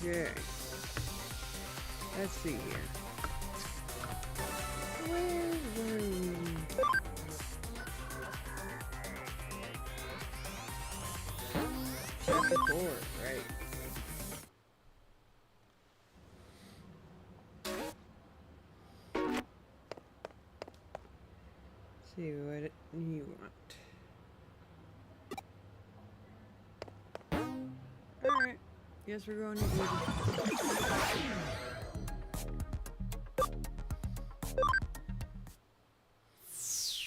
Okay. Let's see here. Where were we? Chapter 4, right. See what you want. Alright. Guess we're going to do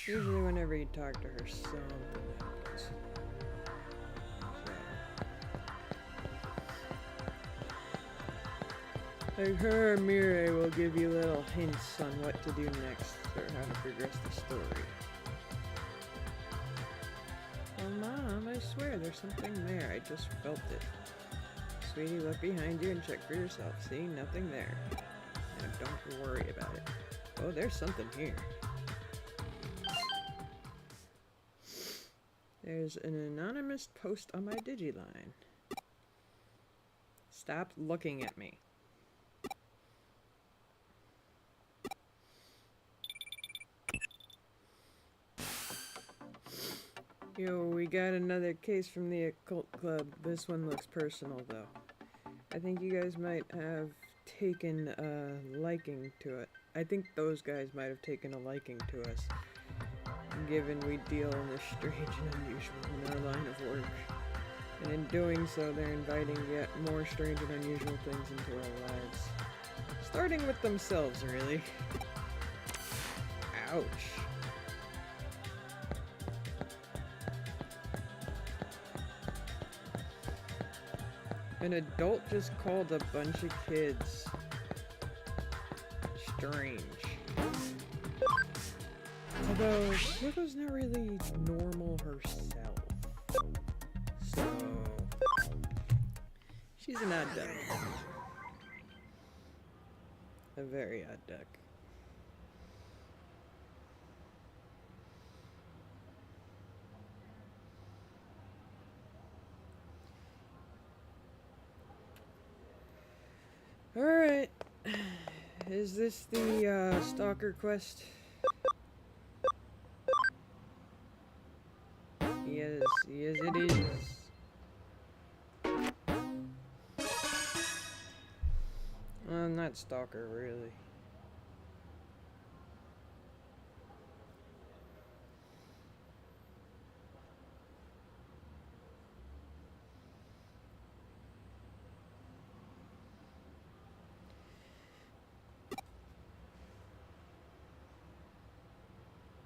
usually whenever you talk to her, something happens. So. Like her Mirai will give you little hints on what to do next or how to progress the story. Oh, Mom, I swear there's something there. I just felt it. Sweetie, look behind you and check for yourself. See? Nothing there. Now don't worry about it. Oh, there's something here. There's an anonymous post on my Digiline. Stop looking at me. Yo, we got another case from the occult club. This one looks personal, though. I think you guys might have taken a liking to it. I think those guys might have taken a liking to us, given we deal in this strange and unusual in our line of work. And in doing so, they're inviting yet more strange and unusual things into our lives. Starting with themselves, really. Ouch. An adult just called a bunch of kids strange. Although, Coco's not really normal herself. So, she's an odd duck. A very odd duck. Alright. Is this the stalker quest? Yes, yes it is. Well, not stalker, really.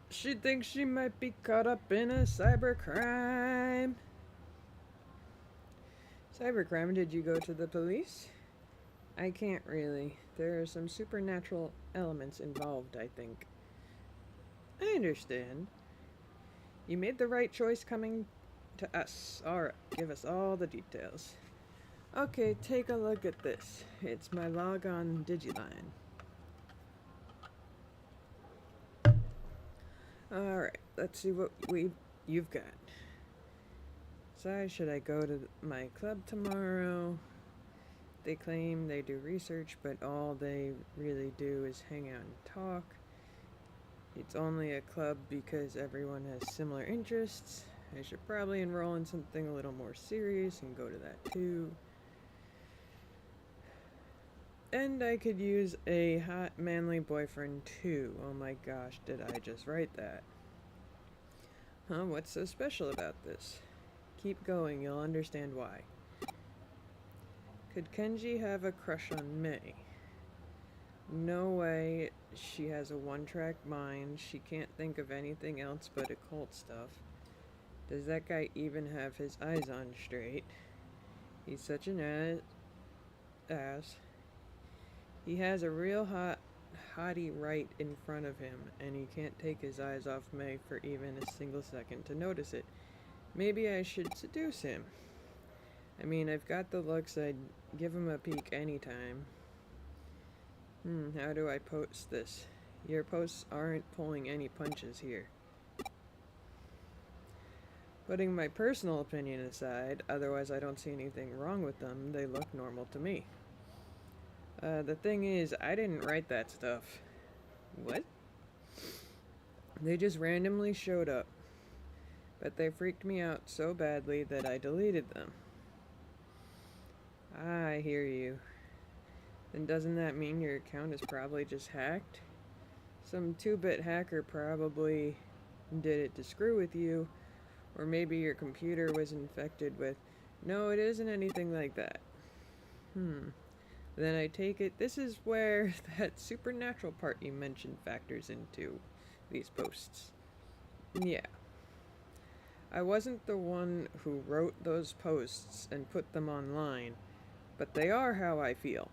She thinks she might be caught up in a cybercrime. Cybercrime, did you go to the police? I can't really. There are some supernatural elements involved, I think. I understand. You made the right choice coming to us. Alright, give us all the details. Okay, take a look at this. It's my log on Digiline. Alright, let's see what you've got. So, should I go to my club tomorrow? They claim they do research, but all they really do is hang out and talk. It's only a club because everyone has similar interests. I should probably enroll in something a little more serious and go to that too. And I could use a hot, manly boyfriend too. Oh my gosh, did I just write that? Huh, what's so special about this? Keep going, you'll understand why. Could Kenji have a crush on May? No way. She has a one-track mind. She can't think of anything else but occult stuff. Does that guy even have his eyes on straight? He's such an ass. He has a real hottie right in front of him, and he can't take his eyes off May for even a single second to notice it. Maybe I should seduce him. I mean, I've got the looks, I'd give him a peek anytime. How do I post this? Your posts aren't pulling any punches here. Putting my personal opinion aside, otherwise I don't see anything wrong with them, they look normal to me. The thing is, I didn't write that stuff. What? They just randomly showed up, but they freaked me out so badly that I deleted them. I hear you. Then doesn't that mean your account is probably just hacked? Some 2-bit hacker probably did it to screw with you, or maybe your computer was infected with... No, it isn't anything like that. Then I take it this is where that supernatural part you mentioned factors into these posts. Yeah. I wasn't the one who wrote those posts and put them online, but they are how I feel.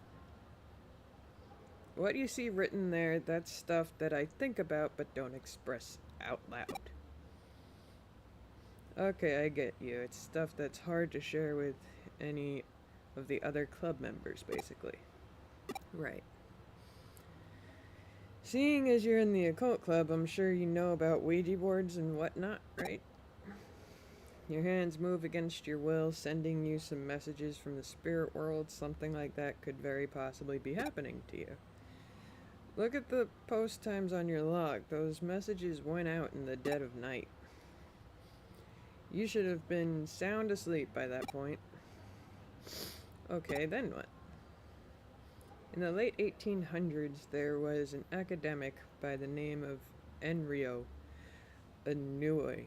What you see written there, that's stuff that I think about but don't express out loud. Okay, I get you. It's stuff that's hard to share with any of the other club members, basically. Right. Seeing as you're in the occult club, I'm sure you know about Ouija boards and whatnot, right? Your hands move against your will, sending you some messages from the spirit world. Something like that could very possibly be happening to you. Look at the post times on your log. Those messages went out in the dead of night. You should have been sound asleep by that point. Okay, then what? In the late 1800s, there was an academic by the name of Enrio Inouye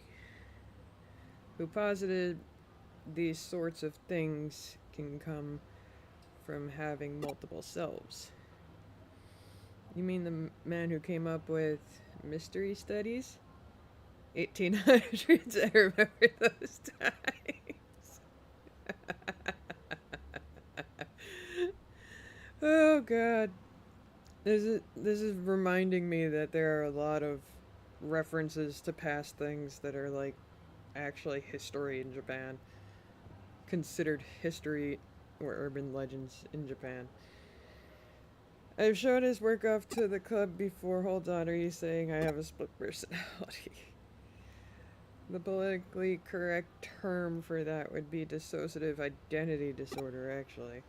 who posited these sorts of things can come from having multiple selves. You mean the man who came up with mystery studies? 1800s, I remember those times. Oh god. This is reminding me that there are a lot of references to past things that are like actually history in Japan. Considered history or urban legends in Japan. I've shown his work off to the club before. Hold on, are you saying I have a split personality? The politically correct term for that would be dissociative identity disorder, actually.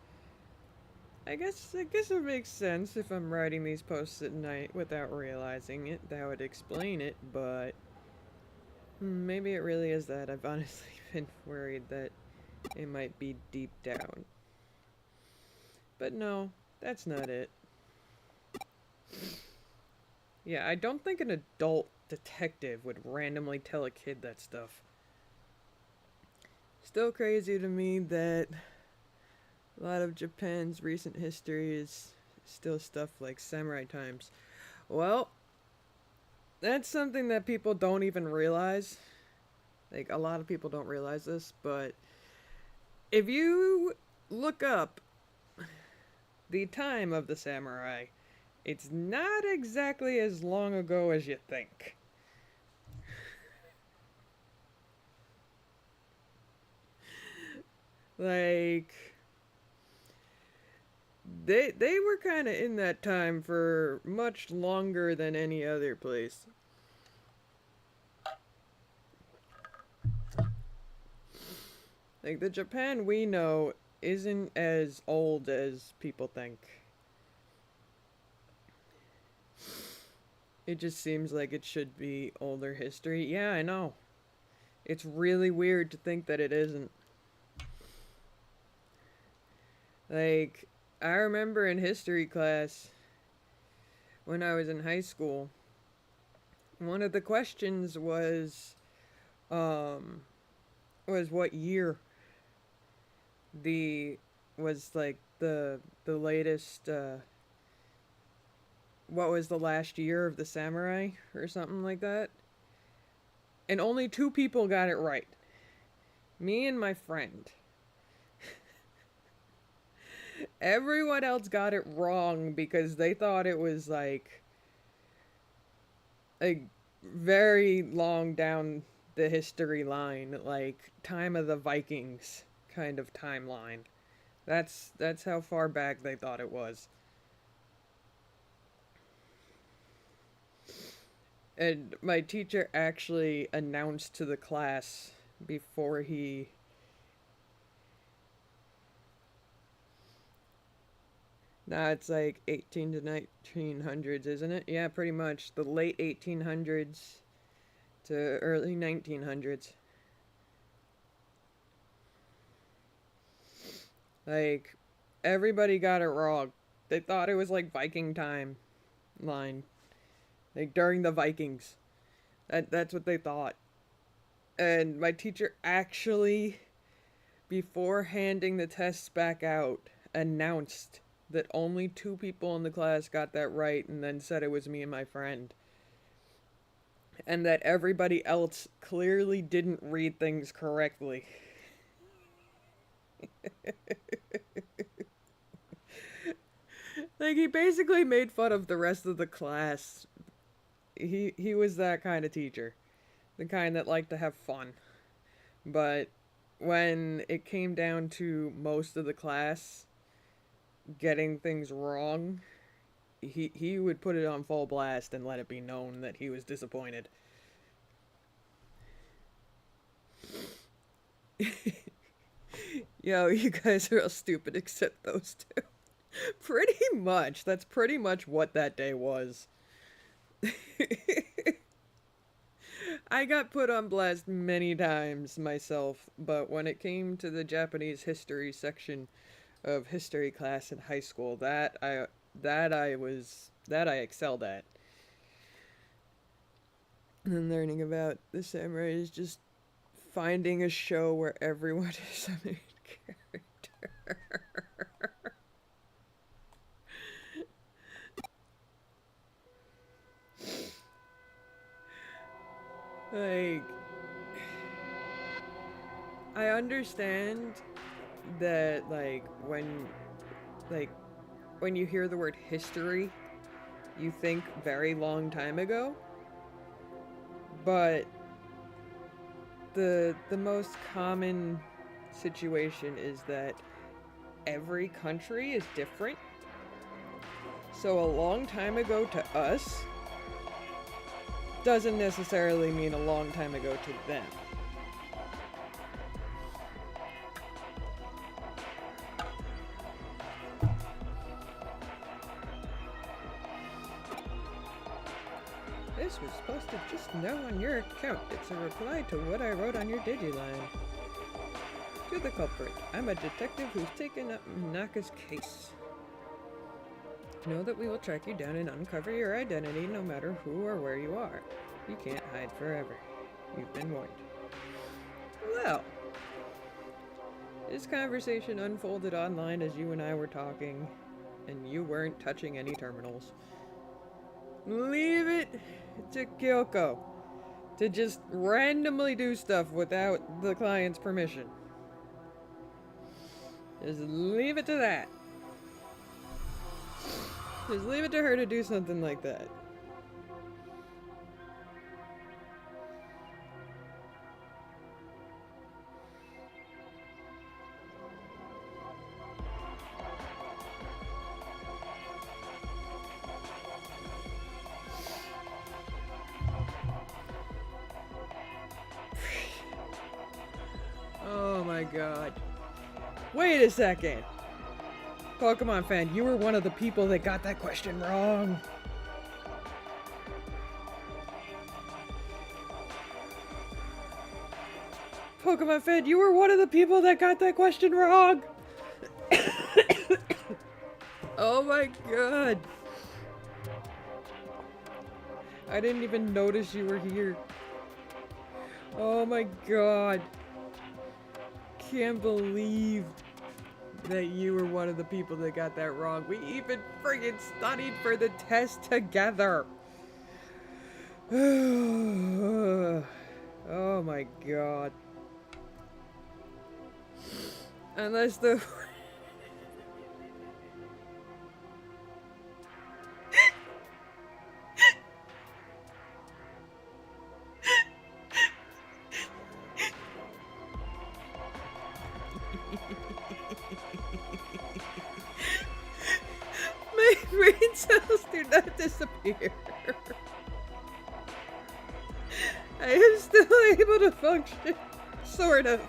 I guess it makes sense if I'm writing these posts at night without realizing it. That would explain it, but maybe it really is that. I've honestly been worried that it might be deep down. But no, that's not it. Yeah, I don't think an adult detective would randomly tell a kid that stuff. Still crazy to me that a lot of Japan's recent history is still stuff like samurai times. Well, that's something that people don't even realize. Like, a lot of people don't realize this, but if you look up the time of the samurai, it's not exactly as long ago as you think. Like, they were kind of in that time for much longer than any other place. Like, the Japan we know isn't as old as people think. It just seems like it should be older history. Yeah, I know. It's really weird to think that it isn't. Like, I remember in history class when I was in high school, one of the questions was what year was like the latest what was the last year of the samurai or something like that. And only 2 people got it right. Me and my friend. Everyone else got it wrong because they thought it was like a very long down the history line, like time of the Vikings kind of timeline. That's how far back they thought it was. And my teacher actually announced to the class before Now it's like 18 to 1900s, isn't it? Yeah, pretty much. The late 1800s to early 1900s. Like, everybody got it wrong. They thought it was like Viking time line. Like, during the Vikings. That's what they thought. And my teacher actually, before handing the tests back out, announced that only 2 people in the class got that right, and then said it was me and my friend. And that everybody else clearly didn't read things correctly. Like, he basically made fun of the rest of the class. He was that kind of teacher. The kind that liked to have fun. But when it came down to most of the class getting things wrong, he would put it on full blast and let it be known that he was disappointed. Yo, you guys are all stupid except those 2. Pretty much. That's pretty much what that day was. I got put on blast many times myself, but when it came to the Japanese history section of history class in high school, that I excelled at. And learning about the samurai is just finding a show where everyone is a main character. Like, I understand that, like, when you hear the word history, you think very long time ago. But the most common situation is that every country is different. So a long time ago to us doesn't necessarily mean a long time ago to them. This was posted just now on your account. It's a reply to what I wrote on your Digiline. To the culprit, I'm a detective who's taken up Naka's case. Know that we will track you down and uncover your identity no matter who or where you are. You can't hide forever. You've been warned. Well, this conversation unfolded online as you and I were talking, and you weren't touching any terminals. Leave it to Kyoko to just randomly do stuff without the client's permission. Just leave it to that. Just leave it to her to do something like that. Oh my god. Wait a second. Pokemon fan, you were one of the people that got that question wrong. Pokemon fan, you were one of the people that got that question wrong. Oh my god. I didn't even notice you were here. Oh my god. Can't believe that you were one of the people that got that wrong. We even friggin' studied for the test together. Oh my god. Unless the... My brain cells do not disappear. I am still able to function. Sort of.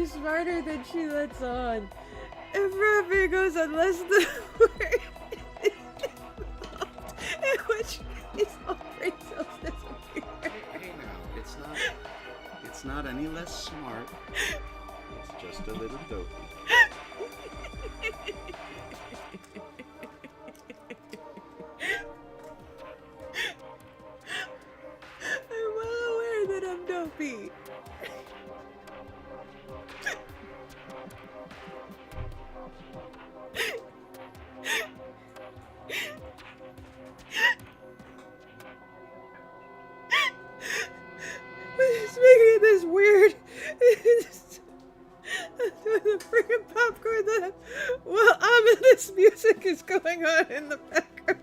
She's smarter than she lets on. If Ruffy goes unless the word is involved, in which case all brain cells disappear. Hey now, it's not any less smart. It's just a little dopey. I'm well aware that I'm dopey. What's making this weird? The freaking popcorn that ominous music is going on in the background.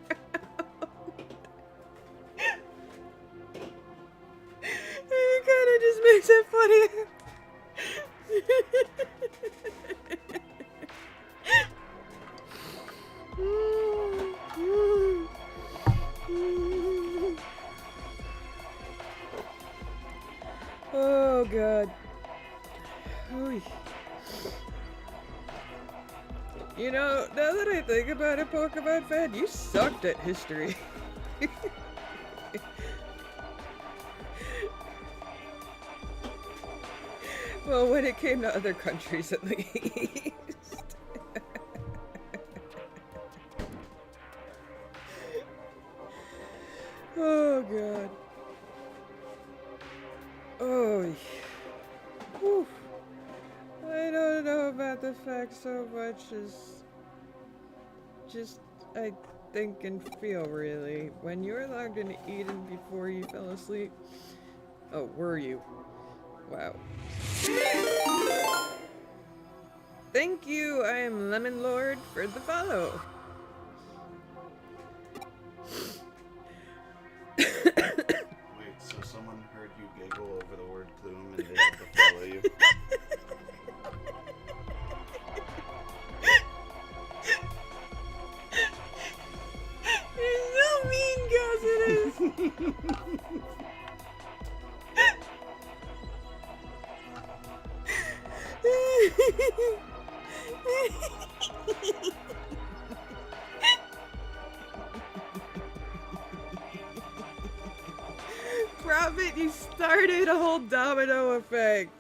It kind of just makes it funnier. Oh god. Oy. You know, now that I think about it, Pokemon fan, you sucked at history. Well, when it came to other countries at least. Oh god. Oh. Whew. I don't know about the facts so much as just I think and feel really. When you were logged into Eden before you fell asleep. Oh, were you? Wow. Thank you, I am Lemon Lord for the follow. Wait, so someone heard you giggle over the word plume and they had to follow you? You're so mean, Cassidy. Prophet, you started a whole domino effect.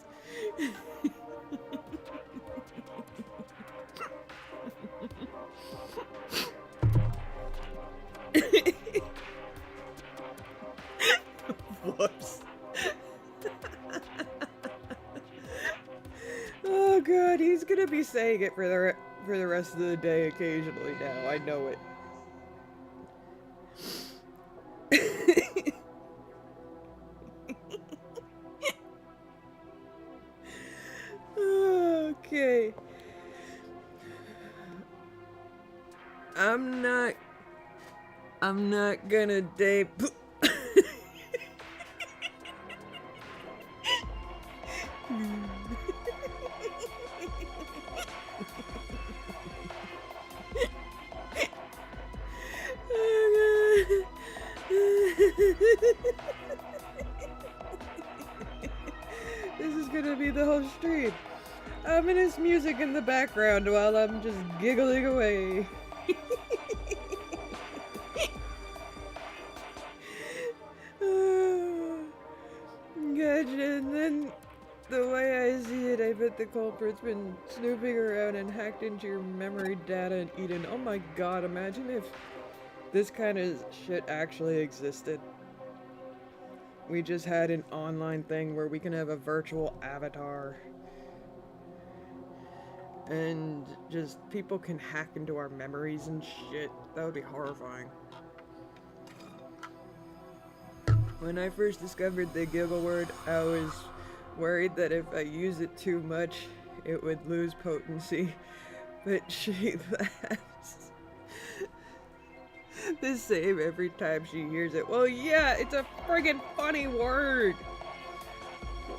Whoops. Oh god, he's gonna be saying it for the rest of the day occasionally now. I know it. Okay. I'm not gonna date. This is gonna be the whole stream. Ominous music in the background while I'm just giggling away. Gotcha, and then the way I see it, I bet the culprit's been snooping around and hacked into your memory data in Eden. Oh my god, imagine if this kind of shit actually existed. We just had an online thing where we can have a virtual avatar. And just people can hack into our memories and shit. That would be horrifying. When I first discovered the giggle word, I was worried that if I use it too much, it would lose potency. But she laughs the same every time she hears it. Well, yeah, it's a friggin' funny word.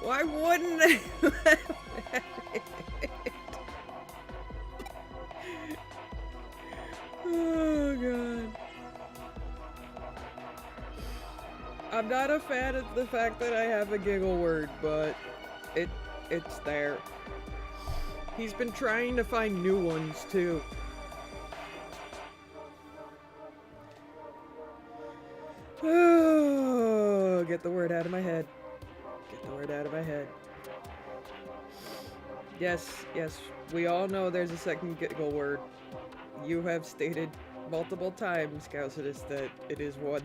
Why wouldn't I laugh at it? Oh, God. I'm not a fan of the fact that I have a giggle word, but it's there. He's been trying to find new ones, too. Oh, get the word out of my head. Get the word out of my head. Yes, yes, we all know there's a second giggle word. You have stated multiple times, Causidus, that it is one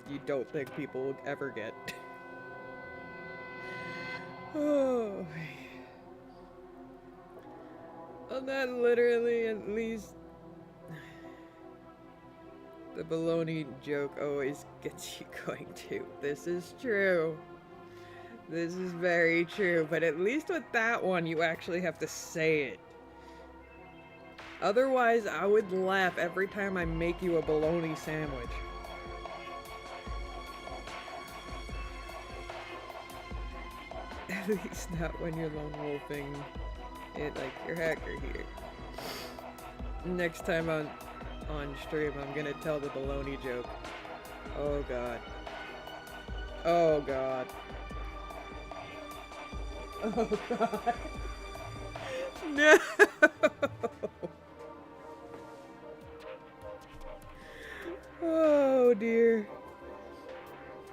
you don't think people will ever get. Oh. Well, that literally, at least, the baloney joke always gets you going too. This is true. This is very true, but at least with that one, you actually have to say it. Otherwise, I would laugh every time I make you a bologna sandwich. At least not when you're lone wolfing it like your hacker here. Next time on stream, I'm gonna tell the bologna joke. Oh god. Oh god. Oh god. No! Oh dear.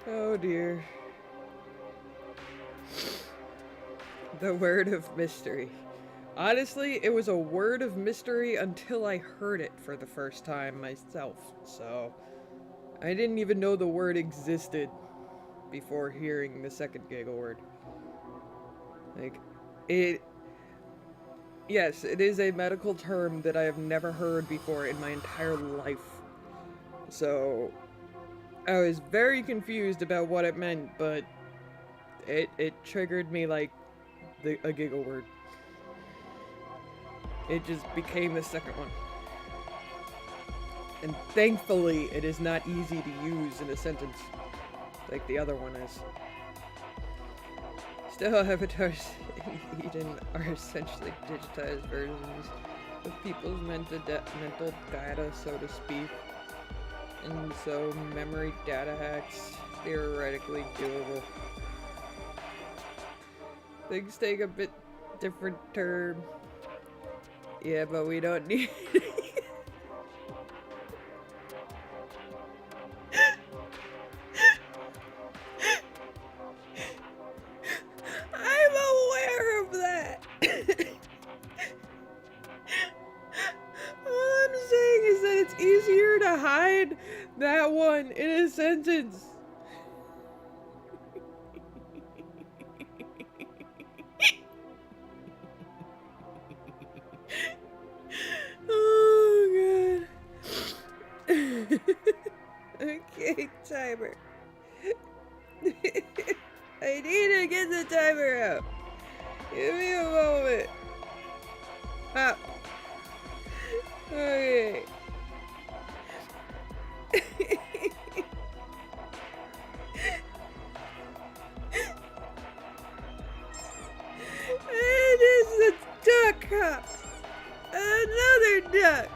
Oh dear. The word of mystery. Honestly, it was a word of mystery until I heard it for the first time myself, so I didn't even know the word existed before hearing the second giggle word. Like, yes, it is a medical term that I have never heard before in my entire life. So, I was very confused about what it meant, but it triggered me like a giggle word. It just became the second one. And thankfully, it is not easy to use in a sentence like the other one is. Still, avatars in Eden are essentially digitized versions of people's mental data, so to speak. And so, memory data hacks, theoretically doable. Things take a bit different turn. Yeah, but we don't need I'm aware of that. All I'm saying is that it's easier to hide that one in a sentence. Oh god. Okay, timer. I need to get the timer out. Give me a moment. Hop. Okay. It is the duck hop. Another duck.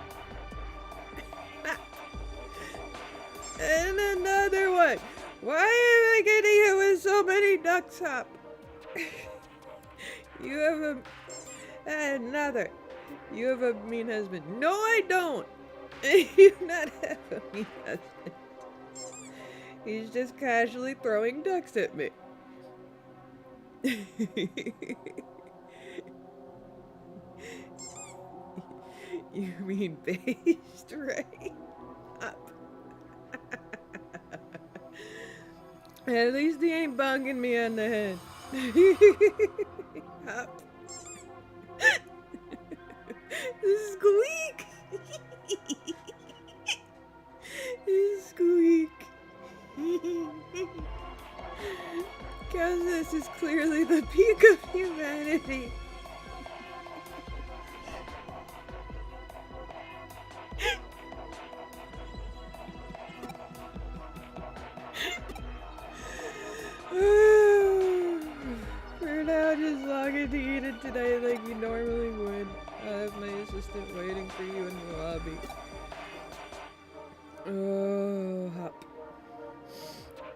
And another one. Why am I getting hit with so many ducks hop? You have another. You have a mean husband. No, I don't. You do not have a mean husband. He's just casually throwing ducks at me. You mean based, right? Up. At least he ain't bonking me on the head. Up. Squeak! Squeak. Cause this is clearly the peak of humanity. For now, just log into Eden today like you normally would. I'll have my assistant waiting for you in the lobby. Oh, hop.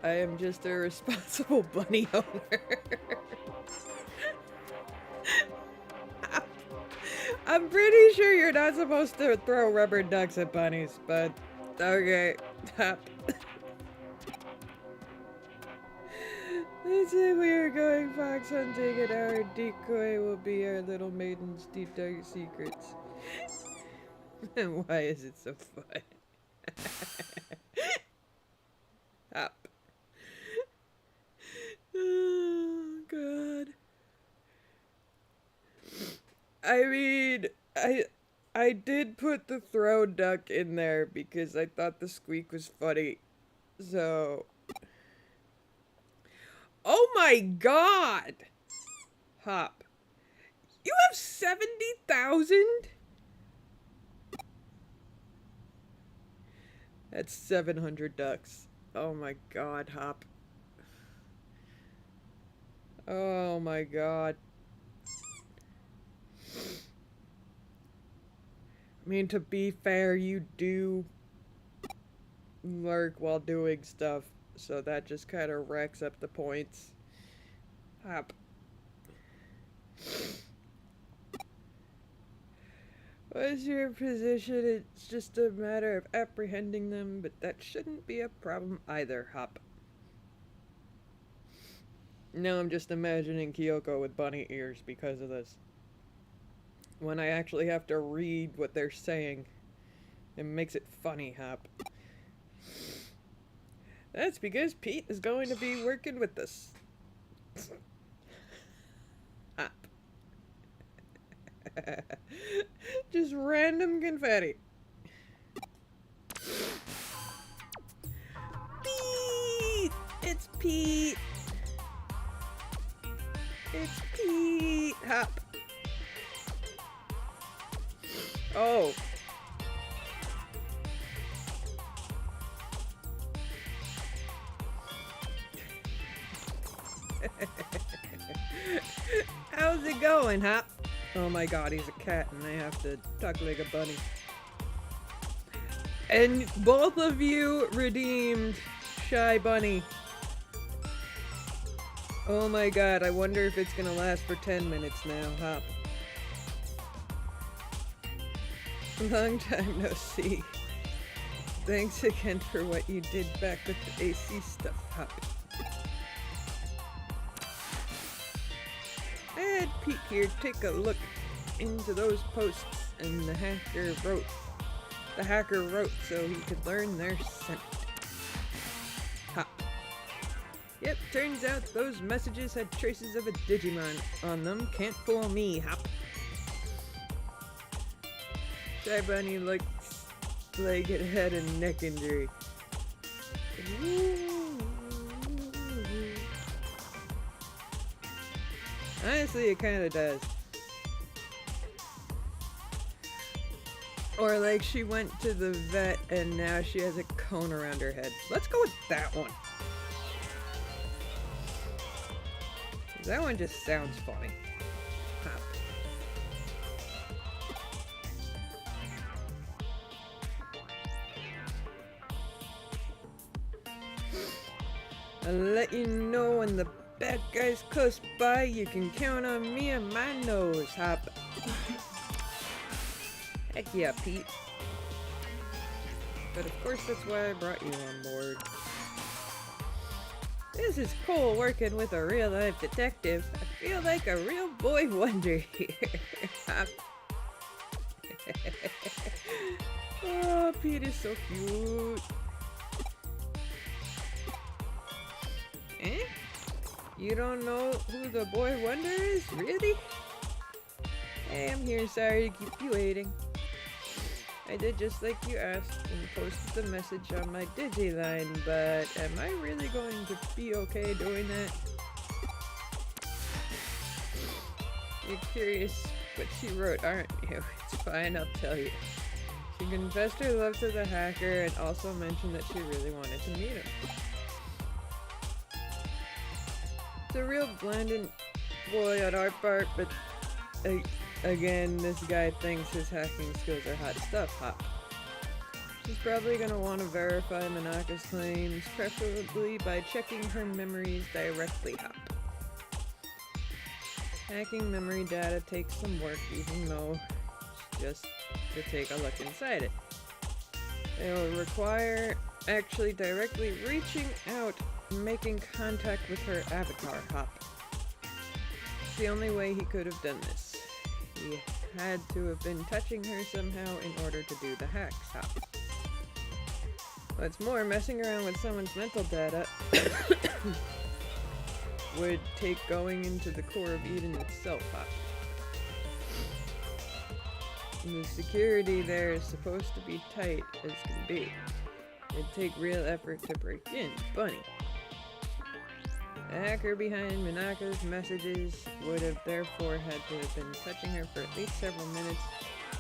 I am just a responsible bunny owner. I'm pretty sure you're not supposed to throw rubber ducks at bunnies, but okay. Let's say we are going fox hunting and our decoy will be our little maiden's deep dark secrets. Why is it so fun? Hop. Oh, God. I mean, I did put the throw duck in there because I thought the squeak was funny. So... Oh my God! Hop. You have 70,000? That's 700 ducks. Oh my God, Hop. Oh my God. I mean, to be fair, you do lurk while doing stuff, so that just kind of racks up the points. Hop. What's your position? It's just a matter of apprehending them, but that shouldn't be a problem either, Hop. Now I'm just imagining Kyoko with bunny ears because of this. When I actually have to read what they're saying, it makes it funny, Hop. That's because Pete is going to be working with us. Hop. Just random confetti. Pete! It's Pete! It's Pete! Hop. Oh. How's it going, Hop? Oh my God, he's a cat and I have to talk like a bunny. And both of you redeemed Shy Bunny. Oh my God, I wonder if it's gonna last for 10 minutes now, Hop. Long time no see. Thanks again for what you did back with the AC stuff, Hop. I had Pete here take a look into those posts and the hacker wrote so he could learn their scent. Hop. Yep, turns out those messages had traces of a Digimon on them. Can't fool me, Hop. Shy Bunny looks like it had a neck injury. Honestly, it kind of does. Or like she went to the vet and now she has a cone around her head. Let's go with that one. That one just sounds funny. Hop. I'll let you know when the bad guy's close by. You can count on me and my nose, Hop. Heck yeah, Pete. But of course that's why I brought you on board. This is cool working with a real-life detective. I feel like a real boy wonder here. Oh, Pete is so cute. Eh? You don't know who the boy wonder is? Really? Hey, I'm here. Sorry to keep you waiting. I did just like you asked and posted the message on my Digiline, but am I really going to be okay doing that? You're curious what she wrote, aren't you? It's fine, I'll tell you. She confessed her love to the hacker and also mentioned that she really wanted to meet him. It's a real blandant boy on our part, but again, this guy thinks his hacking skills are hot stuff, Hop. She's probably gonna want to verify Manaka's claims, preferably by checking her memories directly, Hop. Hacking memory data takes some work, even though just to take a look inside it. It will require actually directly reaching out and making contact with her avatar, Hop. It's the only way he could have done this. He had to have been touching her somehow in order to do the hacks, Hop. What's more, messing around with someone's mental data would take going into the core of Eden itself, Hop. The security there is supposed to be tight as can be. It'd take real effort to break in, Bunny. The hacker behind Minaka's messages would have therefore had to have been touching her for at least several minutes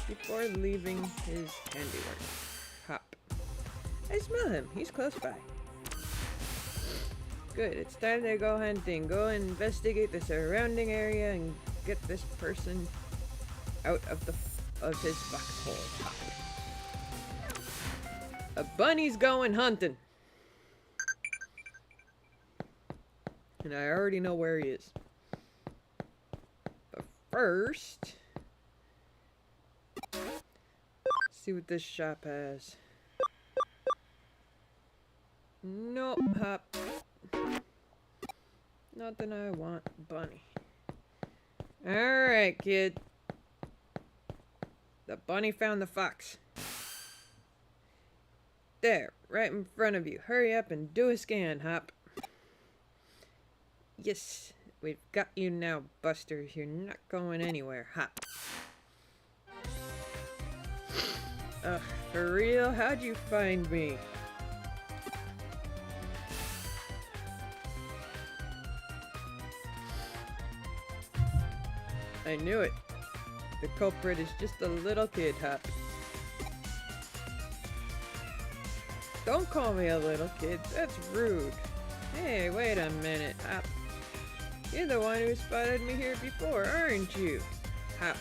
before leaving his handiwork. Hop. I smell him. He's close by. Good. It's time to go hunting. Go investigate the surrounding area and get this person out of his foxhole. Hop. A bunny's going hunting. And I already know where he is. But first, see what this shop has. Nope, Hop. Nothing I want, Bunny. Alright, kid. The bunny found the fox. There, right in front of you. Hurry up and do a scan, Hop. Yes, we've got you now, Buster. You're not going anywhere, Hop. Ugh, for real? How'd you find me? I knew it. The culprit is just a little kid, Hop. Don't call me a little kid. That's rude. Hey, wait a minute, Hop. You're the one who spotted me here before, aren't you? Hop.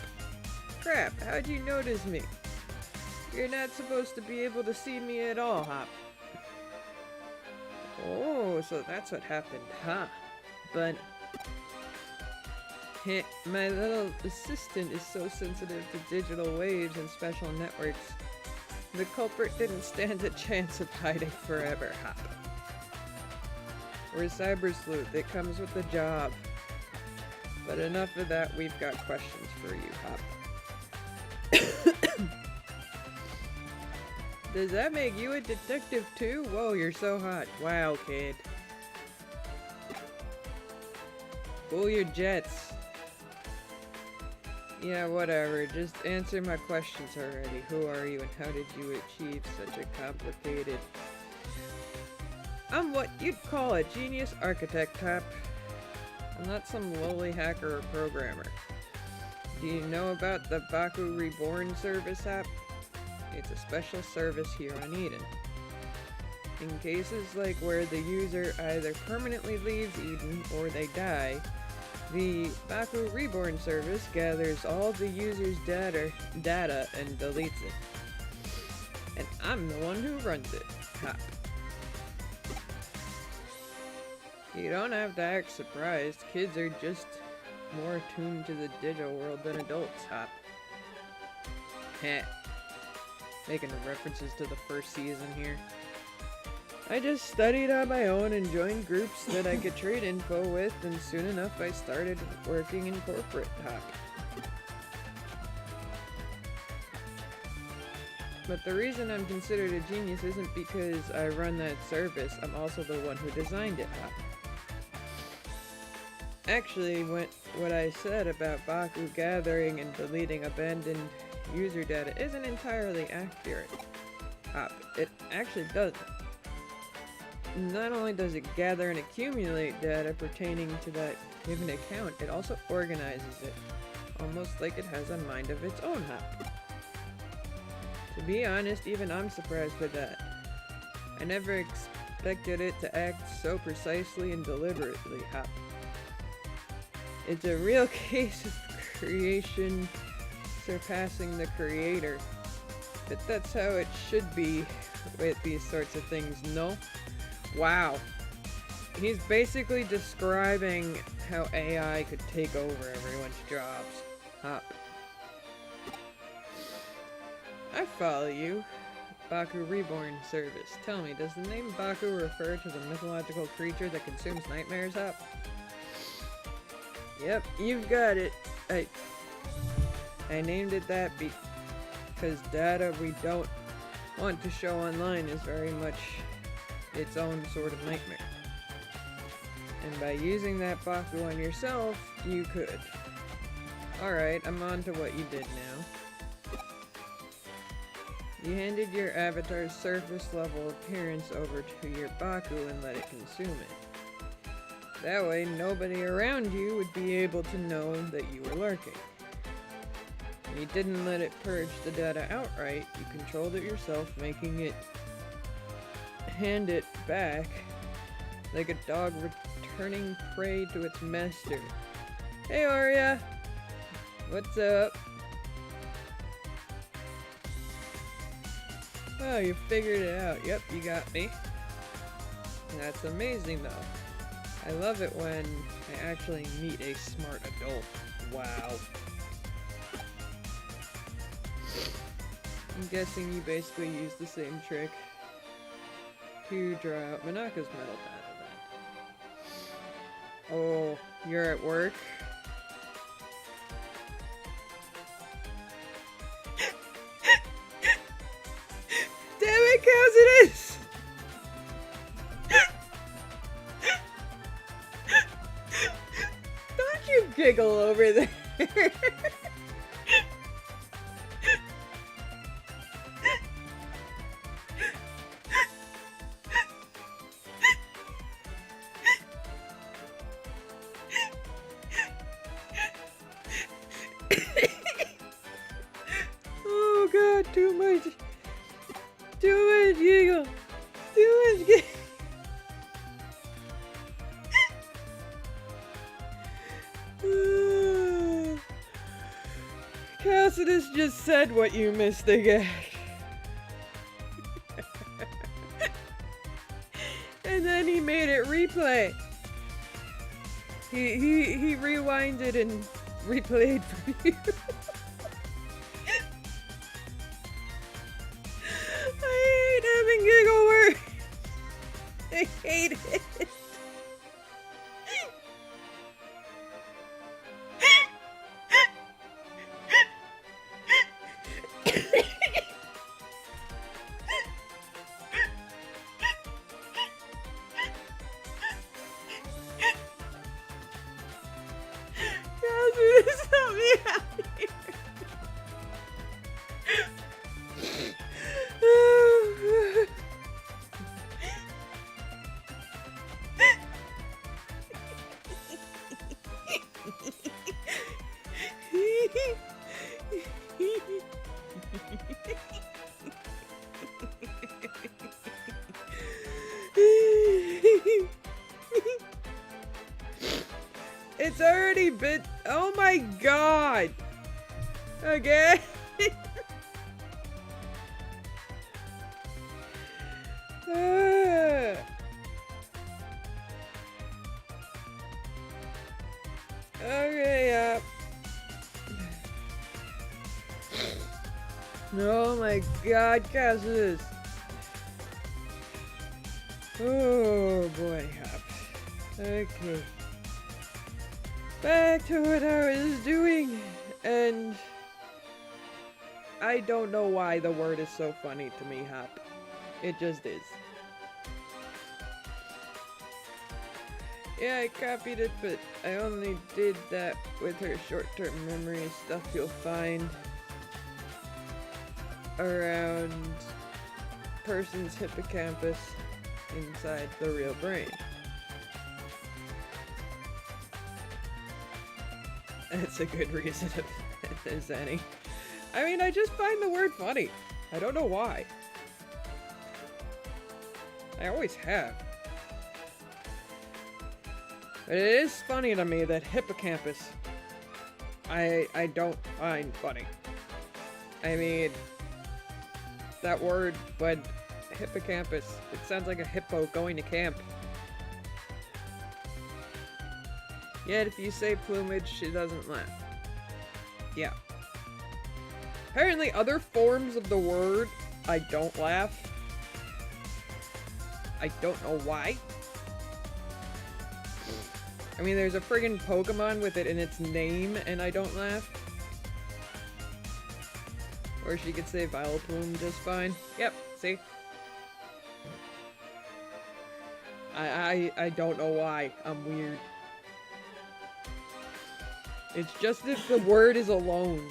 Crap, how'd you notice me? You're not supposed to be able to see me at all, Hop. Oh, so that's what happened, huh? But my little assistant is so sensitive to digital waves and special networks. The culprit didn't stand a chance of hiding forever, Hop. We're Cyber Sleuth. It comes with the job. But enough of that, we've got questions for you, Hop. Does that make you a detective too? Whoa, you're so hot. Wow, kid. Cool your jets. Yeah, whatever. Just answer my questions already. Who are you and how did you achieve such a complicated... I'm what you'd call a genius architect, Hop. I'm not some lowly hacker or programmer. Do you know about the Baku Reborn service, Hop? It's a special service here on Eden. In cases like where the user either permanently leaves Eden or they die, the Baku Reborn service gathers all the user's data and deletes it. And I'm the one who runs it, Hop. You don't have to act surprised. Kids are just more attuned to the digital world than adults, Hop. Heh. Making references to the first season here. I just studied on my own and joined groups that I could trade info with, and soon enough I started working in corporate, Hop. But the reason I'm considered a genius isn't because I run that service, I'm also the one who designed it, Hop. Actually, what I said about Baku gathering and deleting abandoned user data isn't entirely accurate, Hop. It actually doesn't. Not only does it gather and accumulate data pertaining to that given account, it also organizes it, almost like it has a mind of its own, Hop. To be honest, even I'm surprised by that. I never expected it to act so precisely and deliberately, Hop. It's a real case of creation surpassing the creator. But that's how it should be with these sorts of things, no? Wow. He's basically describing how AI could take over everyone's jobs. Hop. I follow you. Baku Reborn Service. Tell me, does the name Baku refer to the mythological creature that consumes nightmares up? Yep, you've got it. I named it that because data we don't want to show online is very much its own sort of nightmare. And by using that Baku on yourself, you could. Alright, I'm on to what you did now. You handed your avatar's surface level appearance over to your Baku and let it consume it. That way, nobody around you would be able to know that you were lurking. You didn't let it purge the data outright, you controlled it yourself, making it hand it back like a dog returning prey to its master. Hey Arya! What's up? Oh, you figured it out. Yep, you got me. That's amazing though. I love it when I actually meet a smart adult. Wow. I'm guessing you basically used the same trick to draw out Minaka's metal data then. Oh, you're at work? Damn it, Cassidy! Don't you giggle over there. Oh god, too much giggle. Too much giggle. Cassidus just said what you missed again. And then he made it replay. He rewinded and replayed for you. I hate having giggle words. I hate it. Help me out here. It's already been. Oh my god! Again? Okay, oh my god, Cassius! Oh boy, okay. Back to what I was doing, and I don't know why the word is so funny to me, Hop. It just is. Yeah, I copied it, but I only did that with her short-term memory stuff you'll find around person's hippocampus inside the real brain. That's a good reason if there's any. I mean, I just find the word funny. I don't know why. I always have. But it is funny to me that hippocampus, I don't find funny. I mean, that word, when hippocampus, it sounds like a hippo going to camp. Yet if you say plumage, she doesn't laugh. Yeah. Apparently other forms of the word, I don't laugh. I don't know why. I mean, there's a friggin' Pokemon with it in its name, and I don't laugh. Or she could say Vileplume just fine. Yep, see? I don't know why. I'm weird. It's just if the word is alone.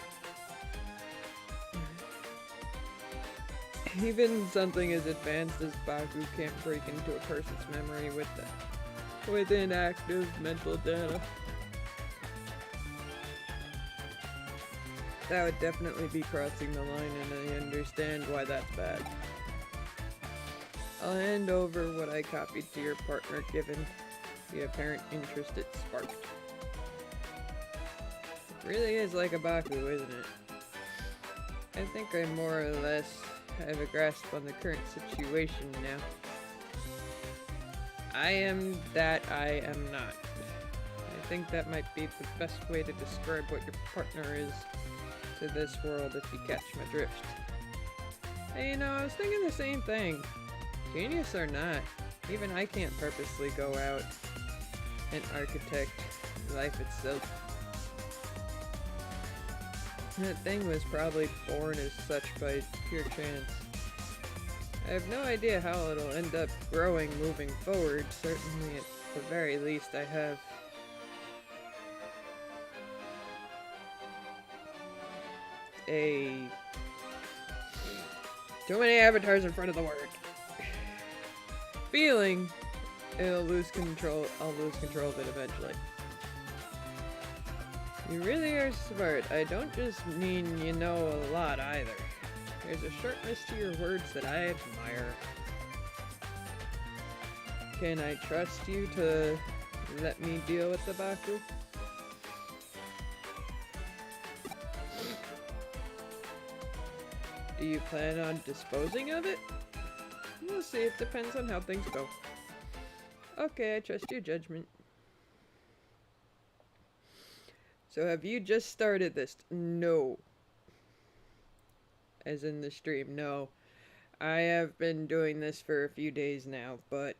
Even something as advanced as Baku can't break into a person's memory with inactive mental data. That would definitely be crossing the line, and I understand why that's bad. I'll hand over what I copied to your partner given the apparent interest it sparked. It really is like a Baku, isn't it? I think I more or less have a grasp on the current situation now. I am that I am not. I think that might be the best way to describe what your partner is to this world if you catch my drift. Hey, you know, I was thinking the same thing. Genius or not, even I can't purposely go out and architect life itself. That thing was probably born as such by pure chance. I have no idea how it'll end up growing moving forward. Certainly, at the very least, I have too many avatars in front of the word. Feeling I'll lose control of it eventually. You really are smart. I don't just mean you know a lot either. There's a sharpness to your words that I admire. Can I trust you to let me deal with the Baku? Do you plan on disposing of it? We'll see. It depends on how things go. Okay, I trust your judgment. So have you just started this? No. As in the stream, no. I have been doing this for a few days now, but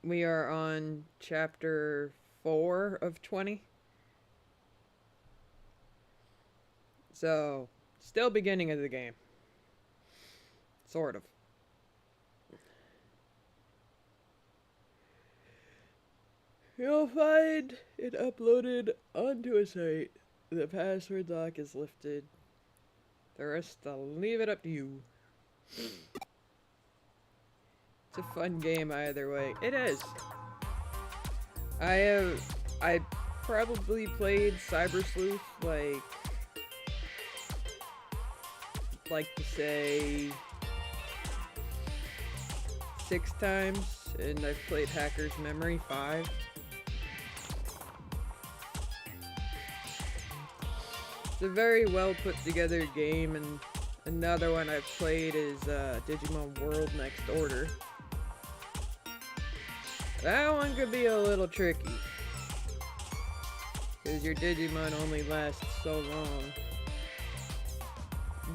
we are on chapter 4 of 20. So, still beginning of the game. Sort of. You'll find it uploaded onto a site. The password lock is lifted. The rest, I'll leave it up to you. It's a fun game either way. It is. I probably played Cyber Sleuth like to say 6 times, and I've played Hacker's Memory 5. It's a very well put together game, and another one I've played is Digimon World Next Order. That one could be a little tricky, because your Digimon only lasts so long.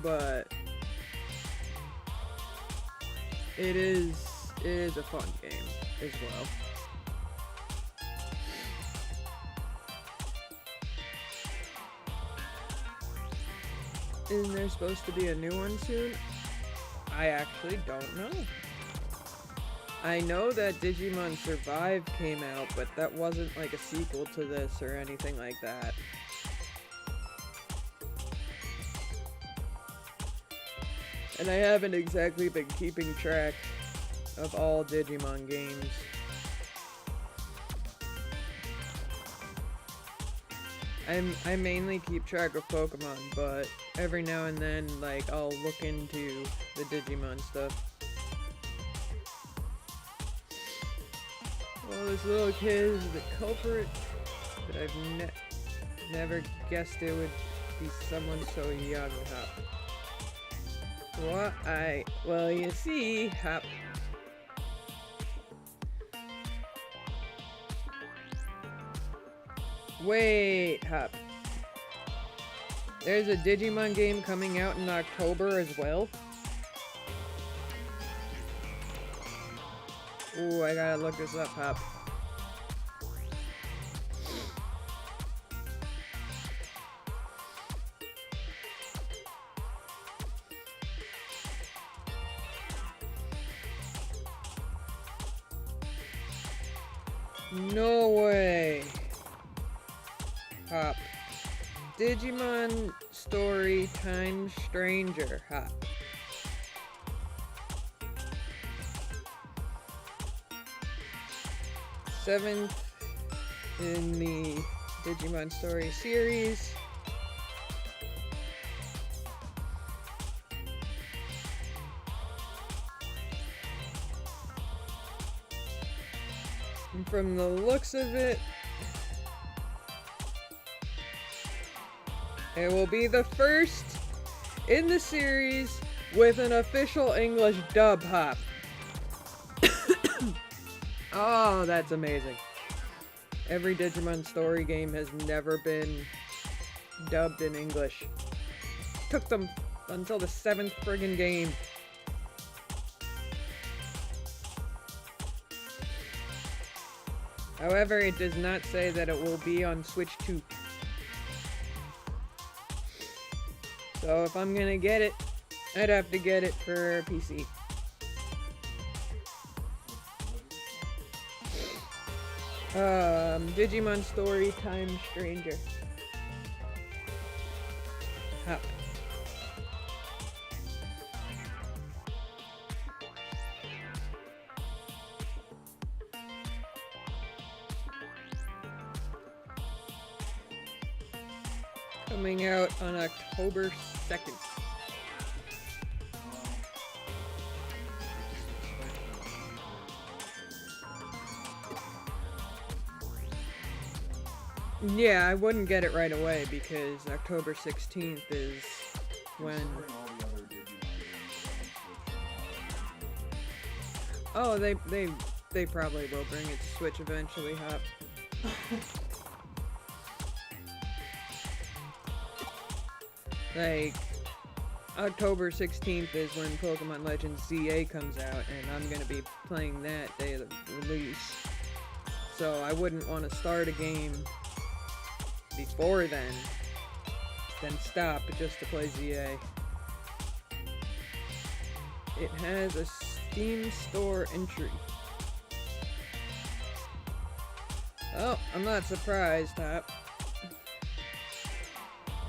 But it is a fun game as well. Isn't there supposed to be a new one soon? I actually don't know. I know that Digimon Survive came out, but that wasn't like a sequel to this or anything like that. And I haven't exactly been keeping track of all Digimon games. I mainly keep track of Pokemon, but every now and then, like, I'll look into the Digimon stuff. Well, this little kid is the culprit, but I've never guessed it would be someone so young, Hop. Well, you see, Hop. Wait, Hop. There's a Digimon game coming out in October as well. Ooh, I gotta look this up, Hop. No way. Hop. Digimon Story Time Stranger. Hop. Seventh in the Digimon Story series. And from the looks of it, it will be the first in the series with an official English dub, Hop. Oh, that's amazing. Every Digimon Story game has never been dubbed in English. Took them until the 7th friggin' game. However, it does not say that it will be on Switch 2. So if I'm gonna get it, I'd have to get it for PC. Digimon Story Time Stranger. Hop. Coming out on October 2nd. Yeah, I wouldn't get it right away because October 16th is when... Oh, they probably will bring it to Switch eventually, Hop. Like, October 16th is when Pokemon Legends ZA comes out, and I'm gonna be playing that day of the release. So I wouldn't want to start a game before then stop just to play ZA. It has a Steam store entry. Oh, I'm not surprised, Hop.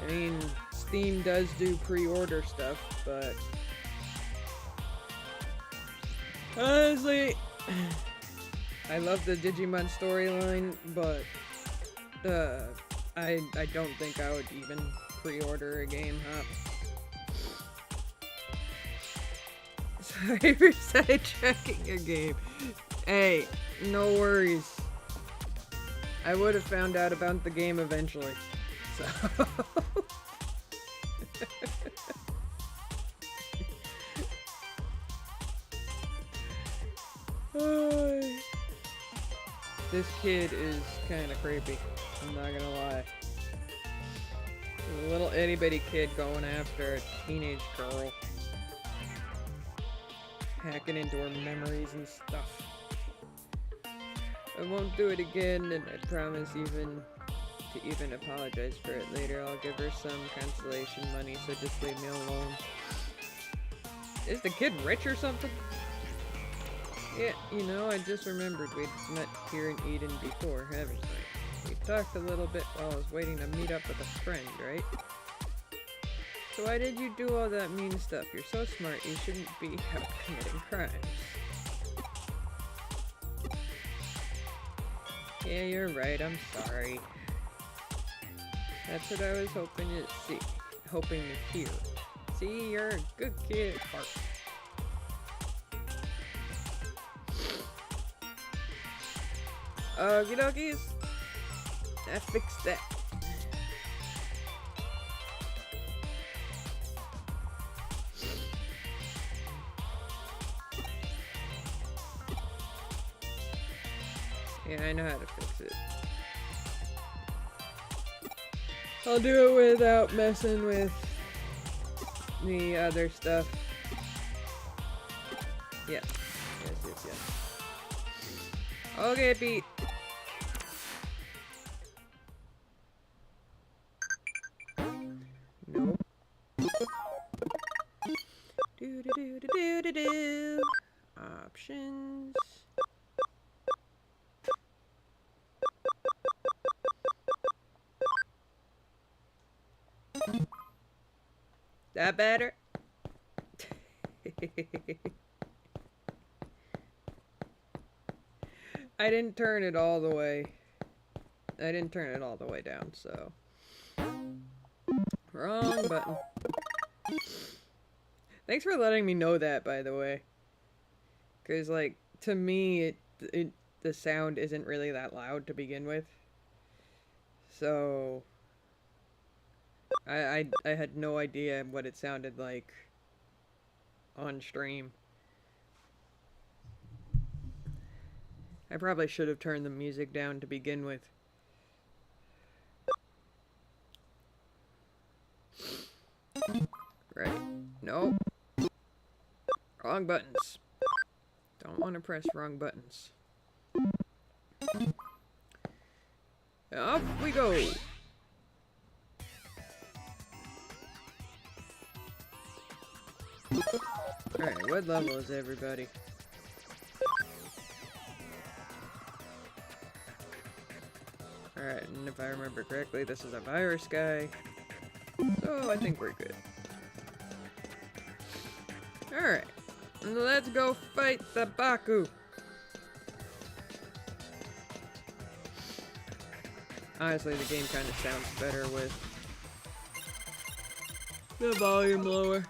I mean, Steam does do pre-order stuff, but honestly, I love the Digimon storyline, but I don't think I would even pre-order a game, Hop. Sorry for sidetracking a game. Hey, no worries. I would have found out about the game eventually. So this kid is kind of creepy. I'm not gonna lie. A little itty bitty kid going after a teenage girl. Hacking into her memories and stuff. I won't do it again, and I promise to even apologize for it later. I'll give her some consolation money, so just leave me alone. Is the kid rich or something? Yeah, you know, I just remembered we'd met here in Eden before, haven't we? We talked a little bit while I was waiting to meet up with a friend, right? So why did you do all that mean stuff? You're so smart, you shouldn't be out committing crimes. Yeah, you're right, I'm sorry. That's what I was hoping to hear. See, you're a good kid at heart. Okie dokies. I fixed that. Yeah, I know how to fix it. I'll do it without messing with the other stuff. Yes. Yes. Okay, Pete. Nope. Do. Options. That better? I didn't turn it all the way. I didn't turn it all the way down, so. Wrong button. Thanks for letting me know that, by the way. Because, like, to me, the sound isn't really that loud to begin with. So, I had no idea what it sounded like on stream. I probably should have turned the music down to begin with. Right. Nope. Wrong buttons. Don't want to press wrong buttons. Off we go. Alright, what level is everybody? Alright, and if I remember correctly, this is a virus guy. So I think we're good. Alright, let's go fight the Baku. Honestly, the game kind of sounds better with the volume lower.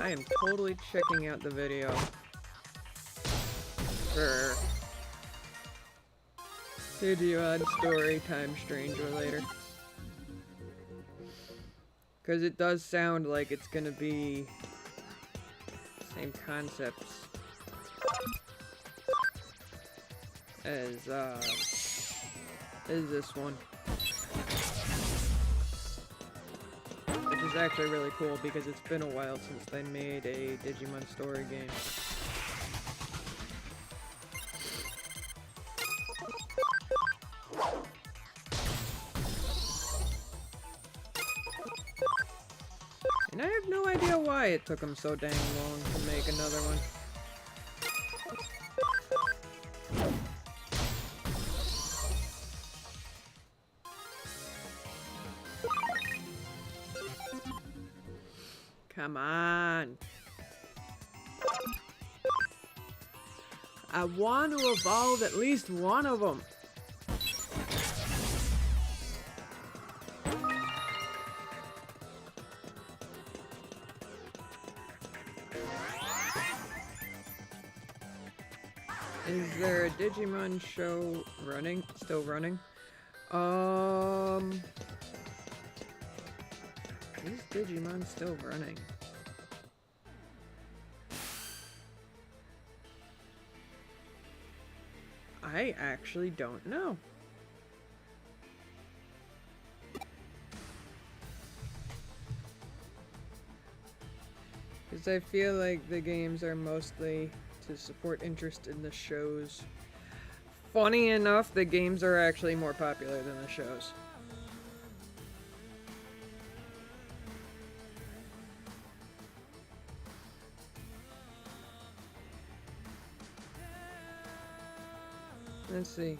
I am totally checking out the video for Digimon Story Time Stranger later. Because it does sound like it's gonna be same concepts as this one. Which is actually really cool because it's been a while since they made a Digimon Story game. And I have no idea why it took them so dang long to make another one. Come on. I want to evolve at least one of them. Is there a Digimon show running? Still running? Is Digimon still running? I actually don't know. Because I feel like the games are mostly to support interest in the shows. Funny enough, the games are actually more popular than the shows. Let's see.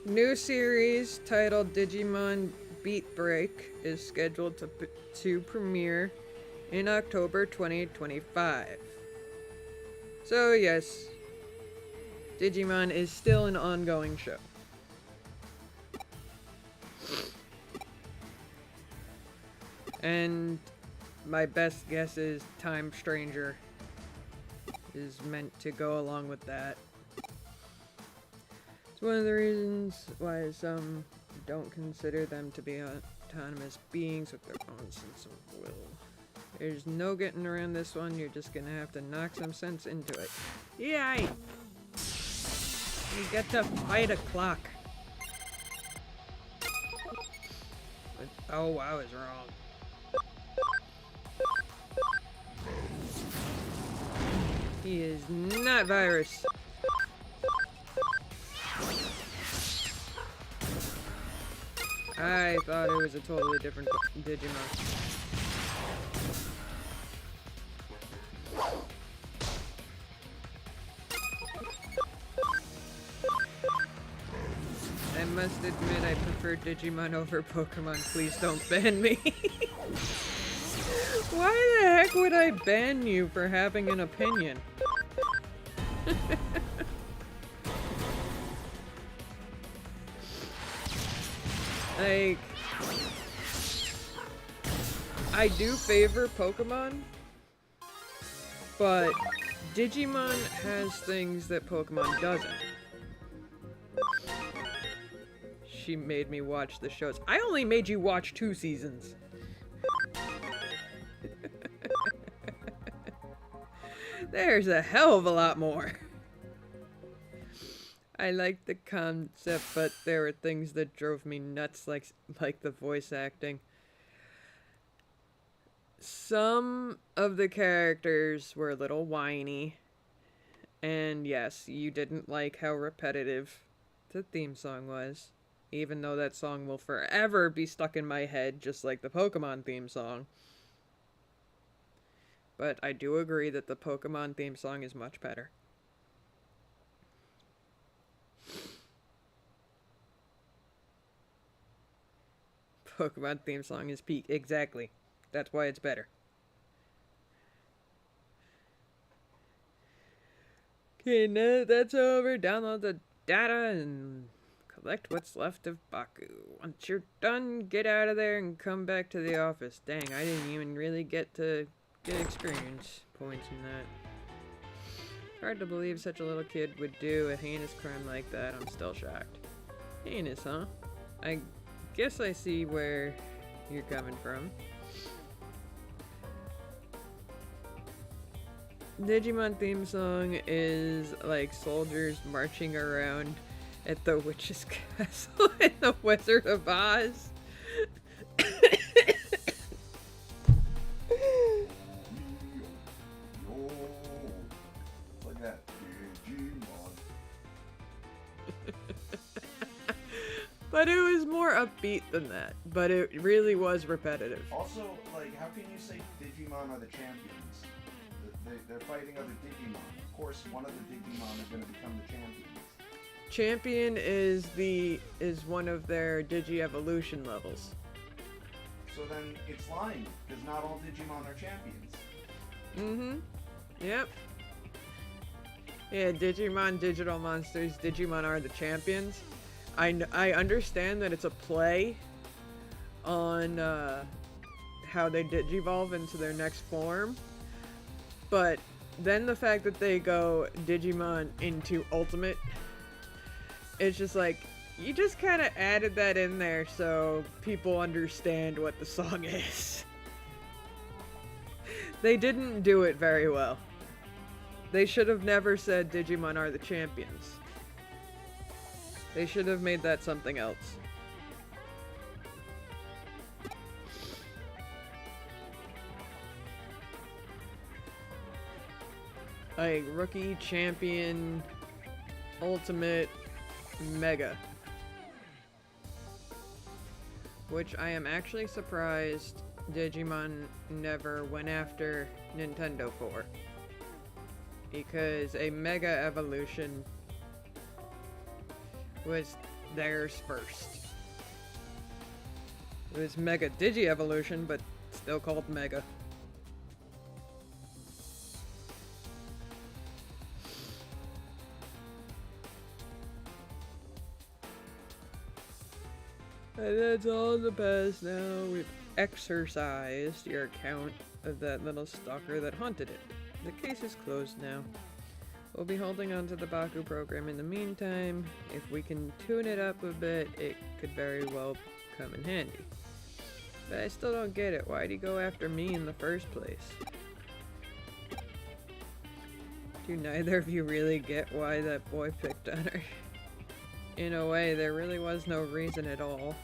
New series titled Digimon Beat Break is scheduled to premiere in October 2025. So yes, Digimon is still an ongoing show. And my best guess is Time Stranger is meant to go along with that. It's one of the reasons why some don't consider them to be autonomous beings with their own sense of will. There's no getting around this one. You're just gonna have to knock some sense into it. Yay! You get to fight a clock. Oh, I was wrong. He is not virus. I thought it was a totally different Digimon. I must admit I prefer Digimon over Pokemon. Please don't ban me. Why the heck would I ban you for having an opinion? Like, I do favor Pokemon, but Digimon has things that Pokemon doesn't. She made me watch the shows. I only made you watch 2 seasons. There's a hell of a lot more. I liked the concept, but there were things that drove me nuts, like the voice acting. Some of the characters were a little whiny. And yes, you didn't like how repetitive the theme song was. Even though that song will forever be stuck in my head, just like the Pokemon theme song. But I do agree that the Pokemon theme song is much better. Pokemon theme song is peak. Exactly. That's why it's better. Okay, now that's over. Download the data and collect what's left of Baku. Once you're done, get out of there and come back to the office. Dang, I didn't even really get to get experience points in that. Hard to believe such a little kid would do a heinous crime like that. I'm still shocked. Heinous, huh? I guess I see where you're coming from. Digimon theme song is like soldiers marching around at the witch's castle in the Wizard of Oz. Like that. But it was more upbeat than that. But it really was repetitive. Also, like, how can you say Digimon are the champions? They're fighting other Digimon. Of course, one of the Digimon is going to become the champions. Champion is one of their Digi-evolution levels. So then it's lying, because not all Digimon are champions. Mm-hmm. Yep. Yeah, Digimon, Digital Monsters, Digimon are the champions. I understand that it's a play on how they Digivolve into their next form. But then the fact that they go Digimon into Ultimate, it's just like, you just kind of added that in there so people understand what the song is. They didn't do it very well. They should have never said Digimon are the champions. They should have made that something else. Like Rookie, Champion, Ultimate, Mega. Which I am actually surprised Digimon never went after Nintendo for. Because a Mega Evolution was theirs first. It was Mega Digi-Evolution, but still called Mega. And that's all in the past now. We've exorcised your account of that little stalker that haunted it. The case is closed now. We'll be holding on to the Baku program in the meantime. If we can tune it up a bit, it could very well come in handy. But I still don't get it. Why'd he go after me in the first place? Do neither of you really get why that boy picked on her? In a way, there really was no reason at all.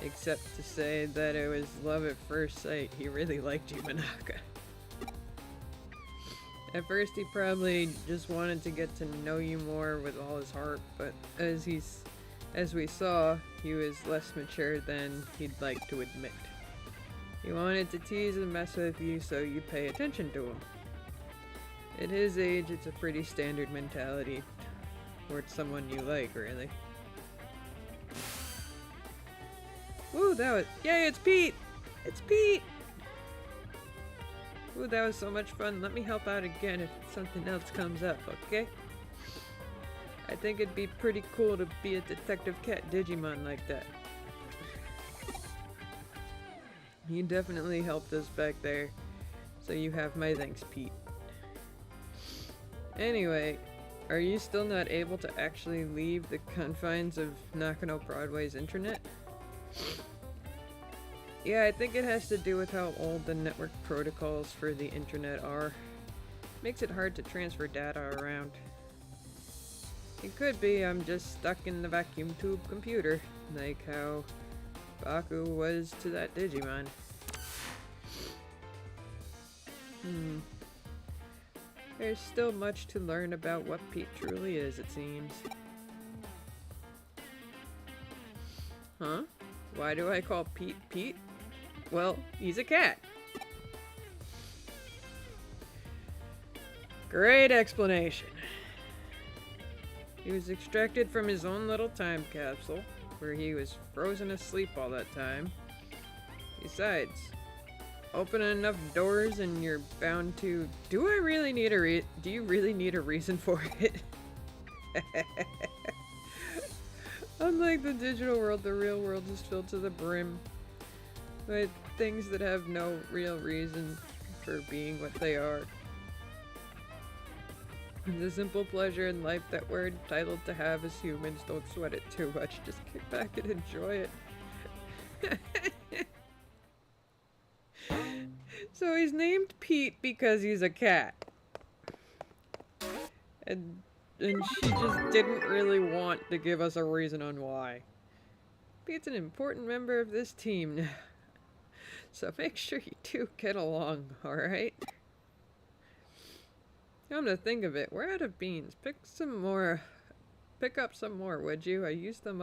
Except to say that it was love at first sight. He really liked you, Manaka. At first he probably just wanted to get to know you more with all his heart, but as we saw, he was less mature than he'd like to admit. He wanted to tease and mess with you so you pay attention to him. At his age, it's a pretty standard mentality towards someone you like, really. Woo, that was— yay, it's Pete! It's Pete! Ooh, that was so much fun. Let me help out again if something else comes up, okay? I think it'd be pretty cool to be a Detective Cat Digimon like that. You definitely helped us back there, so you have my thanks, Pete. Anyway, are you still not able to actually leave the confines of Nakano Broadway's internet? Yeah, I think it has to do with how old the network protocols for the internet are. Makes it hard to transfer data around. It could be I'm just stuck in the vacuum tube computer, like how Baku was to that Digimon. There's still much to learn about what Pete truly is, it seems. Huh? Why do I call Pete Pete? Well, he's a cat. Great explanation. He was extracted from his own little time capsule, where he was frozen asleep all that time. Besides, open enough doors and you're bound to— do you really need a reason for it? Unlike the digital world, the real world is filled to the brim with things that have no real reason for being what they are. The simple pleasure in life that we're entitled to have as humans. Don't sweat it too much, just kick back and enjoy it. So he's named Pete because he's a cat. And she just didn't really want to give us a reason on why. Pete's an important member of this team now. So make sure you two get along, alright? Come to think of it, we're out of beans. Pick up some more, would you? I used them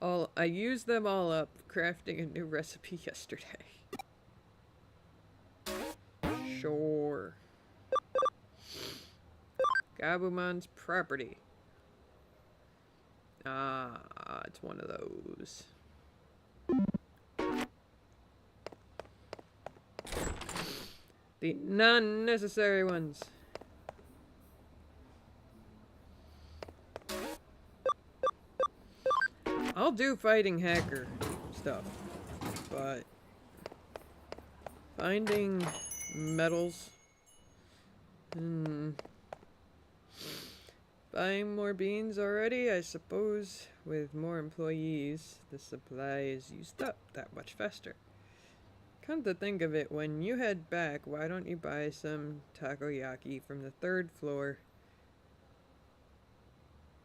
all up crafting a new recipe yesterday. Sure. Gabumon's property. Ah, it's one of those. The non-necessary ones. I'll do fighting hacker stuff, but finding metals, buying more beans already, I suppose. With more employees, the supply is used up that much faster. Come to think of it, when you head back, why don't you buy some takoyaki from the 3rd floor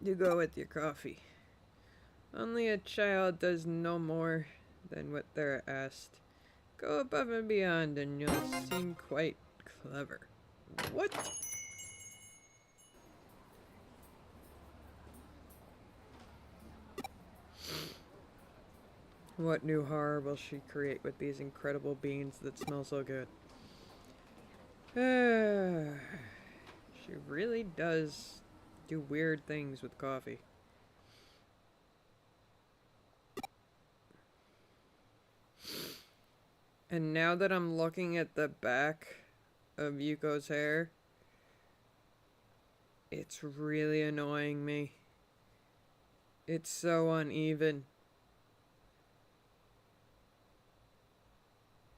to go with your coffee? Only a child does no more than what they're asked. Go above and beyond and you'll seem quite clever. What? What new horror will she create with these incredible beans that smell so good? She really does do weird things with coffee. And now that I'm looking at the back of Yuko's hair, it's really annoying me. It's so uneven.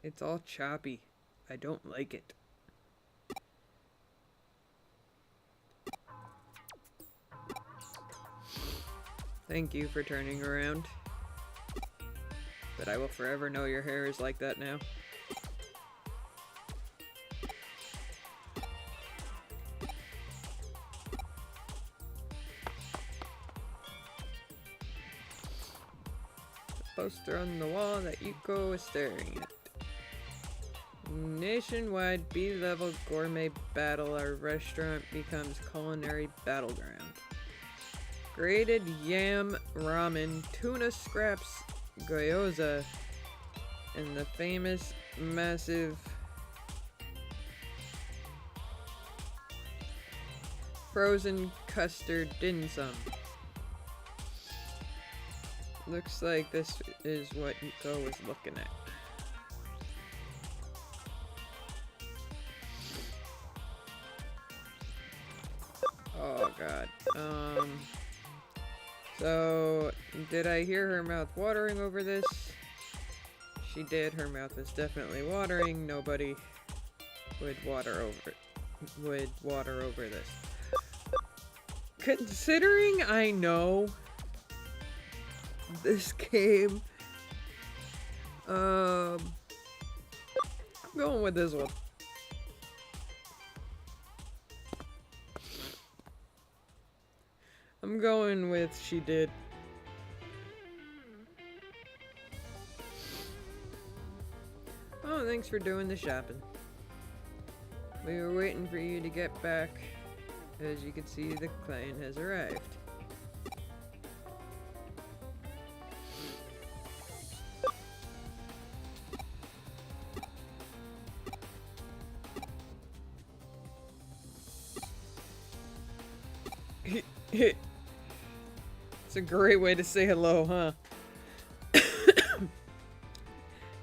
It's all choppy. I don't like it. Thank you for turning around. but I will forever know your hair is like that now. The poster on the wall that Yuko is staring at. Nationwide B-level gourmet battle, our restaurant becomes culinary battleground. Grated yam ramen, tuna scraps, gyoza, and the famous massive frozen custard dim sum. Looks like this is what Yuko was looking at. Oh god. So, did I hear her mouth watering over this? She did. Her mouth is definitely watering. Nobody would water over this. Considering I know this game, I'm going with this one. I'm going with she did. Oh, thanks for doing the shopping. We were waiting for you to get back. As you can see, the client has arrived. It's a great way to say hello, huh?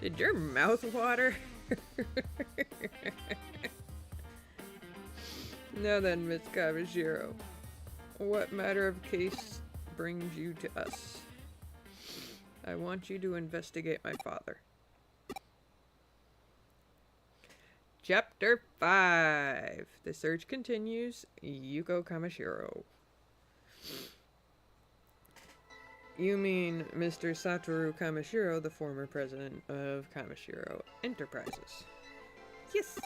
Did your mouth water? Now then, Miss Kawashiro, what matter of case brings you to us? I want you to investigate my father. Chapter 5. The search continues. Yuko Kamashiro. You mean Mr. Satoru Kamashiro, the former president of Kamashiro Enterprises? Yes!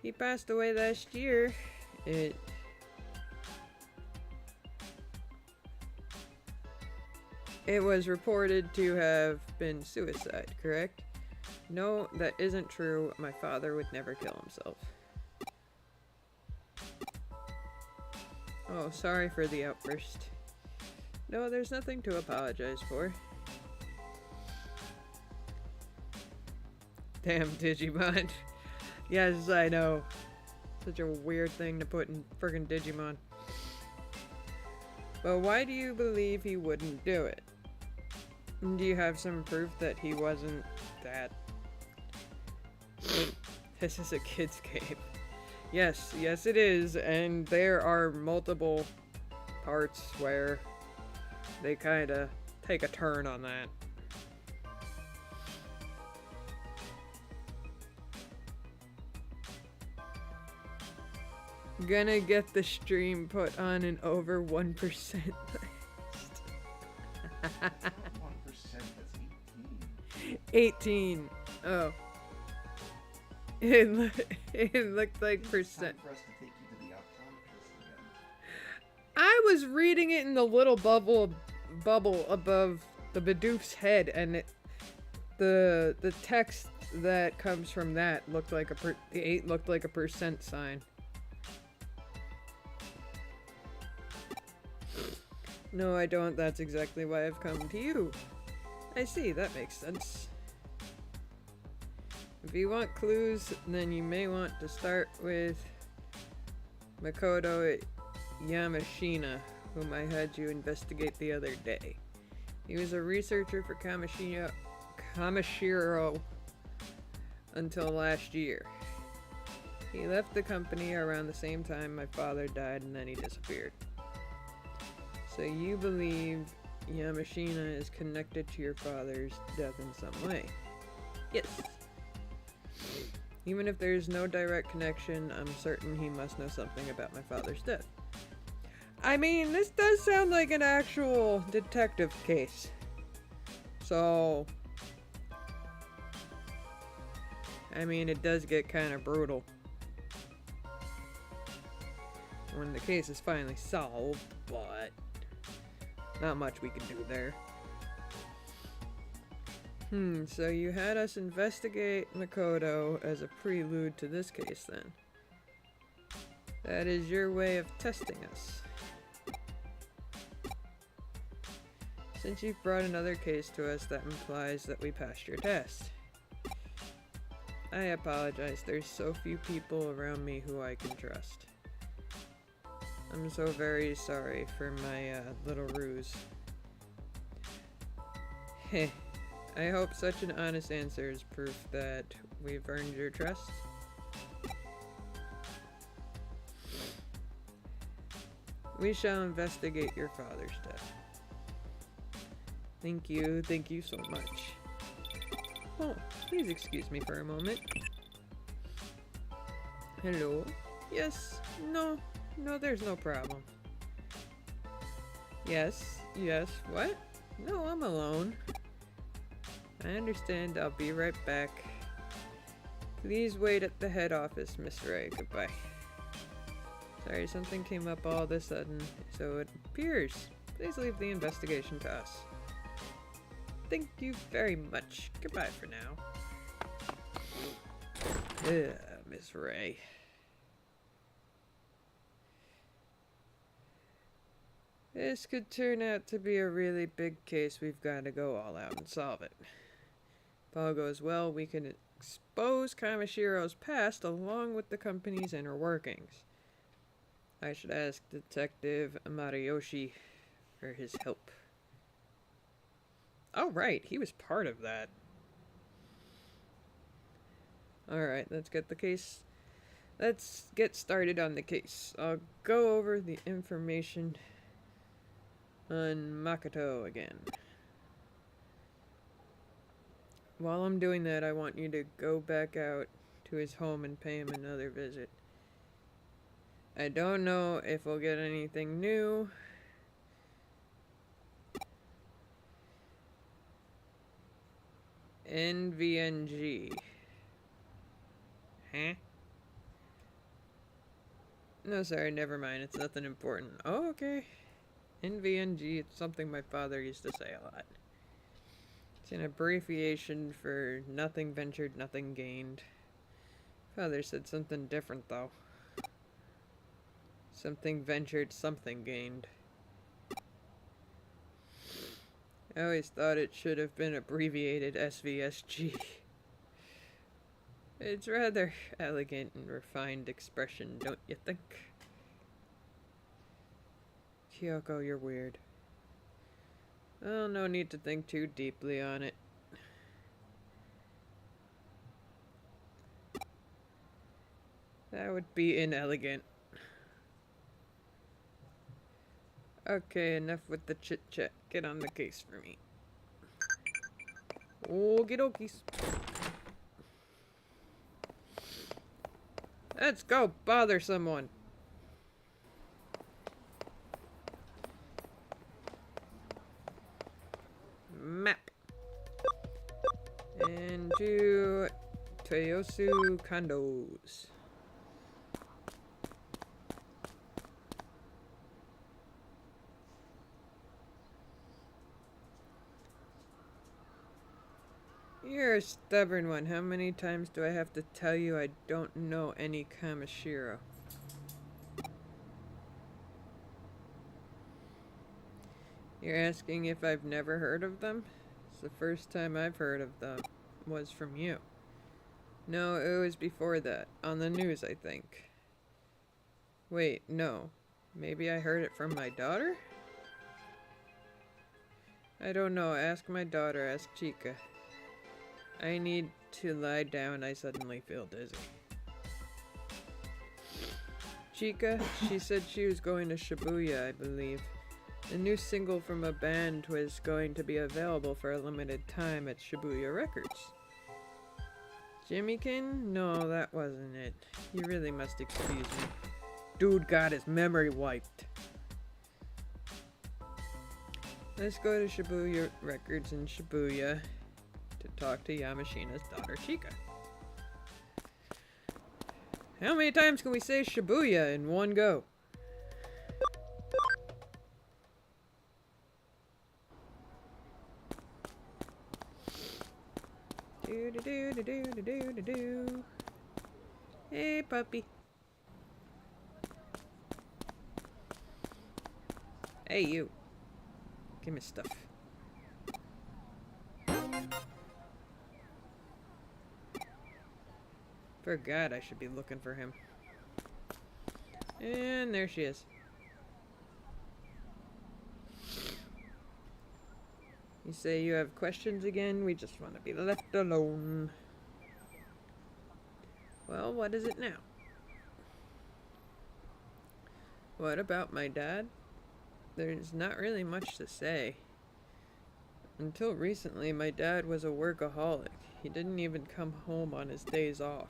He passed away last year. It was reported to have been suicide, correct? No, that isn't true. My father would never kill himself. Oh, sorry for the outburst. No, there's nothing to apologize for. Damn Digimon. Yes, I know. Such a weird thing to put in friggin' Digimon. But why do you believe he wouldn't do it? Do you have some proof that he wasn't that? This is a kid's game. Yes, yes it is, and there are multiple parts where they kinda take a turn on that. Gonna get the stream put on an over 1% list. 1%, that's 18. 18. Oh. It looked like percent. Time for us to take you to the optometrist again. I was reading it in the little bubble above the Bidoof's head, and the text that comes from that looked like the 8 looked like a percent sign. No, I don't. That's exactly why I've come to you. I see, that makes sense. If you want clues, then you may want to start with Makoto Yamashina, whom I had you investigate the other day. He was a researcher for Kamashiro until last year. He left the company around the same time my father died, and then he disappeared. So you believe Yamashina is connected to your father's death in some way? Yes. Even if there's no direct connection, I'm certain he must know something about my father's death. I mean, this does sound like an actual detective case. So, I mean, it does get kind of brutal when the case is finally solved, but not much we can do there. So you had us investigate Makoto as a prelude to this case then. That is your way of testing us. Since you've brought another case to us, that implies that we passed your test. I apologize, there's so few people around me who I can trust. I'm so very sorry for my little ruse. Heh. I hope such an honest answer is proof that we've earned your trust. We shall investigate your father's death. Thank you so much. Oh, please excuse me for a moment. Hello? Yes? No, there's no problem. Yes, what? No, I'm alone. I understand, I'll be right back. Please wait at the head office, Miss Ray. Goodbye. Sorry, something came up all of a sudden, so it appears. Please leave the investigation to us. Thank you very much. Goodbye for now. Miss Ray. This could turn out to be a really big case. We've got to go all out and solve it. If all goes well, we can expose Kamashiro's past along with the company's inner workings. I should ask Detective Amariyoshi for his help. Oh, right, he was part of that. Alright, let's get started on the case. I'll go over the information on Makoto again. While I'm doing that, I want you to go back out to his home and pay him another visit. I don't know if we'll get anything new. NVNG. Huh? No, sorry, never mind. It's nothing important. Oh, okay. NVNG, it's something my father used to say a lot. It's an abbreviation for nothing ventured, nothing gained. Father said something different, though. Something ventured, something gained. I always thought it should have been abbreviated SVSG. It's rather elegant and refined expression, don't you think? Kyoko, you're weird. Well, no need to think too deeply on it. That would be inelegant. Okay, enough with the chit-chat. Get on the case for me. Okie dokies. Let's go bother someone. Map. And to Toyosu condos. You're a stubborn one. How many times do I have to tell you I don't know any Kamashiro? You're asking if I've never heard of them? It's the first time I've heard of them was from you. No, it was before that. On the news, I think. Wait, no. Maybe I heard it from my daughter? I don't know. Ask my daughter. Ask Chika. I need to lie down. I suddenly feel dizzy. Chika, she said she was going to Shibuya, I believe. The new single from a band was going to be available for a limited time at Shibuya Records. Jimmykin? No, that wasn't it. You really must excuse me. Dude got his memory wiped. Let's go to Shibuya Records in Shibuya to talk to Yamashina's daughter Chika. How many times can we say Shibuya in one go? Do do do do do do do do do. Hey, puppy. Hey, you. Give me stuff. Forgot I should be looking for him. And there she is. You say you have questions again? We just want to be left alone. Well, what is it now? What about my dad? There's not really much to say. Until recently, my dad was a workaholic. He didn't even come home on his days off.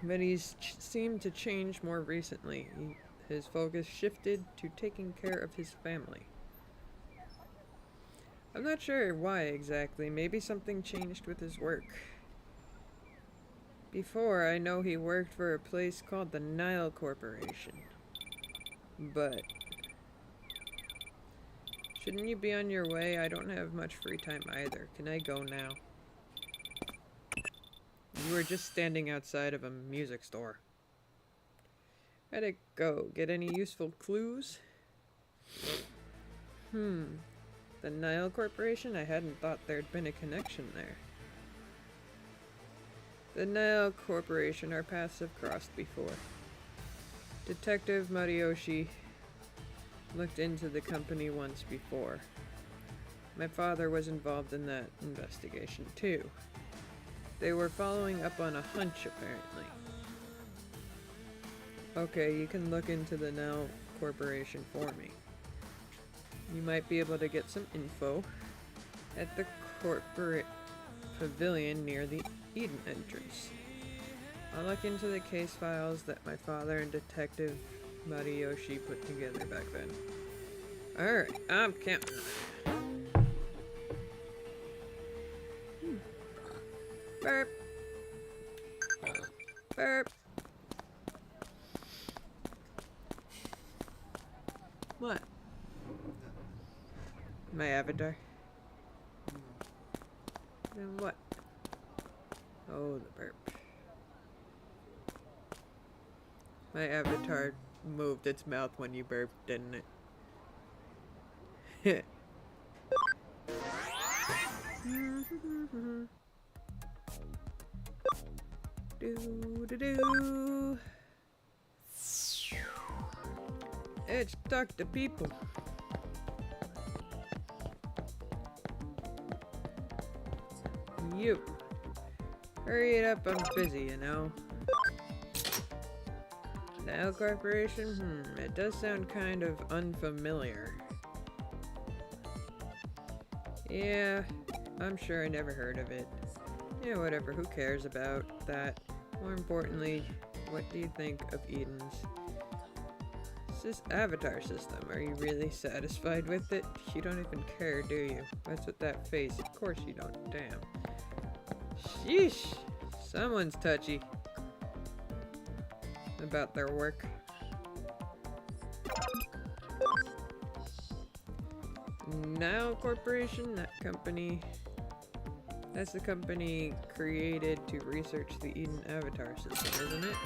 But he's seemed to change more recently. His focus shifted to taking care of his family. I'm not sure why exactly. Maybe something changed with his work. Before, I know he worked for a place called the Nile Corporation. But shouldn't you be on your way? I don't have much free time either. Can I go now? You were just standing outside of a music store. Where'd it go? Get any useful clues? The Nile Corporation? I hadn't thought there'd been a connection there. The Nile Corporation, our paths have crossed before. Detective Mariyoshi looked into the company once before. My father was involved in that investigation too. They were following up on a hunch, apparently. Okay, you can look into the Nile Corporation for me. You might be able to get some info at the corporate pavilion near the Eden entrance. I'll look into the case files that my father and Detective Mariyoshi put together back then. Alright, I'm counting. Burp. Burp. What? My avatar? Then what? Oh, the burp. My avatar moved its mouth when you burped, didn't it? Do. Let's talk to people. You. Hurry it up, I'm busy, you know. Nile Corporation? It does sound kind of unfamiliar. Yeah, I'm sure I never heard of it. Yeah, whatever, who cares about that? More importantly, what do you think of Eden's avatar system? Are you really satisfied with it? You don't even care, do you? What's with that face? Of course you don't. Damn. Sheesh. Someone's touchy about their work. Nile Corporation, that company. That's the company created to research the Eden avatar system, isn't it?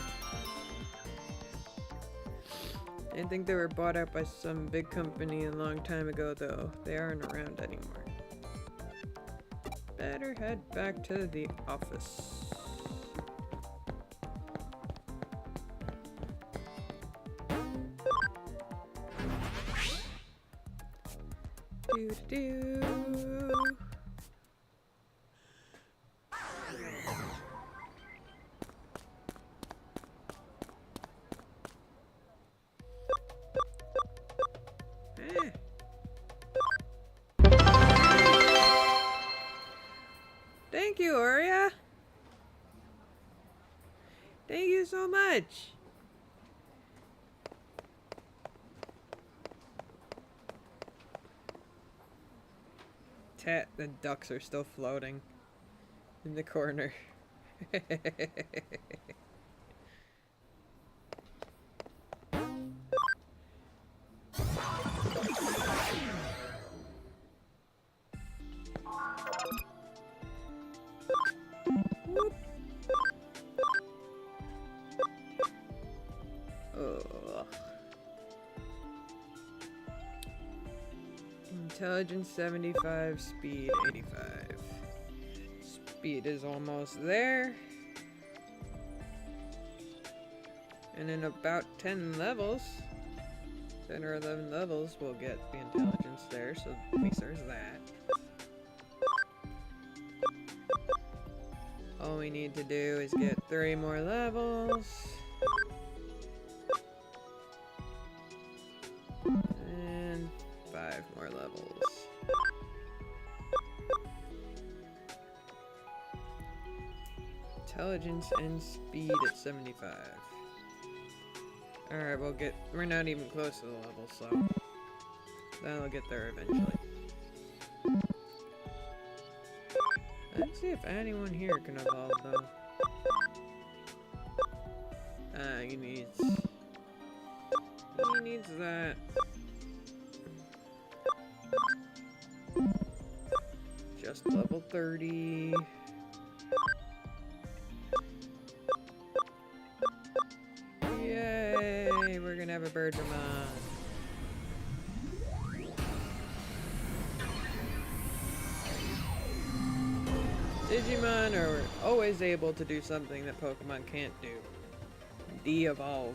I didn't think they were bought out by some big company a long time ago, though. They aren't around anymore. Better head back to the office. Do. Thank you, Aria. Thank you so much. The ducks are still floating in the corner. Ugh. Intelligence 75, speed 85. Speed is almost there. And in about 10 levels, 10 or 11 levels, we'll get the intelligence there, so at least there's that. All we need to do is get 3 more levels. And 5 more levels. Intelligence and speed at 75. Alright, we're not even close to the level, so that'll get there eventually. Let's see if anyone here can evolve, though. He needs that. Just level 30. Yay! We're gonna have a Bergamon. Digimon are always able to do something that Pokemon can't do. De-evolve.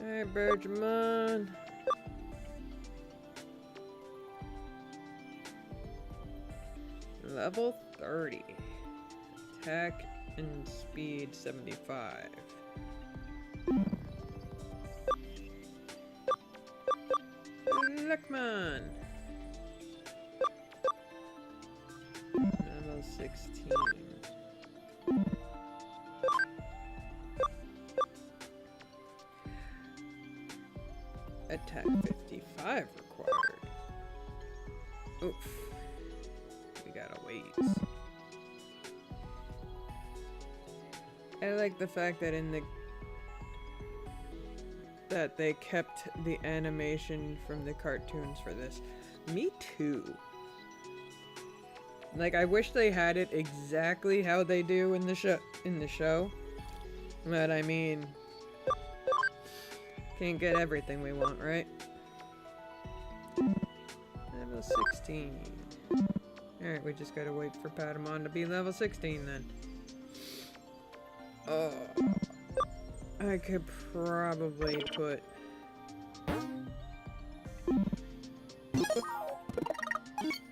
Alright, Bergamon. Level 30. Attack and speed 75. Luckman. Level 16. Attack 55 required. Oof. We gotta wait. I like the fact that that they kept the animation from the cartoons for this. Me too. Like, I wish they had it exactly how they do in the show. But I mean, can't get everything we want, right? Level 16. Alright, we just gotta wait for Patamon to be level 16 then. Oh, I could probably put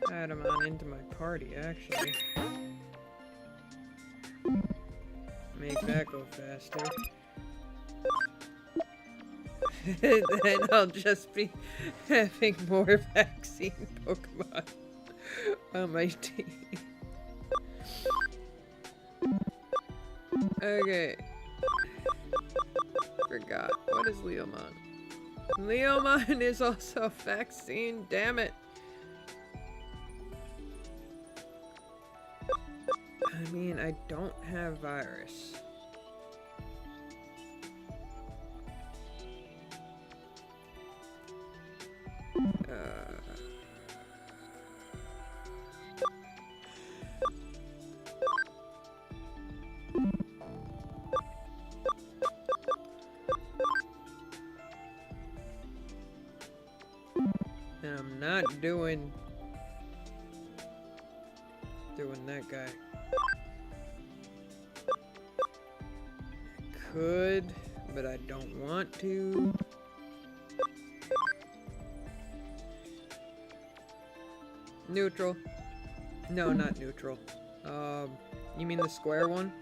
Patamon into my party, actually. Make that go faster. Then I'll just be having more vaccine Pokemon on my team. Okay. Forgot. What is Leomon? Leomon is also vaccine, damn it. I mean, I don't have virus. And I'm not doing that guy. I could, but I don't want to. Neutral. No, not neutral. You mean the square one?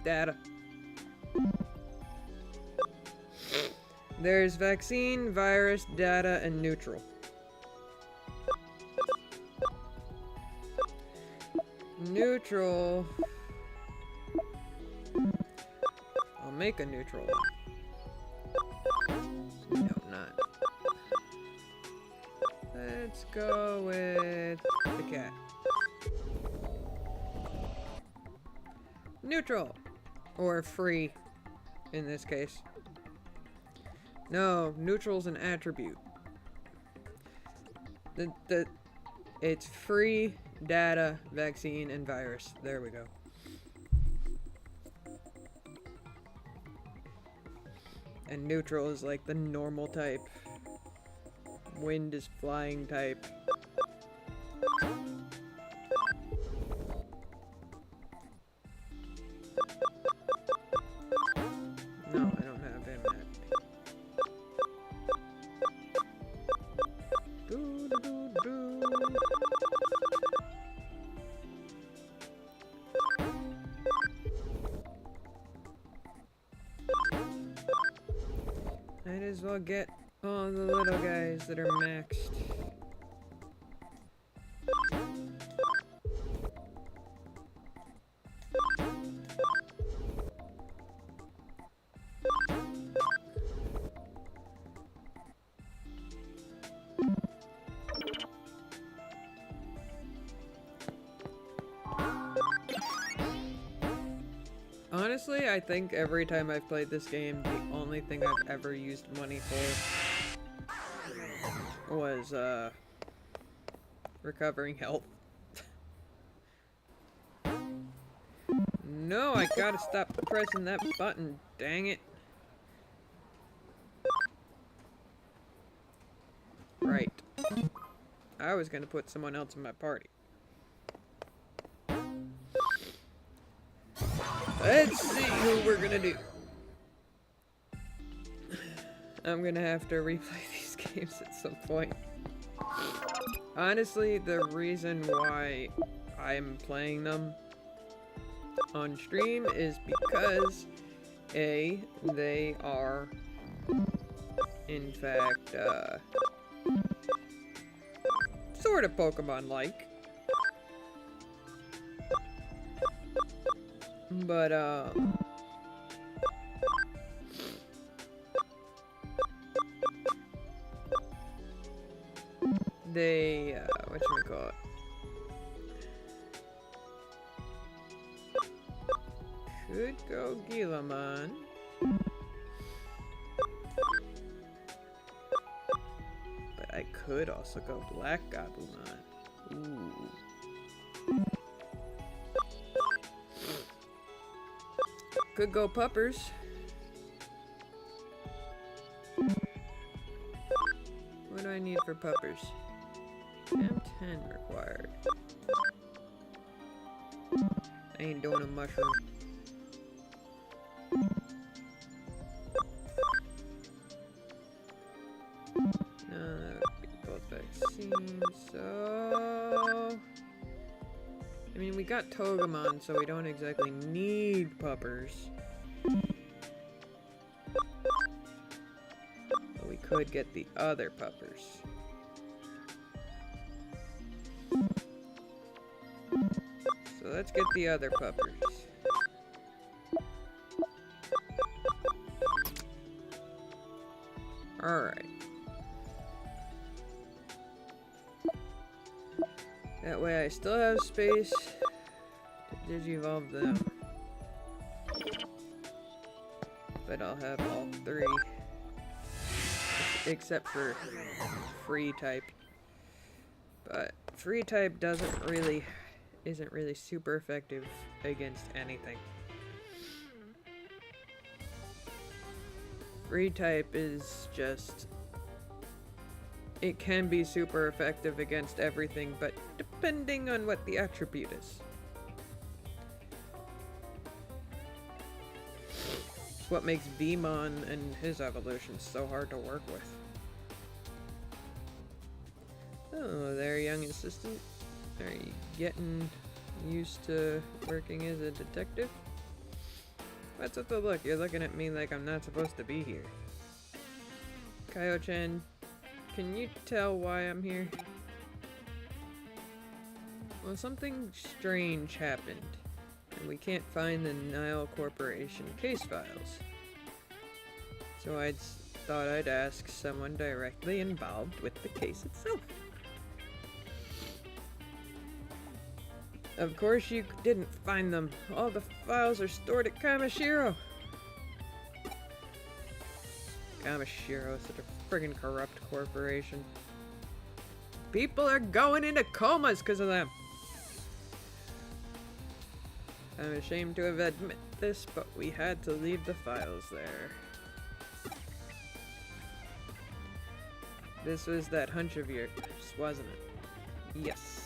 Data. There's vaccine, virus, data, and neutral. Neutral. I'll make a neutral one. Let's go with the cat. Neutral. Or free, in this case. No, neutral's an attribute. It's free, data, vaccine, and virus. There we go. And neutral is like the normal type. Wind is flying type. No, I don't have him yet. Doo, doo, doo, doo. Might as well get all the little guys that are maxed. Honestly, I think every time I've played this game, the only thing I've ever used money for was, recovering health. No, I gotta stop pressing that button, dang it. Right. I was gonna put someone else in my party. Let's see who we're gonna do. I'm gonna have to replay these games at some point. Honestly, the reason why I'm playing them on stream is because A, they are in fact sort of Pokemon-like. But, they, whatchamacallit? Could go Gilamon. But I could also go Black Gabumon. Ooh. Could go Puppers. What do I need for Puppers? M10 required. I ain't doing a mushroom. No, that would be both vaccines, so... I mean, we got Togemon, so we don't exactly need Puppers. But we could get the other Puppers. So let's get the other Puppers. Alright. That way I still have space to digivolve them. But I'll have all three. Except for free type. But free type isn't really super effective against anything. Free type is just... It can be super effective against everything, but depending on what the attribute is. It's what makes Veemon and his evolutions so hard to work with. Oh, there, young assistant. Are you getting used to working as a detective? What's with the look? You're looking at me like I'm not supposed to be here. Kaio-chan, can you tell why I'm here? Well, something strange happened, and we can't find the Nile Corporation case files. So I thought I'd ask someone directly involved with the case itself. Of course you didn't find them. All the files are stored at Kamishiro. Kamishiro is such a friggin' corrupt corporation. People are going into comas because of them. I'm ashamed to have admit this, but we had to leave the files there. This was that hunch of yours, wasn't it? Yes.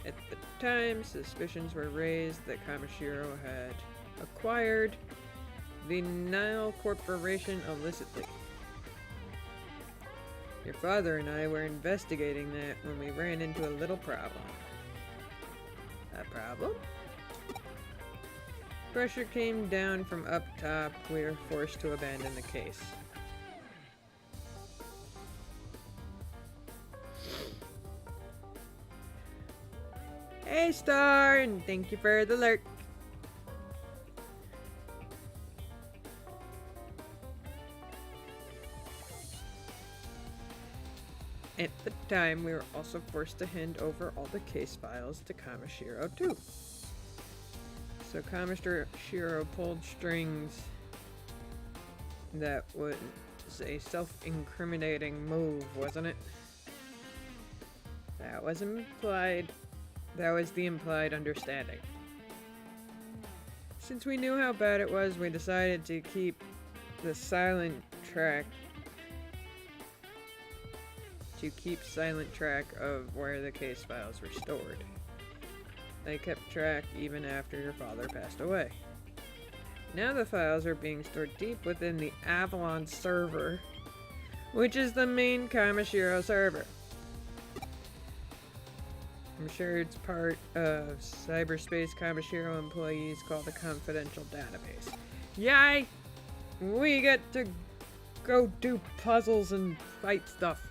At the time, suspicions were raised that Kamishiro had acquired the Nile Corporation illicitly. Your father and I were investigating that when we ran into a little problem. A problem? Pressure came down from up top. We were forced to abandon the case. Hey, Star, and thank you for the lurk. At the time, we were also forced to hand over all the case files to Kamishiro too. So Kamishiro pulled strings. That was a self-incriminating move, wasn't it? That was implied. That was the implied understanding. Since we knew how bad it was, we decided to keep the silent track of where the case files were stored. They kept track even after your father passed away. Now the files are being stored deep within the Avalon server, which is the main Kamishiro server. I'm sure it's part of cyberspace Kamishiro employees call the confidential database. Yay! We get to go do puzzles and fight stuff.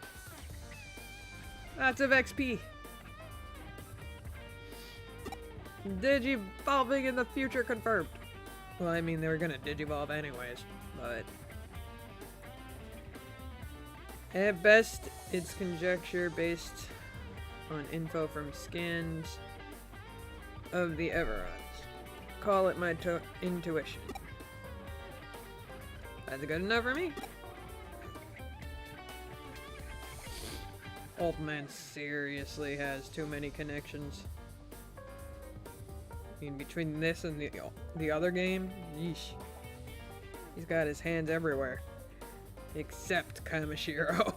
Lots of XP. Digivolving in the future confirmed. Well, I mean, they were gonna digivolve anyways, but at best, it's conjecture based on info from scans of the Everons. Call it my intuition. That's good enough for me. Old man seriously has too many connections. I mean, between this and the other game, yeesh. He's got his hands everywhere. Except Kamishiro.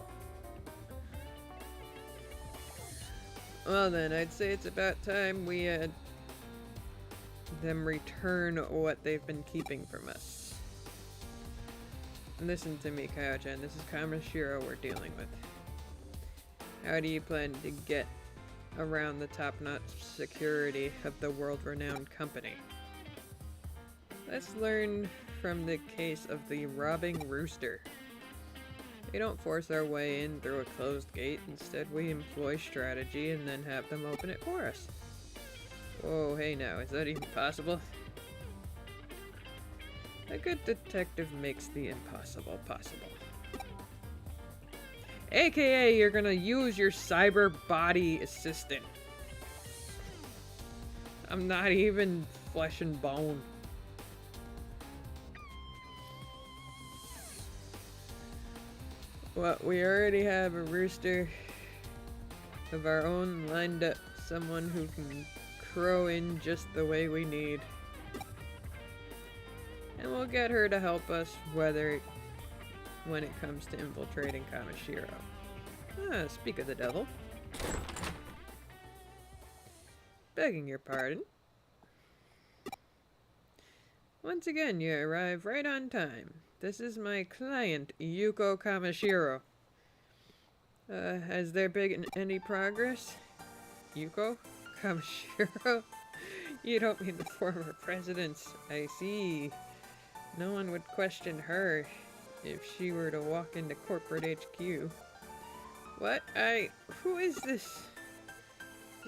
Well then, I'd say it's about time we had them return what they've been keeping from us. Listen to me, Kyo-chan. This is Kamishiro we're dealing with. How do you plan to get around the top-notch security of the world-renowned company? Let's learn from the case of the robbing rooster. They don't force our way in through a closed gate. Instead, we employ strategy and then have them open it for us. Whoa, hey now, is that even possible? A good detective makes the impossible possible. AKA, you're gonna use your cyber body assistant. I'm not even flesh and bone. Well, we already have a rooster of our own lined up. Someone who can crow in just the way we need. And we'll get her to help us when it comes to infiltrating Kamishiro. Ah, speak of the devil. Begging your pardon. Once again, you arrive right on time. This is my client, Yuko Kamishiro. Has there been any progress? Yuko Kamishiro? You don't mean the former presidents. I see. No one would question her if she were to walk into corporate HQ. What? Who is this?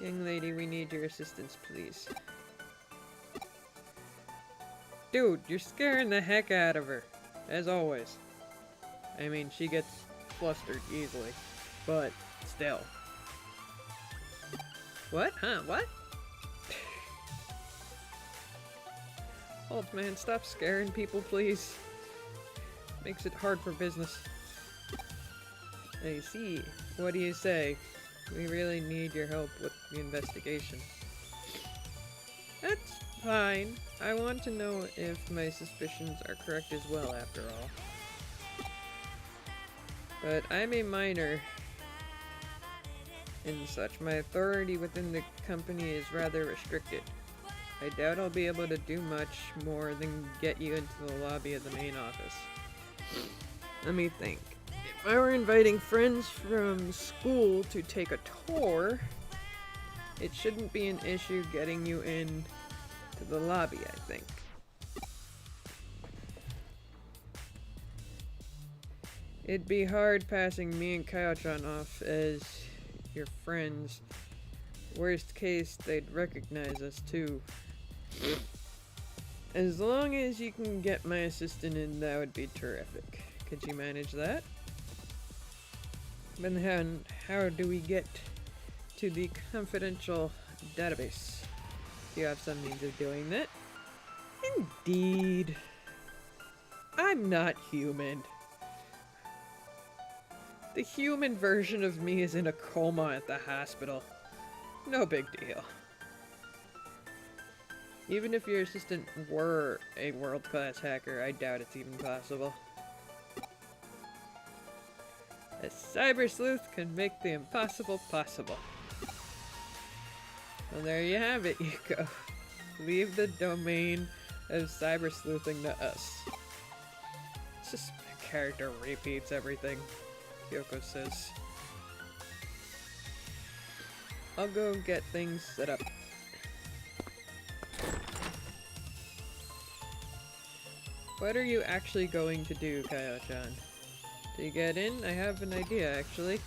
Young lady, we need your assistance, please. Dude, you're scaring the heck out of her. As always. I mean, she gets flustered easily. But, still. What? Huh? What? Old man, stop scaring people, please. Makes it hard for business. I see. What do you say? We really need your help with the investigation. That's fine. I want to know if my suspicions are correct as well, after all. But I'm a minor and such. My authority within the company is rather restricted. I doubt I'll be able to do much more than get you into the lobby of the main office. Let me think. If I were inviting friends from school to take a tour, it shouldn't be an issue getting you in to the lobby, I think. It'd be hard passing me and Kyle-chan off as your friends. Worst case, they'd recognize us too. As long as you can get my assistant in, that would be terrific. Could you manage that? But then, how do we get to the confidential database? Do you have some means of doing that? Indeed. I'm not human. The human version of me is in a coma at the hospital. No big deal. Even if your assistant were a world-class hacker, I doubt it's even possible. A cyber sleuth can make the impossible possible. Well, there you have it, Yuko. Leave the domain of cyber sleuthing to us. It's just my character repeats everything Kyoko says. I'll go get things set up. What are you actually going to do, Kyle-chan? To get in? I have an idea, actually.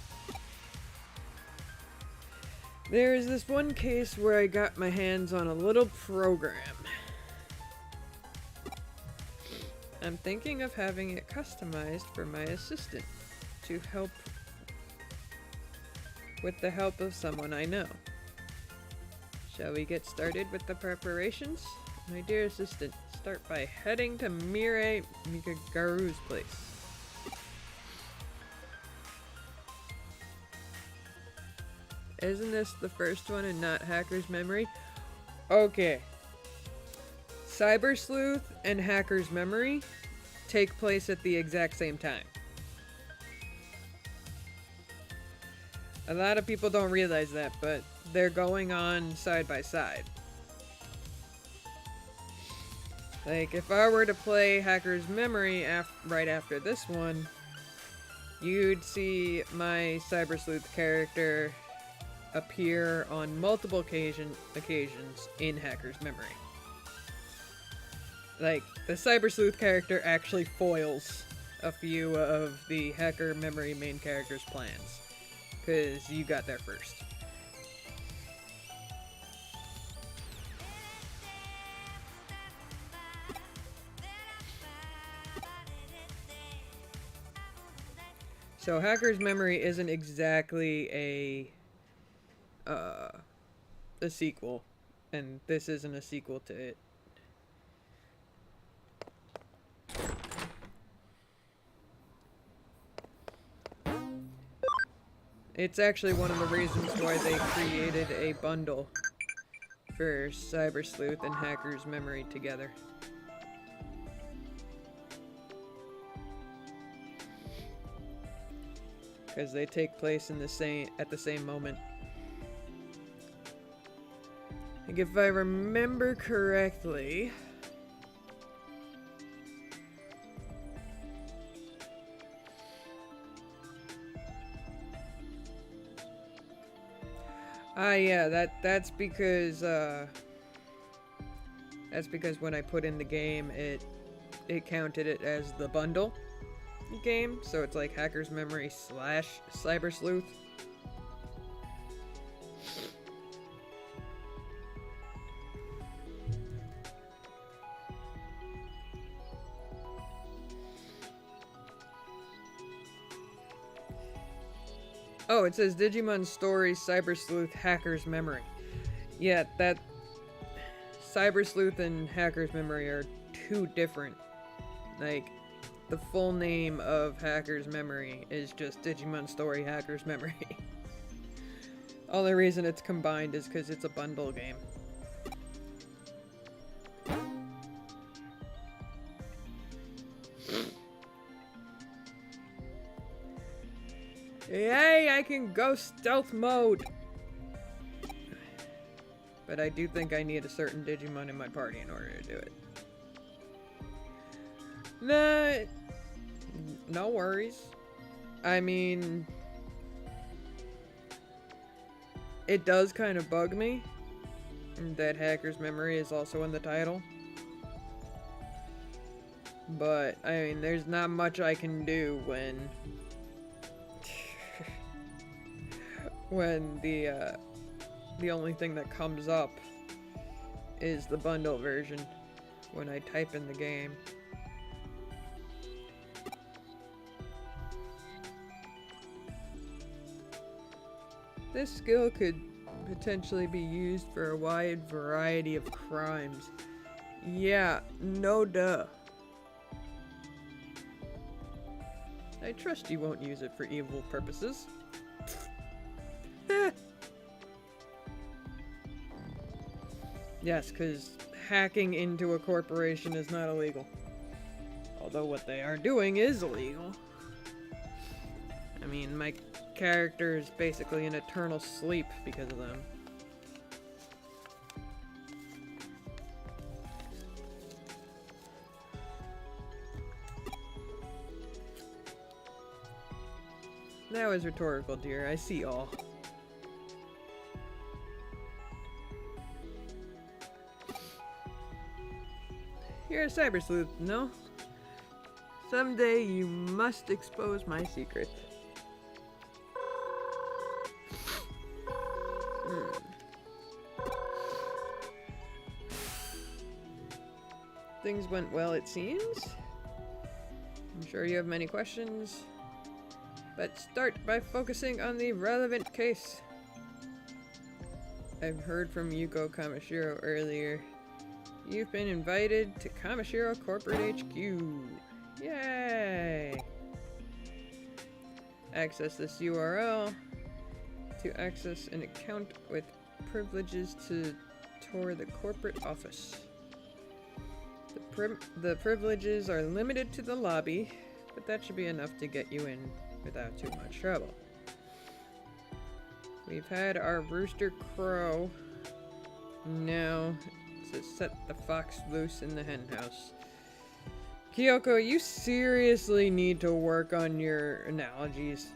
There is this one case where I got my hands on a little program. I'm thinking of having it customized for my assistant to help with the help of someone I know. Shall we get started with the preparations? My dear assistant, start by heading to Mirai Mikagaru's place. Isn't this the first one and not Hacker's Memory? Okay. Cyber Sleuth and Hacker's Memory take place at the exact same time. A lot of people don't realize that, but they're going on side by side. Like, if I were to play Hacker's Memory right after this one, you'd see my Cyber Sleuth character appear on multiple occasions in Hacker's Memory. Like, the Cyber Sleuth character actually foils a few of the Hacker Memory main character's plans, because you got there first. So Hacker's Memory isn't exactly a sequel, and this isn't a sequel to it. It's actually one of the reasons why they created a bundle for Cyber Sleuth and Hacker's Memory together. Because they take place in at the same moment. Like, if I remember correctly, yeah, that's because when I put in the game, it counted it as the bundle game, so it's like Hacker's Memory / Cyber Sleuth. Oh, it says Digimon Story Cyber Sleuth Hacker's Memory. Yeah, that Cyber Sleuth and Hacker's Memory are two different. Like, the full name of Hacker's Memory is just Digimon Story Hacker's Memory. Only reason it's combined is because it's a bundle game. Yay, I can go stealth mode! But I do think I need a certain Digimon in my party in order to do it. Nah, no worries. I mean, it does kind of bug me that Hacker's Memory is also in the title. But, I mean, there's not much I can do when when the only thing that comes up is the bundle version when I type in the game. This skill could potentially be used for a wide variety of crimes. Yeah, no duh. I trust you won't use it for evil purposes. Yes, because hacking into a corporation is not illegal. Although what they are doing is illegal. I mean, my character is basically in eternal sleep because of them. That was rhetorical, dear. I see all. You're a cyber sleuth, no? Someday you must expose my secret. Things went well, it seems. I'm sure you have many questions. But start by focusing on the relevant case. I've heard from Yuko Kamashiro earlier. You've been invited to Kamashiro Corporate HQ. Yay! Access this URL to access an account with privileges to tour the corporate office. The privileges are limited to the lobby, but that should be enough to get you in without too much trouble. We've had our rooster crow. Now to set the fox loose in the hen house. Kyoko, you seriously need to work on your analogies.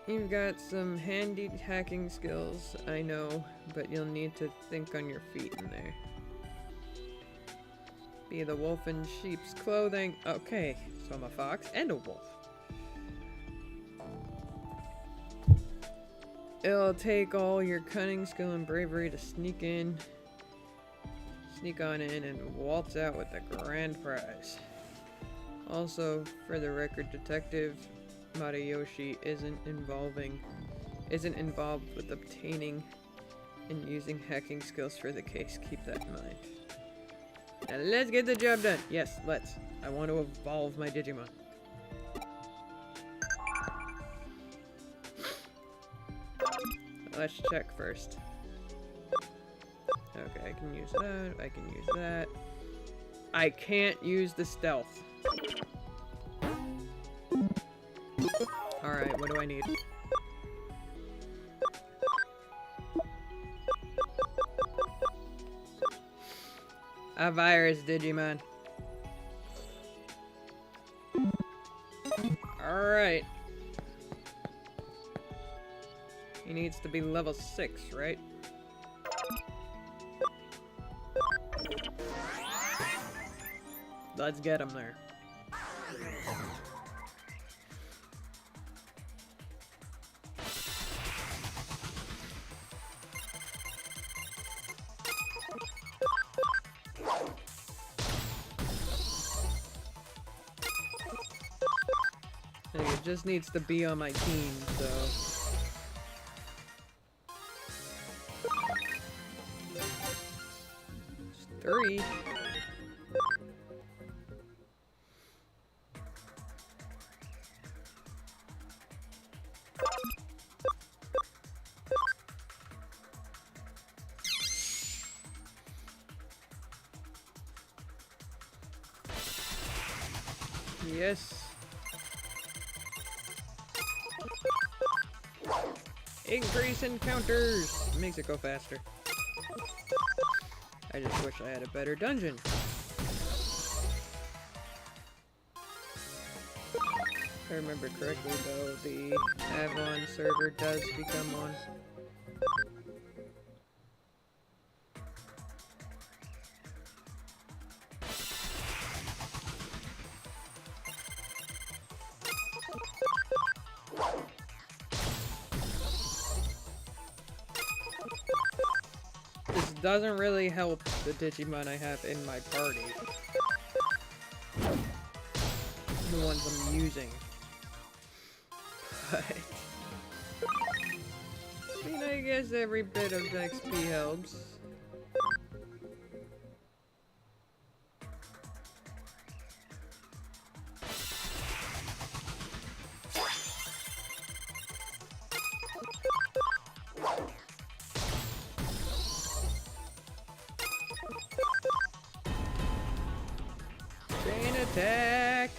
You've got some handy hacking skills, I know, but you'll need to think on your feet in there. Be the wolf in sheep's clothing. Okay, so I'm a fox and a wolf. It'll take all your cunning, skill, and bravery to sneak on in, and waltz out with the grand prize. Also, for the record, Detective Matayoshi isn't involved with obtaining and using hacking skills for the case. Keep that in mind. Now let's get the job done. Yes, let's. I want to evolve my Digimon. Let's check first. Okay, I can use that. I can use that. I can't use the stealth. Alright, what do I need? A virus Digimon. Alright. He needs to be level 6, right? Let's get him there. It just needs to be on my team, so... 3. Yes. Increase encounters! Makes it go faster. I just wish I had a better dungeon. If I remember correctly though, the Avalon server does become one. This doesn't really help the Digimon I have in my party. The ones I'm using. But I mean, I guess every bit of XP helps. Chain attack!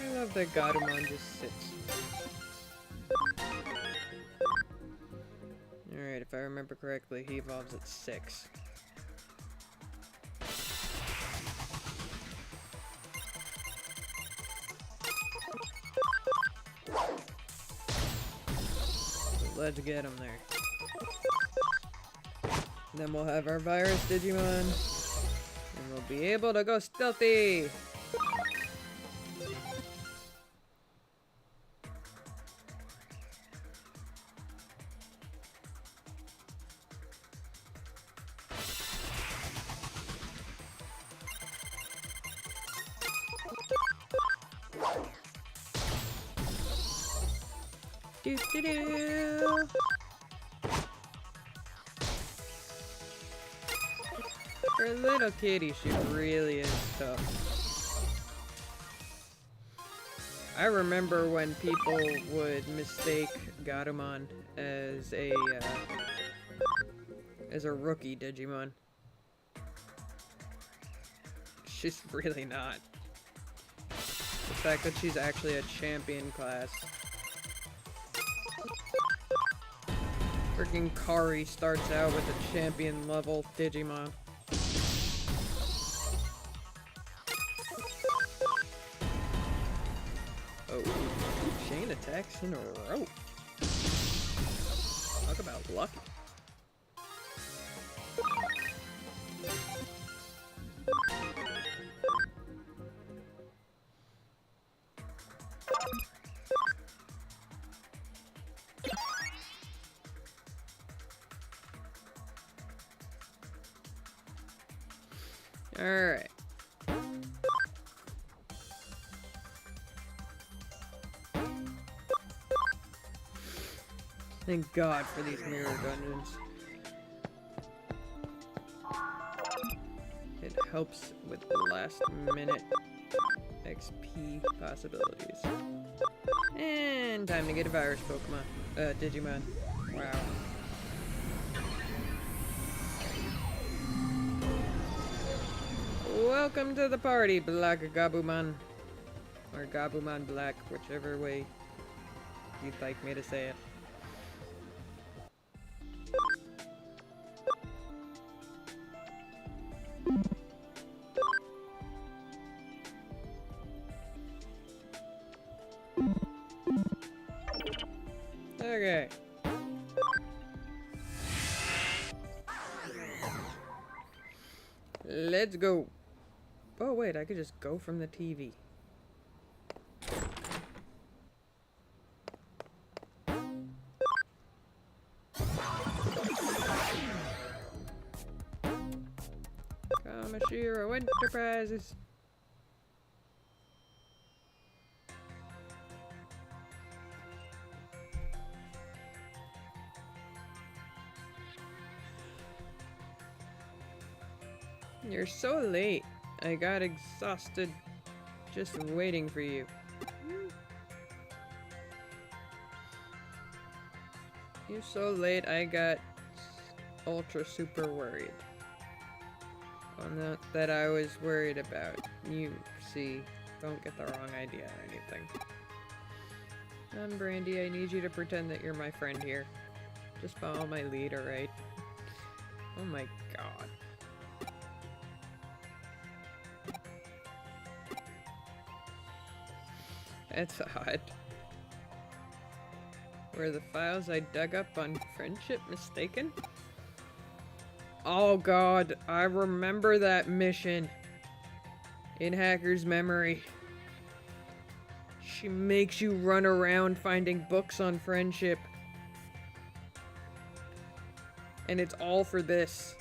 I love that Gatomon just sits. Alright, if I remember correctly, he evolves at 6. So let's get him there. Then we'll have our virus Digimon, and we'll be able to go stealthy! Do do do! For a little kitty, she really is tough. I remember when people would mistake Gatomon as a rookie Digimon. She's really not. The fact that she's actually a champion class. Freaking Kari starts out with a champion level Digimon. Oh, 2 chain attacks in a row. Talk about lucky. Alright. Thank God for these mirror dungeons. It helps with last minute XP possibilities. And time to get a virus Pokemon. Digimon. Wow. Welcome to the party, Black Gabumon. Or Gabumon Black, whichever way you'd like me to say it. Okay. Let's go. Oh wait, I could just go from the TV. Kamashiro Enterprises. You're so late. I got exhausted just waiting for you. You're so late, I got ultra super worried. Well, not that I was worried about. You see, don't get the wrong idea or anything. Brandy, I need you to pretend that you're my friend here. Just follow my lead, alright? Oh my god. That's odd. Were the files I dug up on friendship mistaken? Oh god, I remember that mission in Hacker's memory. She makes you run around finding books on friendship. And it's all for this.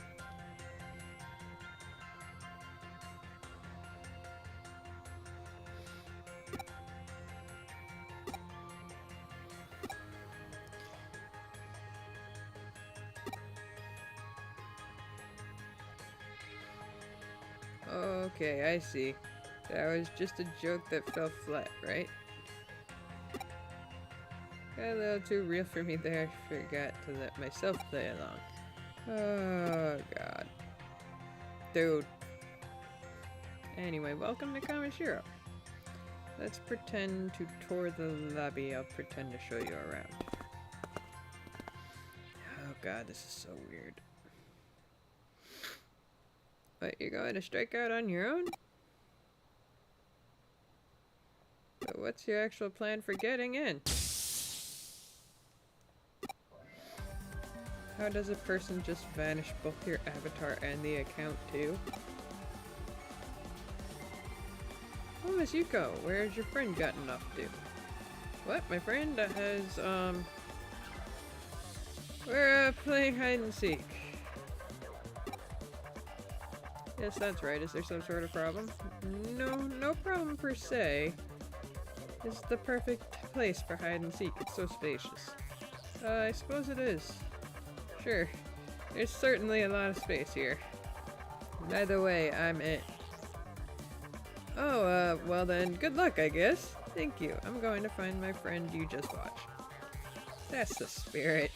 Okay, I see. That was just a joke that fell flat, right? Got a little too real for me there. I forgot to let myself play along. Oh, God. Dude. Anyway, welcome to Kamishiro. Let's pretend to tour the lobby. I'll pretend to show you around. Oh, God, this is so weird. What, you're going to strike out on your own? But what's your actual plan for getting in? How does a person just vanish both your avatar and the account too? Oh, Miss Yuko, where's your friend gotten off to? What? My friend has, we're playing hide and seek. Yes, that's right. Is there some sort of problem? No problem per se. This is the perfect place for hide and seek. It's so spacious. I suppose it is. Sure. There's certainly a lot of space here. By the way, I'm it. Oh, well then, good luck, I guess. Thank you. I'm going to find my friend you just watched. That's the spirit.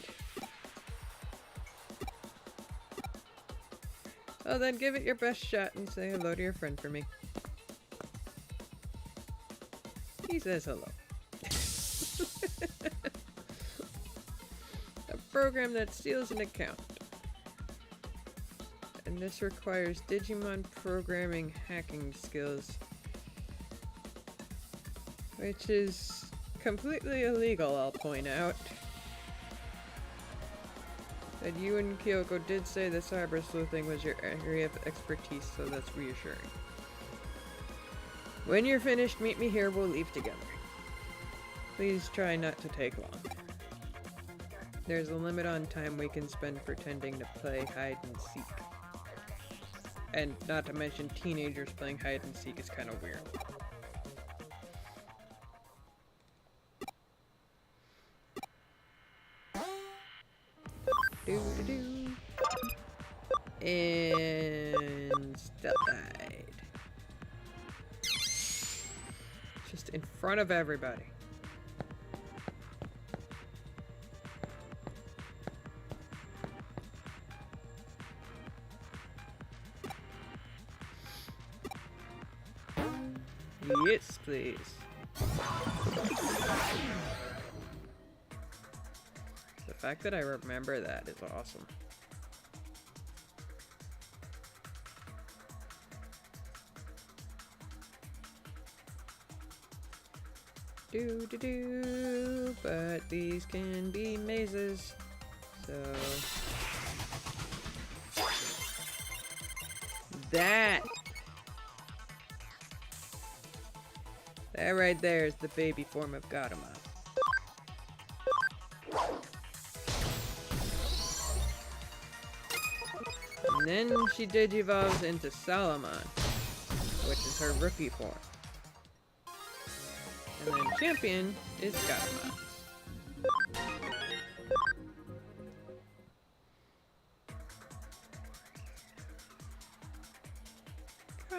Well then, give it your best shot and say hello to your friend for me. He says hello. A program that steals an account. And this requires Digimon programming hacking skills. Which is completely illegal, I'll point out. But you and Kyoko did say that cyber sleuthing was your area of expertise, so that's reassuring. When you're finished, meet me here, we'll leave together. Please try not to take long. There's a limit on time we can spend pretending to play hide and seek. And not to mention, teenagers playing hide and seek is kind of weird. And still died. Just in front of everybody. Yes, please. The fact that I remember that is awesome. Do, but these can be mazes, so that right there is the baby form of Gatomon. And then she digivolves into Solomon, which is her rookie form. And then champion is Gatomon.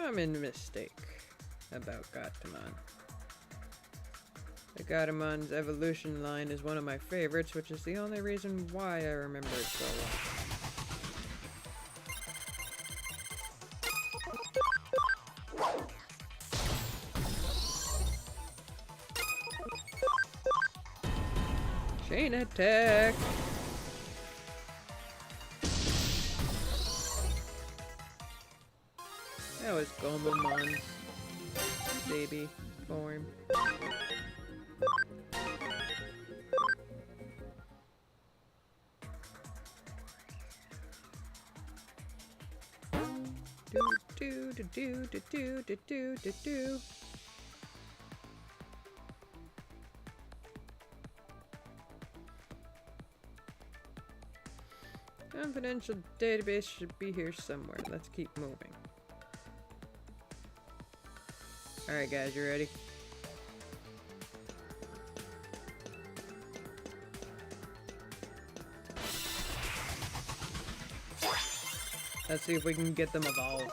common mistake about Gatomon. The Gatomon's evolution line is one of my favorites, which is the only reason why I remember it so well. Chain attack! That was Gomamon's baby form. Do do do do do do do do do. Confidential database should be here somewhere. Let's keep moving. Alright guys, you ready? Let's see if we can get them evolved.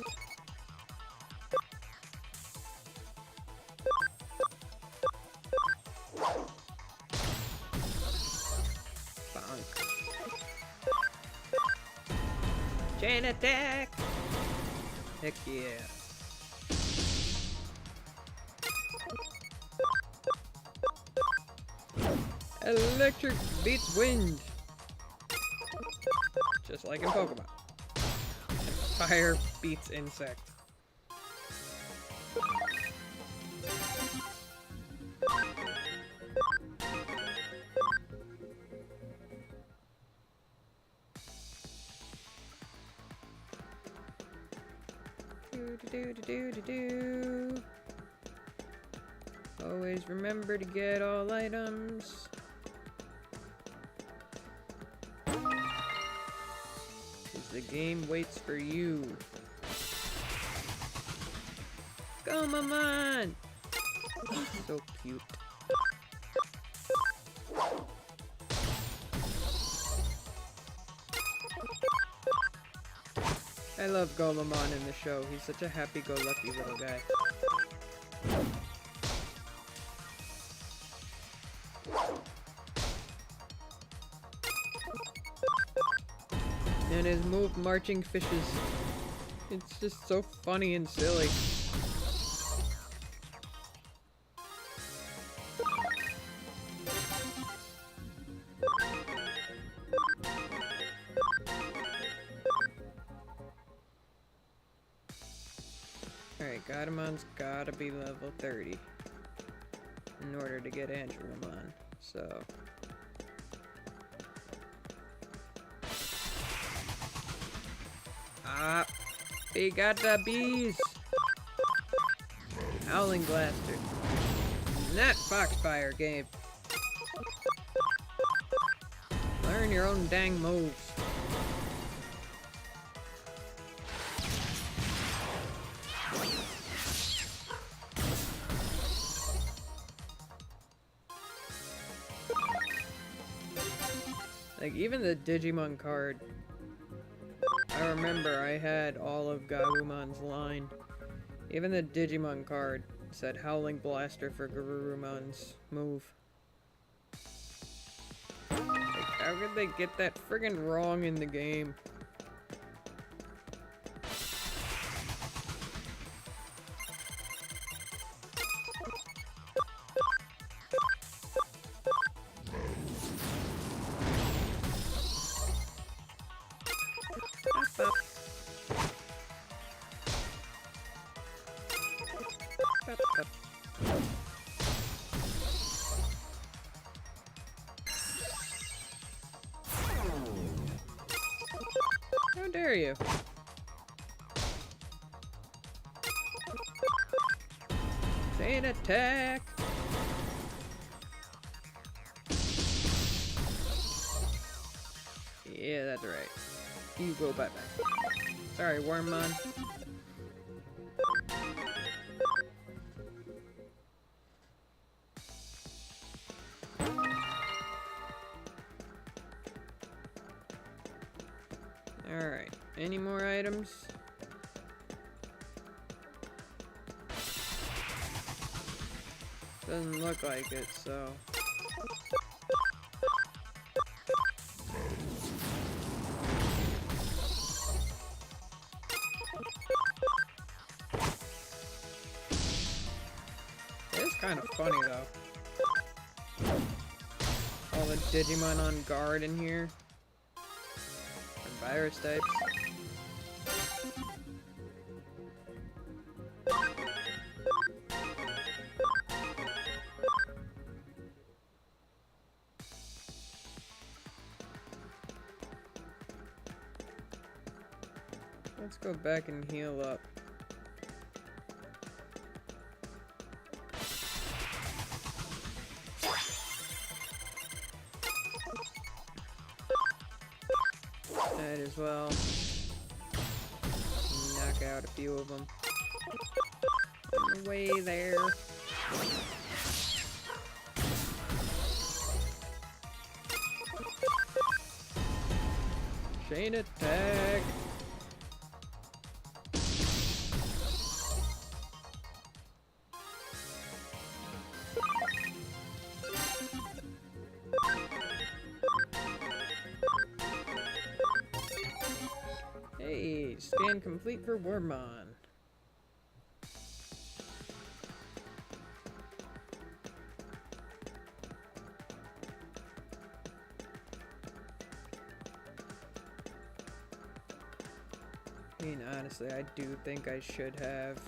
Bonk. Chain attack! Heck yeah. Electric beats wind. Just like in Pokemon. And fire beats insect. Do. Always remember to get all items. The game waits for you. Go, Mamon! So cute. I love Goemon in the show. He's such a happy-go-lucky little guy. And his move, Marching Fishes. It's just so funny and silly. Alright, Gatomon's gotta be level 30 in order to get Angelomon, so... Ah, he got the bees! Howling Blaster. Not Foxfire, Gabe. Learn your own dang moves. Like, even the Digimon card, I remember I had all of Gagumon's line. Even the Digimon card said Howling Blaster for Garurumon's move. Like, how could they get that friggin' wrong in the game? How dare you? Chain attack! Yeah, that's right. You go bye-bye. Sorry, Wormmon. Alright, any more items? Doesn't look like it, so. It's kind of funny though. All the Digimon on guard in here. And virus types. Let's go back and heal up. Might as well knock out a few of them. On the way there. Chain attack. Hey, scan complete for Wormmon. I mean, honestly, I do think I should have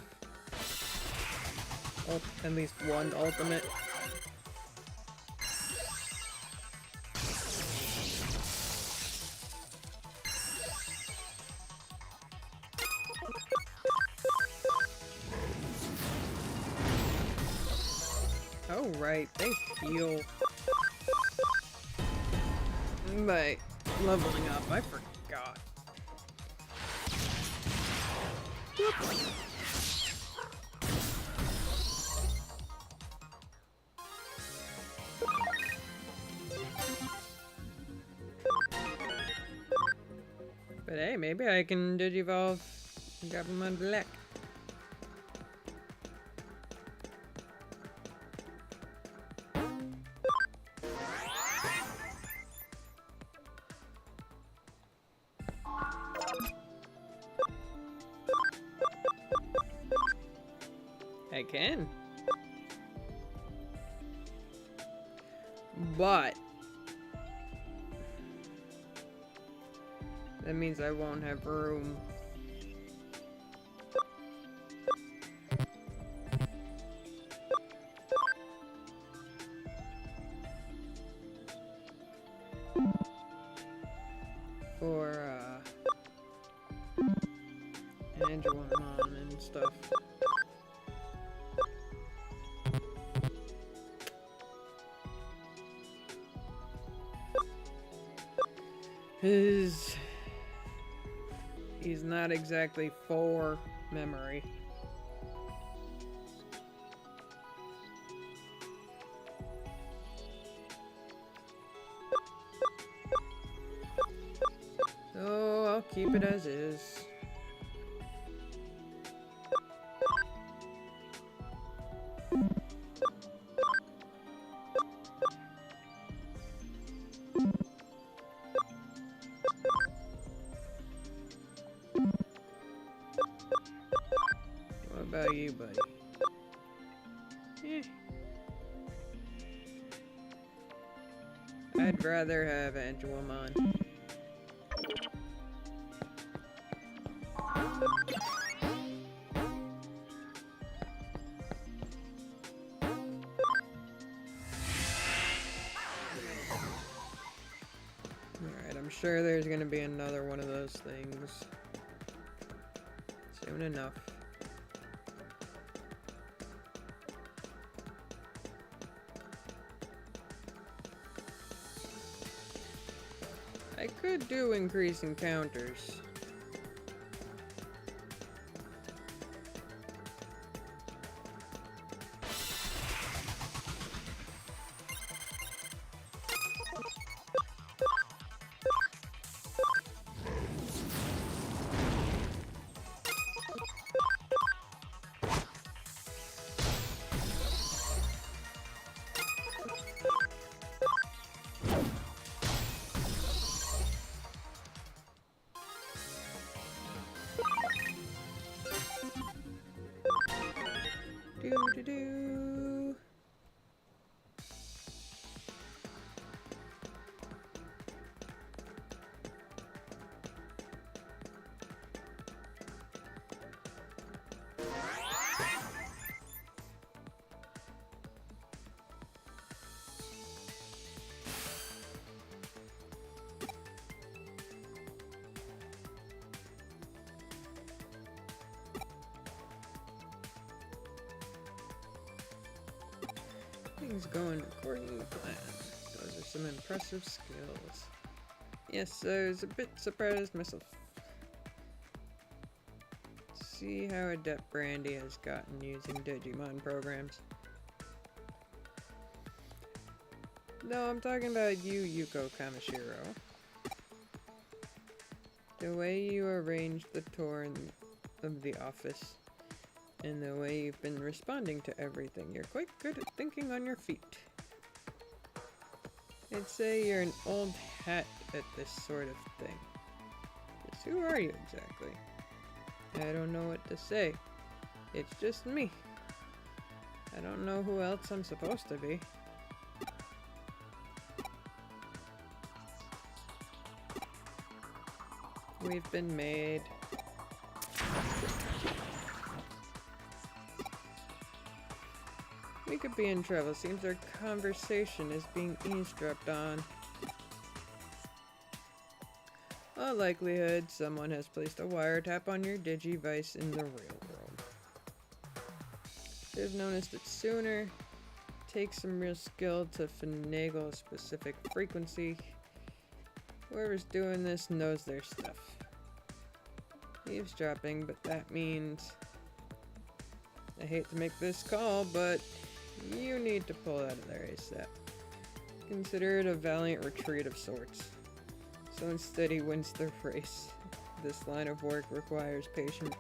at least one ultimate. Oh, right, they heal by leveling up. I forgot. But hey, maybe I can digivolve Gabumon Black. I can. But that means I won't have room. For Angelomon and stuff. He's not exactly for memory. So I'll keep it as is. What about you, buddy? I'd rather have Angelomon. Alright, I'm sure there's gonna be another one of those things soon enough. I could do increase encounters. Everything's going according to plan. Those are some impressive skills. Yes, I was a bit surprised myself. See how adept Brandy has gotten using Digimon programs. No, I'm talking about you, Yuko Kamishiro. The way you arranged the tour of the office, and the way you've been responding to everything. You're quite good at thinking on your feet. I'd say you're an old hat at this sort of thing. Just who are you exactly? I don't know what to say. It's just me. I don't know who else I'm supposed to be. We've been made. We could be in trouble. Seems our conversation is being eavesdropped on. All likelihood, someone has placed a wiretap on your Digivice in the real world. Should have noticed it sooner. Takes some real skill to finagle a specific frequency. Whoever's doing this knows their stuff. Eavesdropping, but that means... I hate to make this call, but you need to pull out of there ASAP. Consider it a valiant retreat of sorts. So instead he wins the race. This line of work requires patient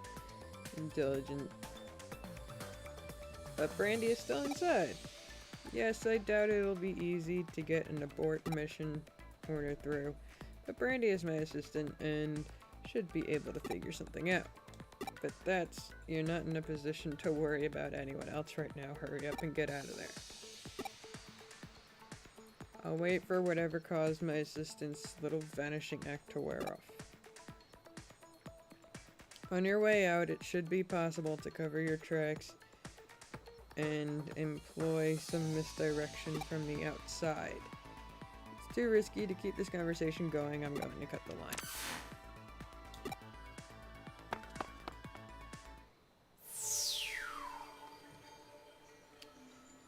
and diligent. But Brandy is still inside. Yes, I doubt it'll be easy to get an abort mission order through, but Brandy is my assistant and should be able to figure something out. But you're not in a position to worry about anyone else right now. Hurry up and get out of there. I'll wait for whatever caused my assistant's little vanishing act to wear off. On your way out, it should be possible to cover your tracks and employ some misdirection from the outside. It's too risky to keep this conversation going. I'm going to cut the line.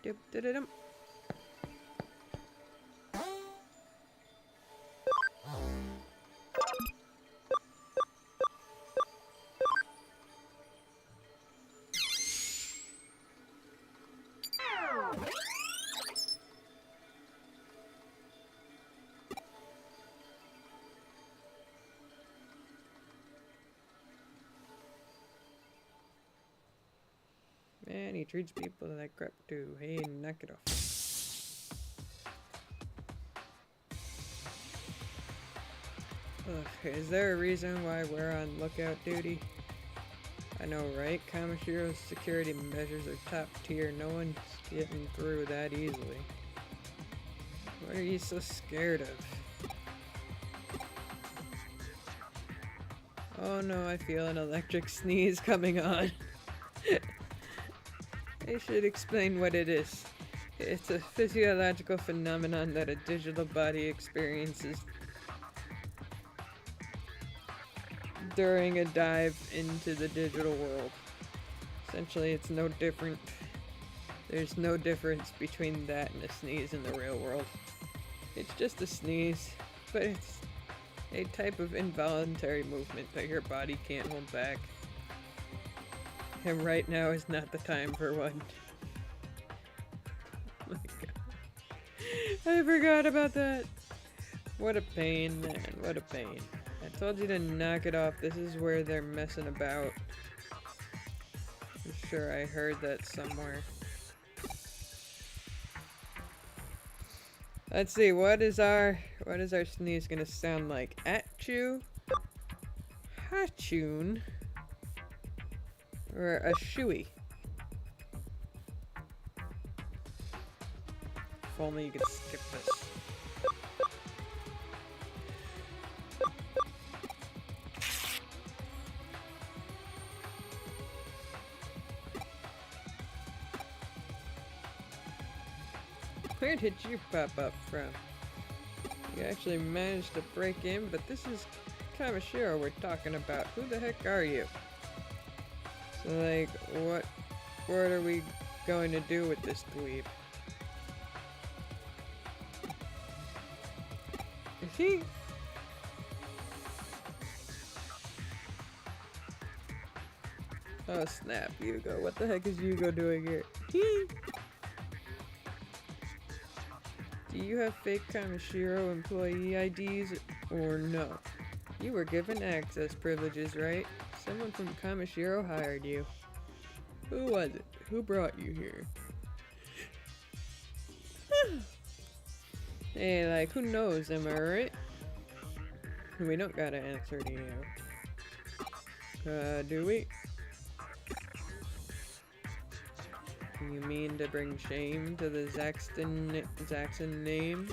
Dip-da-da-dum. Man, he treats people like crap too. Hey, knock it off. Ugh, is there a reason why we're on lookout duty? I know, right? Kamashiro's security measures are top tier. No one's getting through that easily. What are you so scared of? Oh no, I feel an electric sneeze coming on. I should explain what it is. It's a physiological phenomenon that a digital body experiences during a dive into the digital world. Essentially, it's no different. There's no difference between that and a sneeze in the real world. It's just a sneeze, but it's a type of involuntary movement that your body can't hold back. And right now is not the time for one. Oh my god. I forgot about that. What a pain, man. What a pain. I told you to knock it off. This is where they're messing about. I'm sure I heard that somewhere. Let's see, what is our sneeze gonna sound like? Achoo? Hachoon? Or a shooey? If only you could skip this. Where did you pop up from? You actually managed to break in, but this is Kamishiro we're talking about. Who the heck are you? So like, what are we going to do with this dweeb? Gee. Oh snap, Hugo. What the heck is Hugo doing here? Hee. Do you have fake Kamishiro employee IDs or no? You were given access privileges, right? Someone from Kamishiro hired you. Who was it? Who brought you here? Hey, like, who knows, am I right? We don't gotta answer to you. Do we? You mean to bring shame to the Zaxxon name?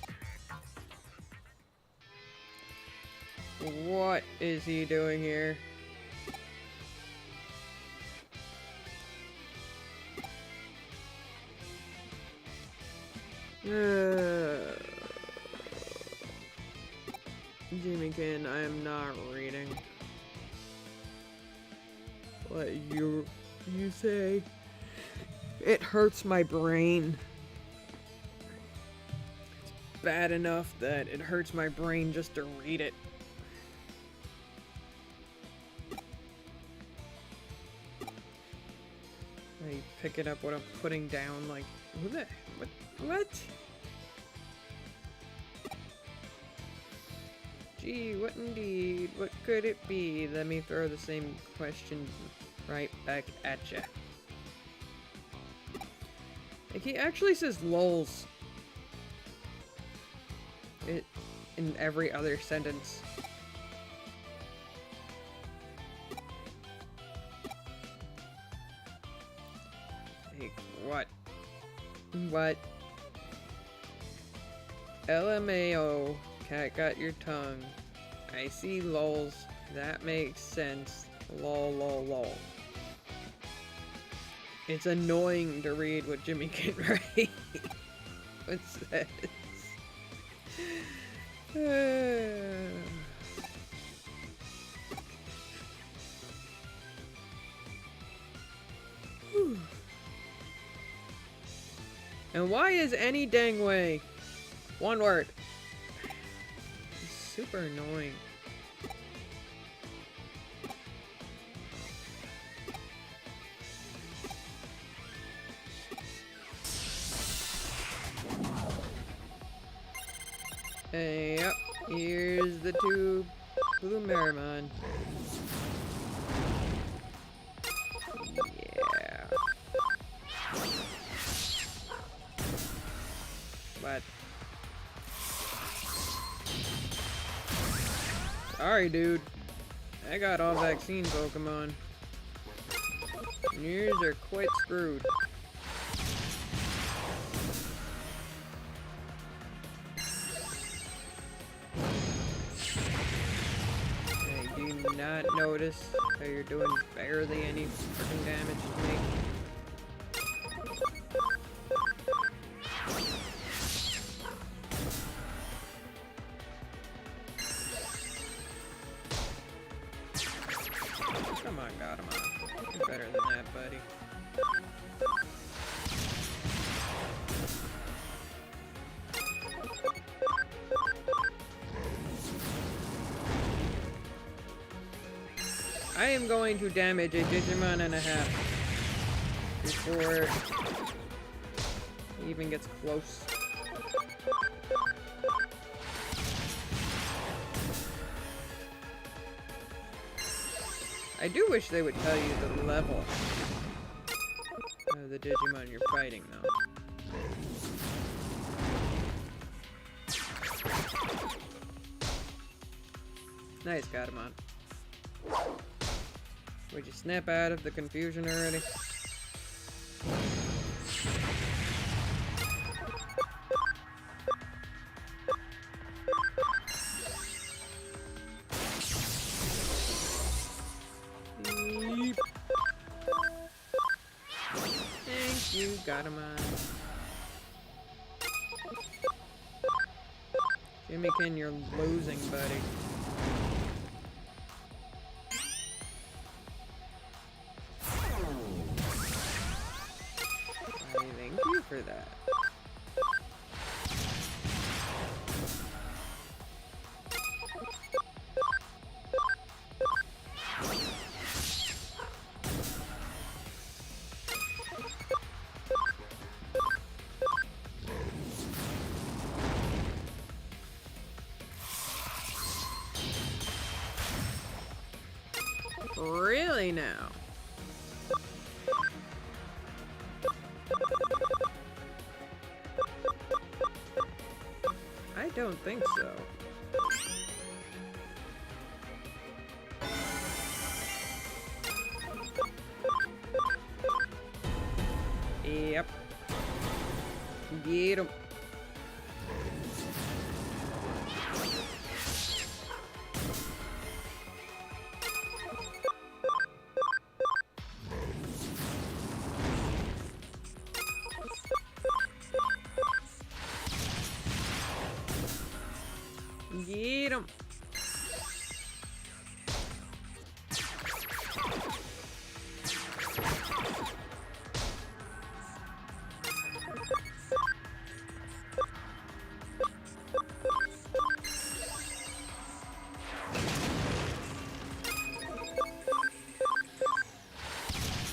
What is he doing here? Jimmykin, I am not reading. What you say? It hurts my brain. It's bad enough that it hurts my brain just to read it. I pick it up what I'm putting down, like, who the, what? Gee, what indeed? What could it be? Let me throw the same question right back at ya. Like, he actually says lols in every other sentence. Like, what? What? LMAO, cat got your tongue. I see lols. That makes sense. Lol, lol, lol. It's annoying to read what Jimmy can write. What's this? And why is any dang way? One word. It's super annoying. Hey, yep, here's the two blue Merrimon. Yeah. What? Sorry, dude. I got all vaccine Pokemon. Yours are quite screwed. Not notice how you're doing barely any freaking damage to me. Come on, Gatomon. You're better than that, buddy. I am going to damage a Digimon and a half before he even gets close. I do wish they would tell you the level of the Digimon you're fighting, though. Nice, Gatomon. Would you snap out of the confusion already? Yeep. Thank you, Gatomon. Jimmykin, you're losing, buddy. For that. Really now? I don't think so. Yep. Get 'em. Get 'em.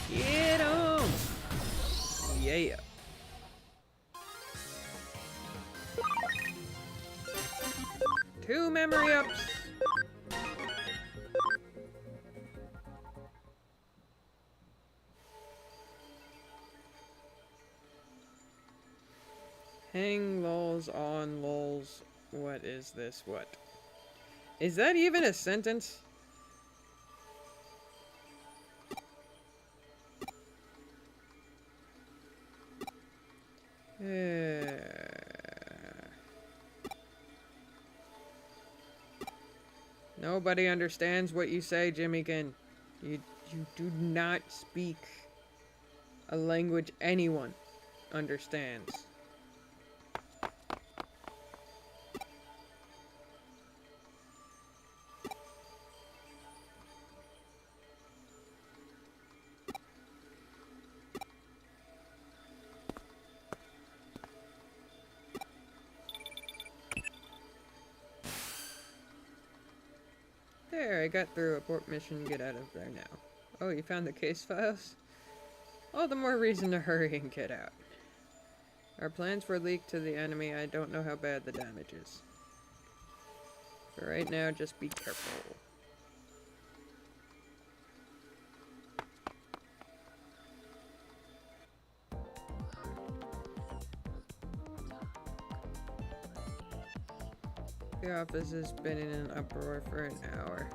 Get 'em. Yeah. Two memory ups. Hang lols on lols. What is this? What? Is that even a sentence? Nobody understands what you say, Jimmykin. You do not speak a language anyone understands. There, I got through a port mission. Get out of there now. Oh, you found the case files? All the more reason to hurry and get out. Our plans were leaked to the enemy. I don't know how bad the damage is. For right now, just be careful. The office has been in an uproar for an hour.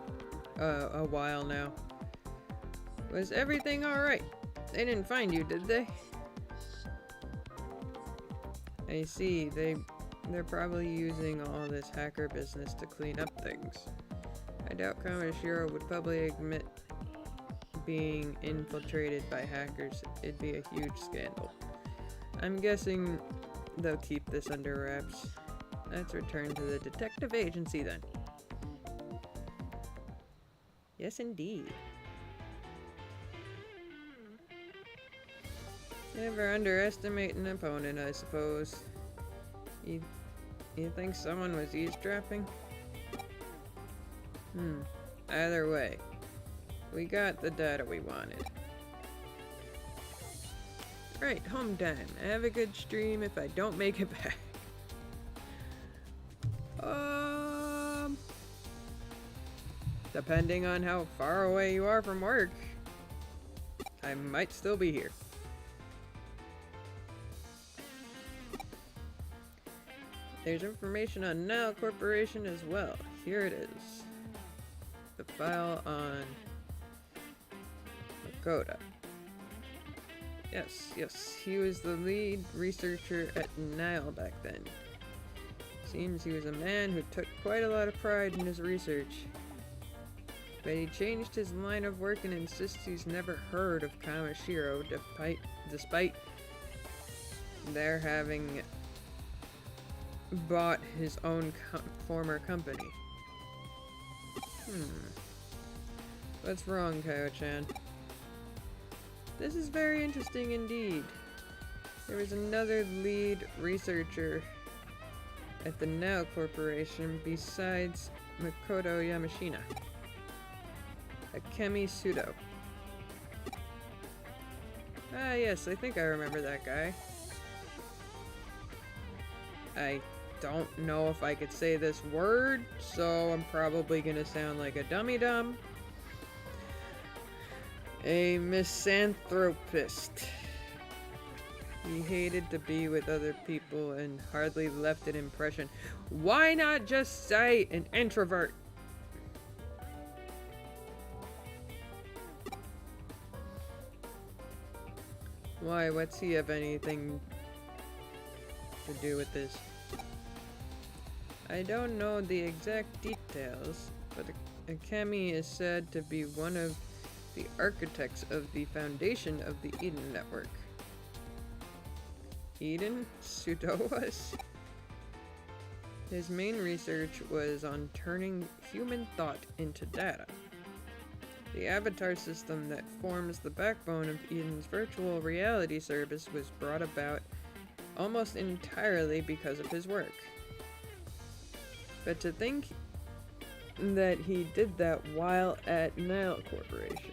A while now. Was everything alright? They didn't find you, did they? I see. They're probably using all this hacker business to clean up things. I doubt Kamashiro would publicly admit being infiltrated by hackers. It'd be a huge scandal. I'm guessing they'll keep this under wraps. Let's return to the detective agency then. Yes, indeed. Never underestimate an opponent, I suppose. You think someone was eavesdropping? Either way, we got the data we wanted. Right, home time. Have a good stream if I don't make it back. Depending on how far away you are from work, I might still be here. There's information on Now Corporation as well. Here it is. The file on Makoto. Yes, he was the lead researcher at Nile back then. Seems he was a man who took quite a lot of pride in his research. But he changed his line of work and insists he's never heard of Kamashiro despite their having bought his own former company. What's wrong, Kaio-chan? This is very interesting indeed. There was another lead researcher at the Now Corporation besides Makoto Yamashina. Akemi Sudo. Ah yes, I think I remember that guy. I don't know if I could say this word, so I'm probably gonna sound like a dummy-dum. A misanthropist. He hated to be with other people and hardly left an impression. Why not just say an introvert? Why? What's he have anything to do with this? I don't know the exact details, but Akemi is said to be one of the architects of the foundation of the Eden Network. Eden? Pseudowas? His main research was on turning human thought into data. The avatar system that forms the backbone of Eden's virtual reality service was brought about almost entirely because of his work. But to think that he did that while at Nile Corporation.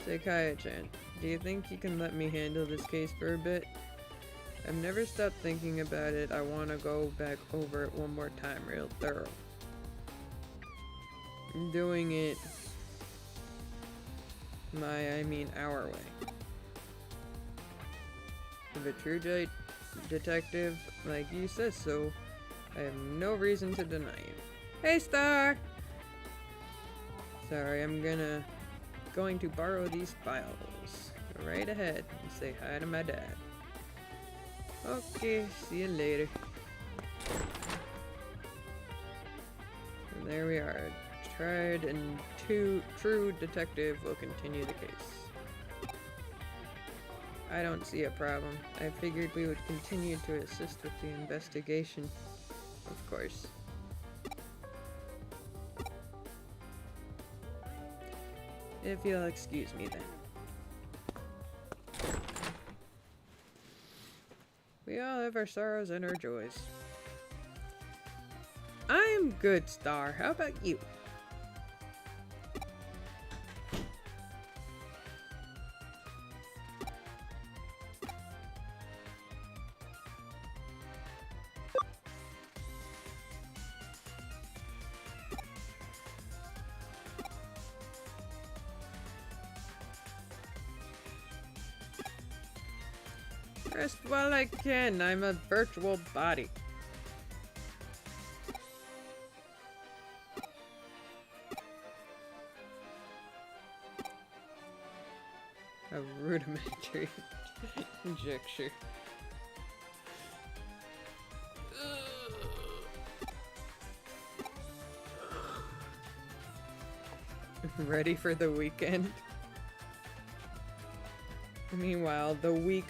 Seikaya-chan, do you think you can let me handle this case for a bit? I've never stopped thinking about it. I want to go back over it one more time, real thorough. I'm doing it our way. If a true detective like you says so, I have no reason to deny you. Hey, Star! Sorry, I'm going to borrow these files. Go right ahead and say hi to my dad. Okay, see you later. And there we are. Tried and true detective will continue the case. I don't see a problem. I figured we would continue to assist with the investigation. Of course. If you'll excuse me then. We all have our sorrows and our joys. I'm good, Star. How about you? Rest while I can. I'm a virtual body. A rudimentary conjecture. Ready for the weekend? Meanwhile, the week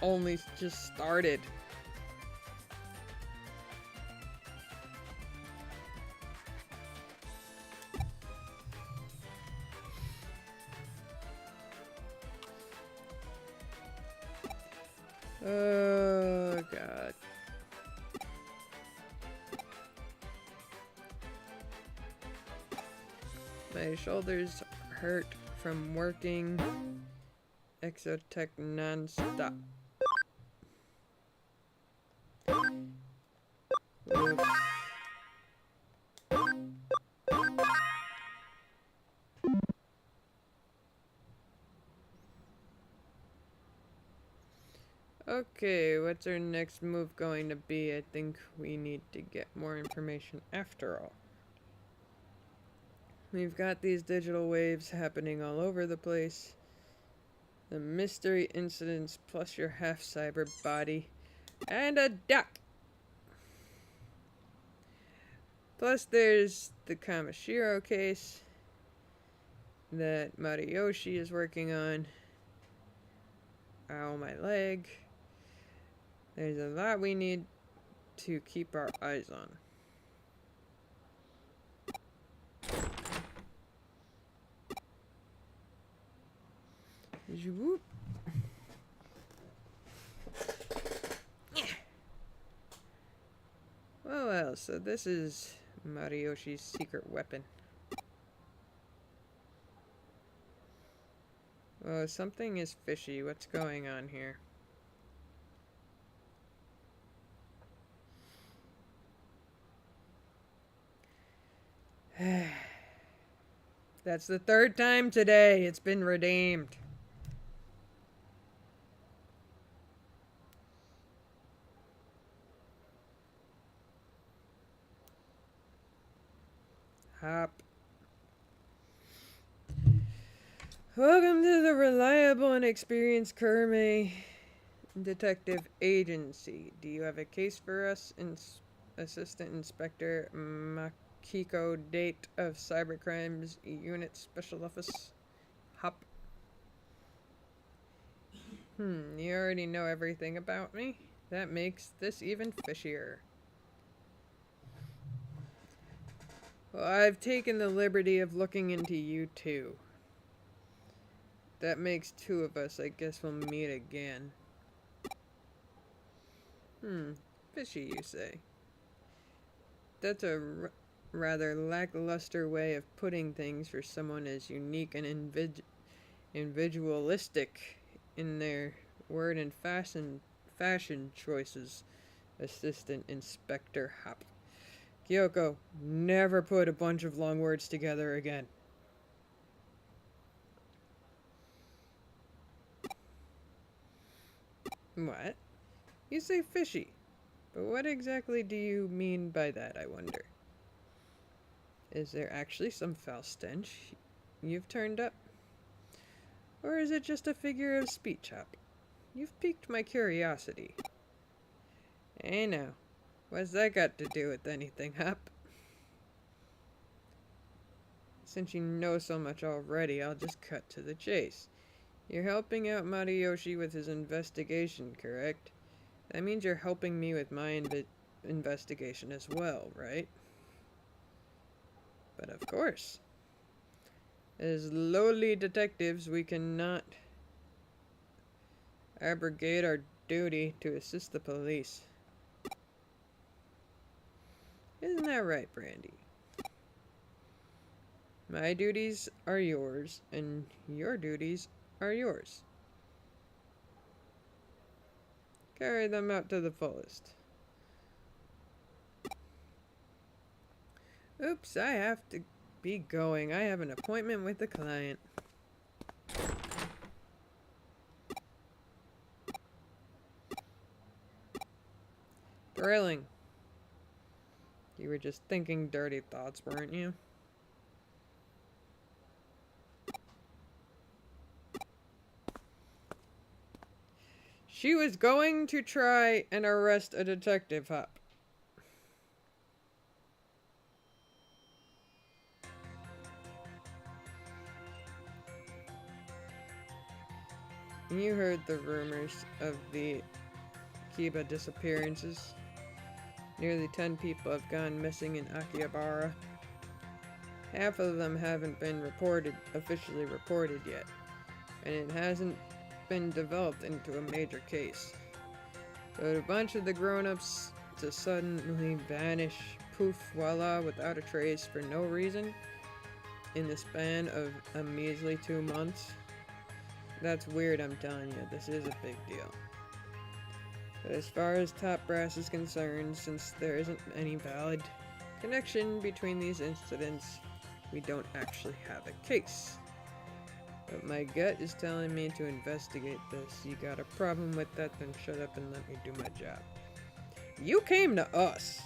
only just started. Oh God. My shoulders hurt from working exotech non-stop. Oops. Okay, what's our next move going to be? I think we need to get more information after all. We've got these digital waves happening all over the place. The mystery incidents plus your half-cyber body. And a duck! Plus there's the Kamashiro case that Mariyoshi is working on. Ow, my leg. There's a lot we need to keep our eyes on. Whoop. Well, so this is Mariyoshi's secret weapon. Oh, something is fishy. What's going on here? That's the third time today. It's been redeemed. Hop. Welcome to the reliable and experienced Kermay Detective Agency. Do you have a case for us, Assistant Inspector Makiko Date of Cybercrimes Unit Special Office? Hop. You already know everything about me? That makes this even fishier. Well, I've taken the liberty of looking into you too. That makes two of us. I guess we'll meet again. Fishy, you say? That's a rather lackluster way of putting things for someone as unique and individualistic in their word and fashion choices, Assistant Inspector Hop. Kyoko, never put a bunch of long words together again. What? You say fishy, but what exactly do you mean by that, I wonder? Is there actually some foul stench you've turned up? Or is it just a figure of speech, Hop? You've piqued my curiosity. Hey now, what's that got to do with anything, Hop? Since you know so much already, I'll just cut to the chase. You're helping out Mariyoshi with his investigation, correct? That means you're helping me with my investigation as well, right? But of course. As lowly detectives, we cannot abrogate our duty to assist the police. Isn't that right, Brandy? My duties are yours, and your duties are yours. Carry them out to the fullest. Oops, I have to be going. I have an appointment with the client. Thrilling. You were just thinking dirty thoughts, weren't you? She was going to try and arrest a detective, Hop. You heard the rumors of the Kiba disappearances. Nearly 10 people have gone missing in Akihabara. Half of them haven't been officially reported yet, and it hasn't been developed into a major case. So a bunch of the grown-ups to suddenly vanish, poof, voila, without a trace for no reason, in the span of a measly 2 months. That's weird, I'm telling you. This is a big deal. But as far as Top Brass is concerned, since there isn't any valid connection between these incidents, we don't actually have a case. But my gut is telling me to investigate this. You got a problem with that, then shut up and let me do my job. You came to us!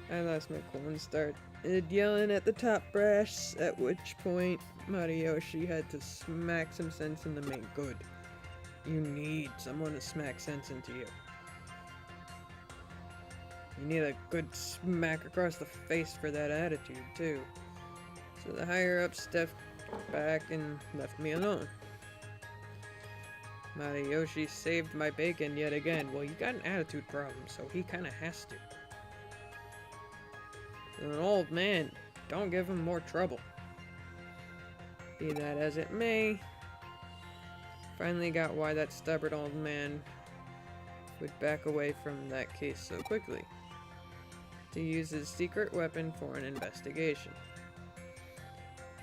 I lost my cool and started yelling at the Top Brass, at which point Mariyoshi had to smack some sense into me. Good. You need someone to smack sense into you. You need a good smack across the face for that attitude, too. So the higher-ups stepped back and left me alone. Mariyoshi saved my bacon yet again. Well, you got an attitude problem, so he kinda has to. An old man, don't give him more trouble. Be that as it may, finally got why that stubborn old man would back away from that case so quickly. To use his secret weapon for an investigation.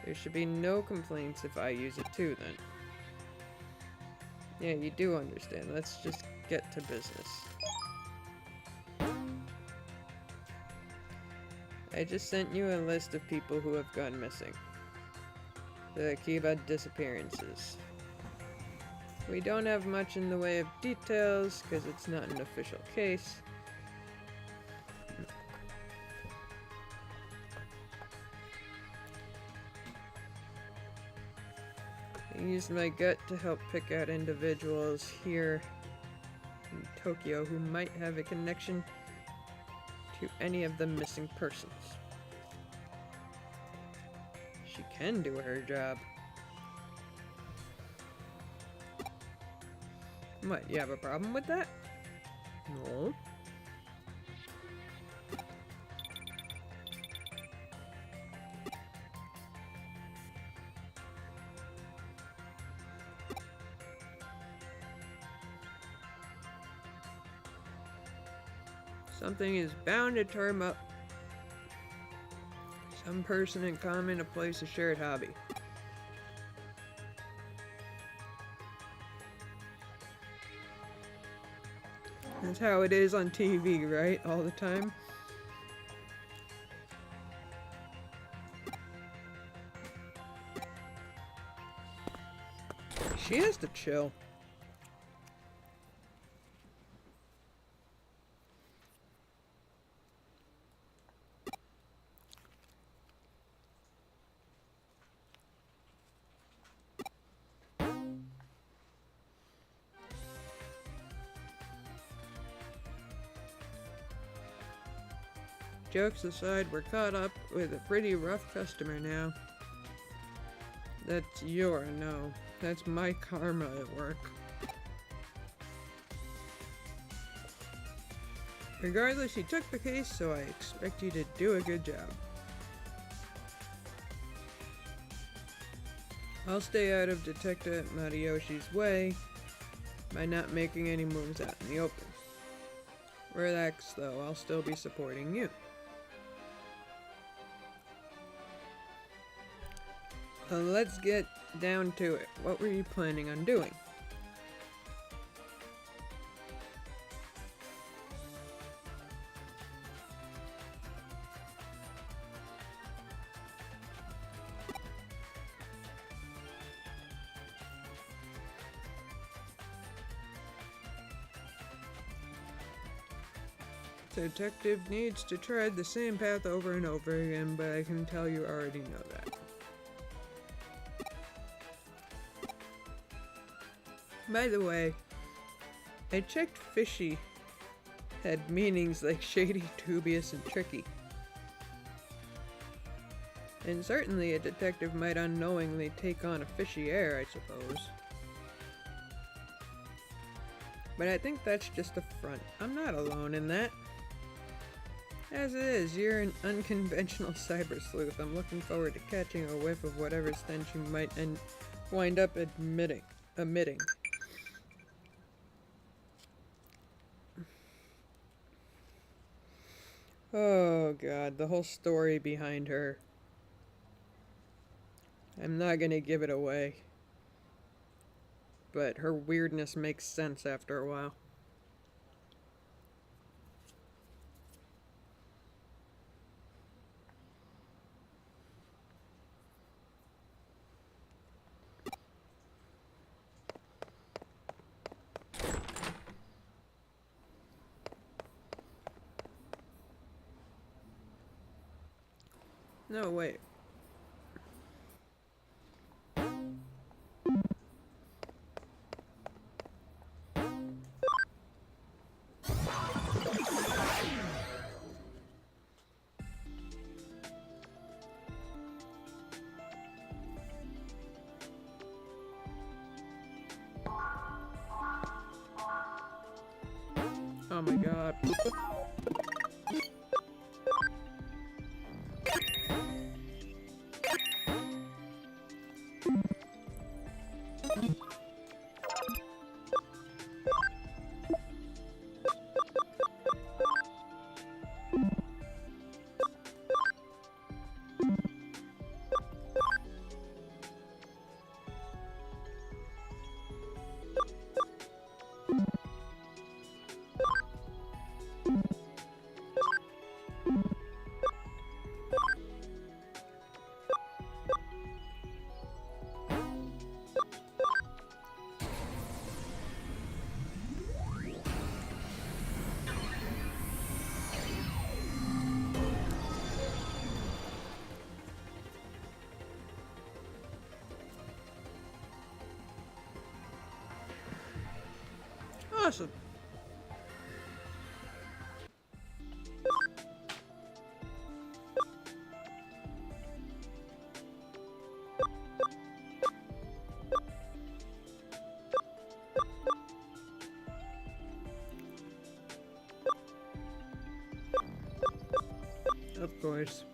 There should be no complaints if I use it too, then. Yeah, you do understand. Let's just get to business. I just sent you a list of people who have gone missing. The Akiba disappearances. We don't have much in the way of details because it's not an official case. I used my gut to help pick out individuals here in Tokyo who might have a connection to any of the missing persons. She can do her job. What, you have a problem with that? No. Something is bound to turn up. Some person in common, a place, a shared hobby. That's how it is on TV, right? All the time. She has to chill. Jokes aside, we're caught up with a pretty rough customer now. That's your no. That's my karma at work. Regardless, you took the case, so I expect you to do a good job. I'll stay out of Detective Mariyoshi's way by not making any moves out in the open. Relax, though, I'll still be supporting you. Let's get down to it. What were you planning on doing? The detective needs to tread the same path over and over again, but I can tell you already know that. By the way, I checked fishy had meanings like shady, dubious, and tricky. And certainly a detective might unknowingly take on a fishy air, I suppose. But I think that's just a front. I'm not alone in that. As it is, you're an unconventional cyber sleuth. I'm looking forward to catching a whiff of whatever stench you might wind up emitting. Oh god, the whole story behind her. I'm not gonna give it away. But her weirdness makes sense after a while. No, wait. Oh my god. awesome. Of course.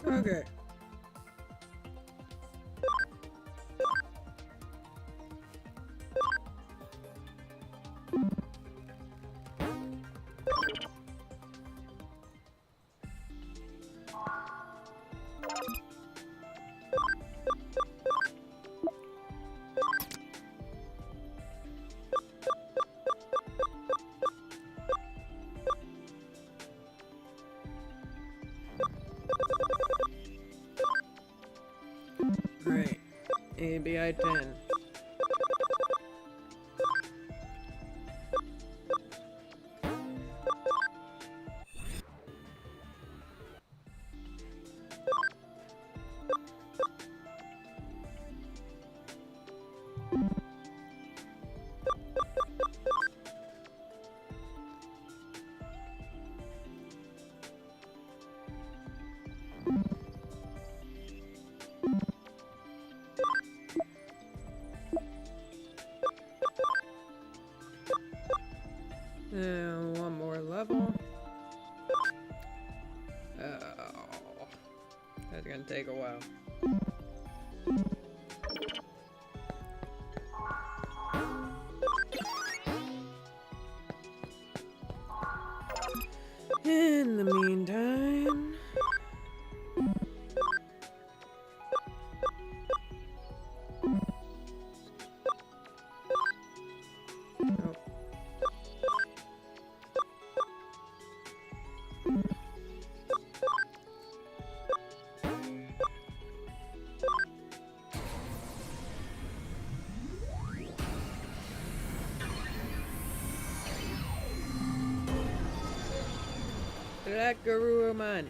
Okay. Right. ABI 10. One more level. Oh, that's gonna take a while. In the meantime... Oh. Rakaruman.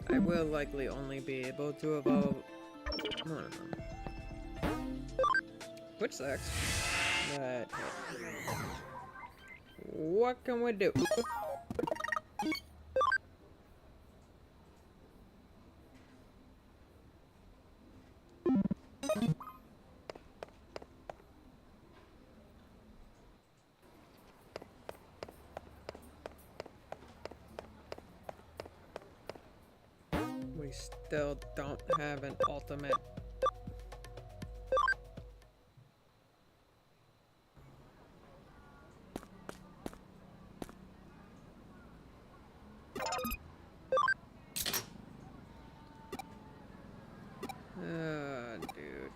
I will likely only be able to evolve. I don't know. Which sucks. But what can we do? We still don't have an ultimate. Dude.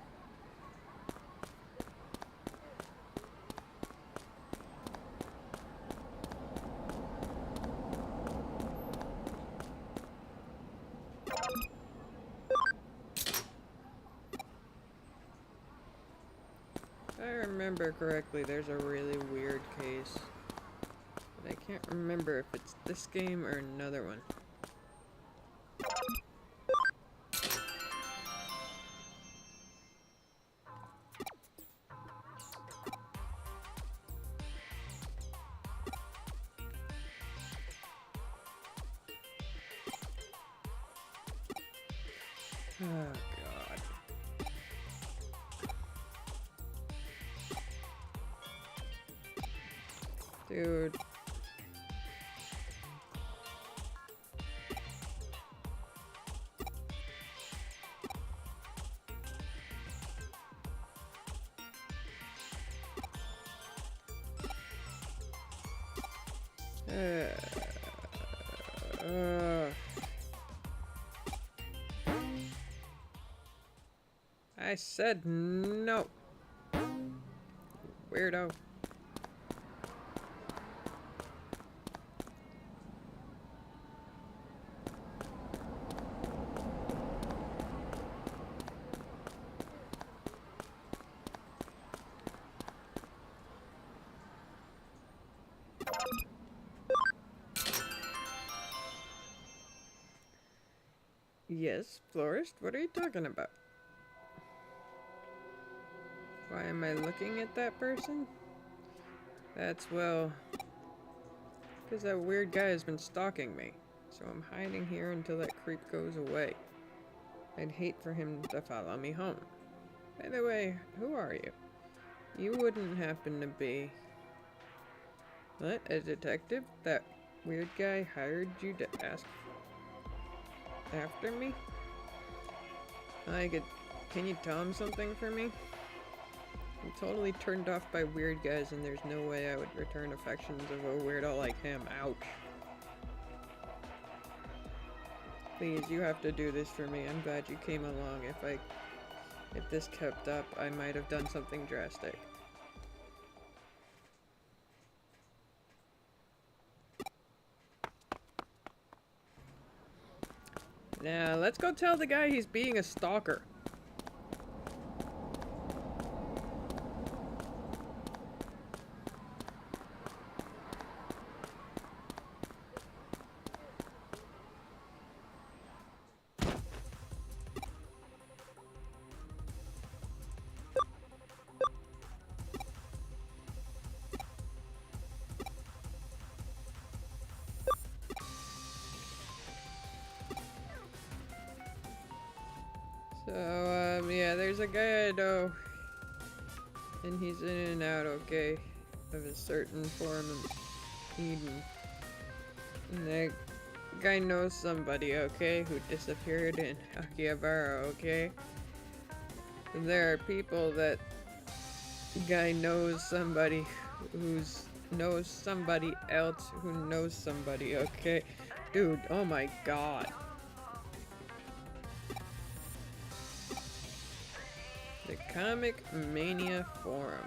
remember correctly, there's a really weird case. But I can't remember if it's this game or another one. Oh, God. Dude. I said no. Weirdo. Yes, florist, what are you talking about? Why am I looking at that person? That's, well, because that weird guy has been stalking me. So I'm hiding here until that creep goes away. I'd hate for him to follow me home. By the way, who are you? You wouldn't happen to be... What? A detective? That weird guy hired you to ask after me? Can you tell him something for me? I'm totally turned off by weird guys, and there's no way I would return affections of a weirdo like him. Ouch. Please, you have to do this for me. I'm glad you came along. If this kept up, I might have done something drastic. Now, let's go tell the guy he's being a stalker. So, yeah, there's a guy I know, and he's in and out, okay, of a certain form of Eden. And that guy knows somebody, okay, who disappeared in Akihabara, okay? And there are people that guy knows somebody knows somebody else who knows somebody, okay? Dude, oh my god. The Comic Mania Forum.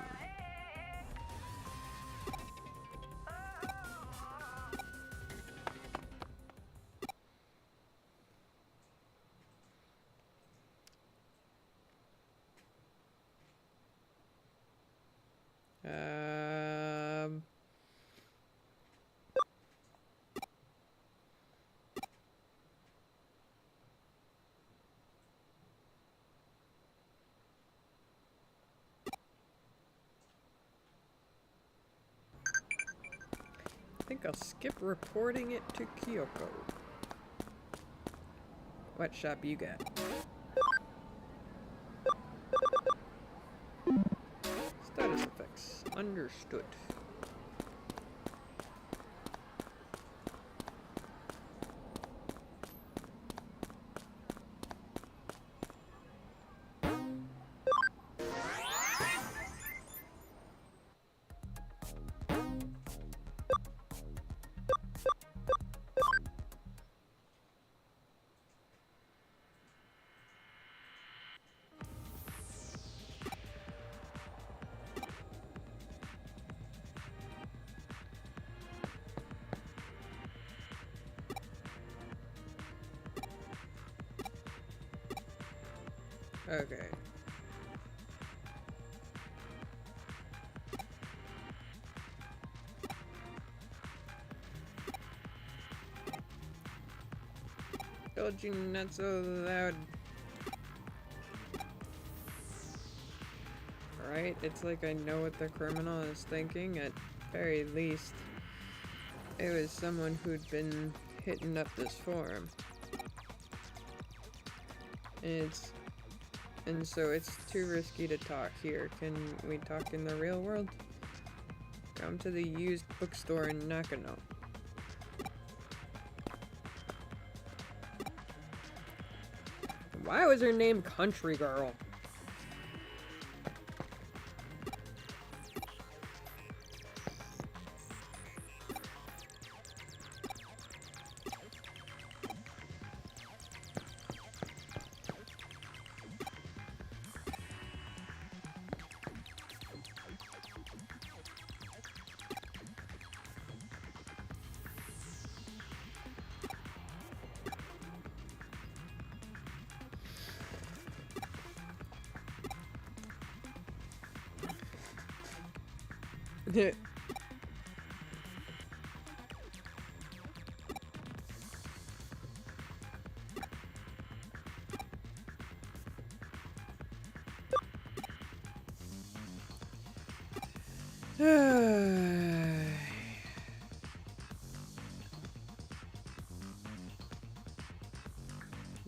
I think I'll skip reporting it to Kyoko. What shop you got? Status effects. Understood. Okay. told you not so loud. Right? It's like I know what the criminal is thinking. At very least, it was someone who'd been hitting up this forum. And so it's too risky to talk here. Can we talk in the real world? Come to the used bookstore in Nakano. Why was her name Country Girl?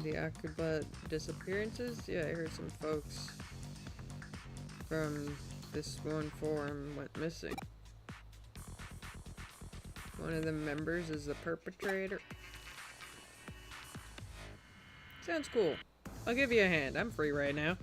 The Akuba disappearances? Yeah, I heard some folks from this one forum went missing. One of the members is the perpetrator. Sounds cool. I'll give you a hand. I'm free right now.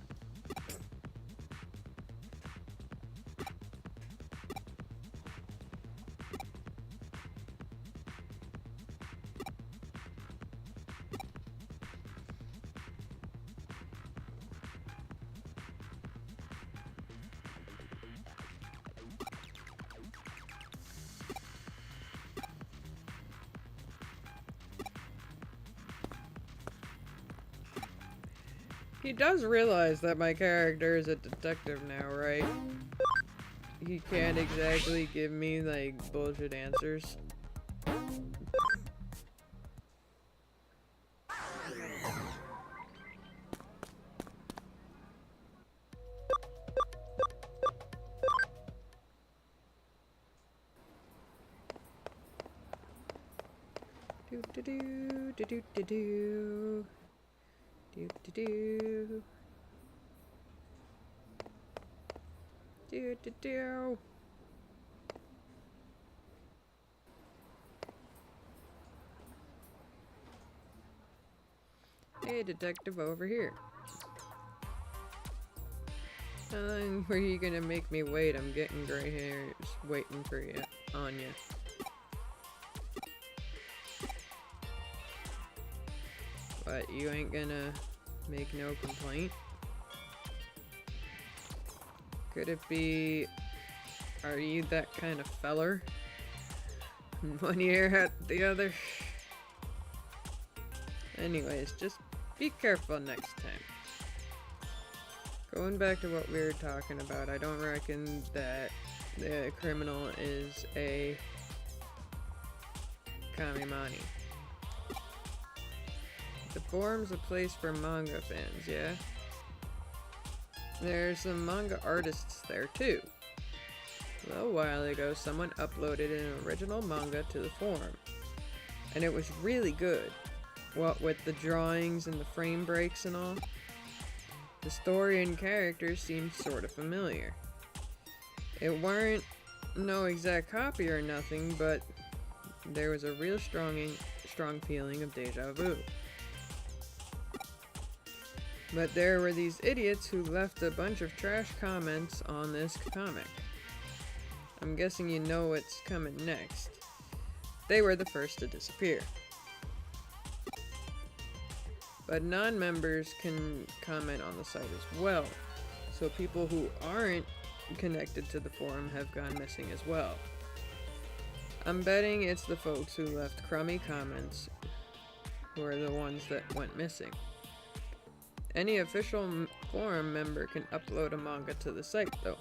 He does realize that my character is a detective now, right? He can't exactly give me, like, bullshit answers. Do-do-do, do-do-do-do. Do-do-do. Do-do-do. Hey, detective over here. How long were you gonna make me wait? I'm getting gray hairs waiting for you, on you. What, you ain't gonna make no complaint? Could it be... Are you that kind of feller? One ear at the other? Anyways, just be careful next time. Going back to what we were talking about, I don't reckon that the criminal is a Kamimani. The forum's a place for manga fans, yeah? There's some manga artists there too. A little while ago, someone uploaded an original manga to the forum, and it was really good. What with the drawings and the frame breaks and all. The story and characters seemed sort of familiar. It weren't no exact copy or nothing, but there was a real strong feeling of deja vu. But there were these idiots who left a bunch of trash comments on this comic. I'm guessing you know what's coming next. They were the first to disappear. But non-members can comment on the site as well, so people who aren't connected to the forum have gone missing as well. I'm betting it's the folks who left crummy comments who are the ones that went missing. Any official forum member can upload a manga to the site, though.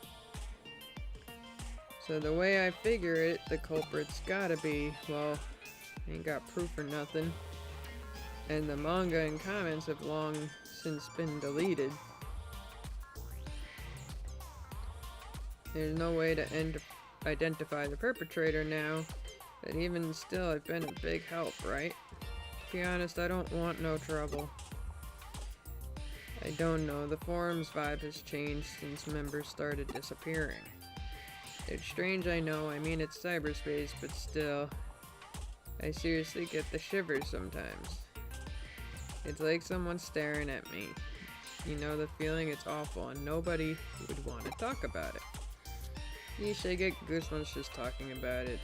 So the way I figure it, the culprit's gotta be, well, ain't got proof or nothing, and the manga and comments have long since been deleted. There's no way to identify the perpetrator now, but even still, I've been a big help, right? To be honest, I don't want no trouble. I don't know, the forum's vibe has changed since members started disappearing. It's strange, I know, I mean it's cyberspace, but still, I seriously get the shivers sometimes. It's like someone's staring at me. You know the feeling, it's awful, and nobody would want to talk about it. Yeesh, I get goosebumps just talking about it.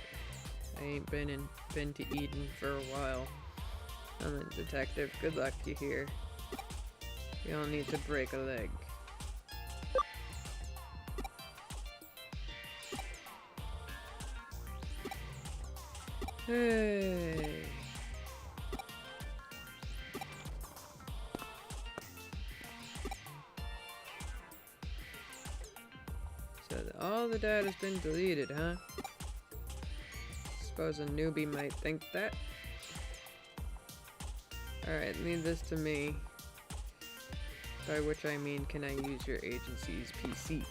I ain't been to Eden for a while. I'm a detective, good luck to you here. You'll need to break a leg. Hey. So all the data's been deleted, huh? Suppose a newbie might think that. Alright, leave this to me. By which I mean, can I use your agency's PC?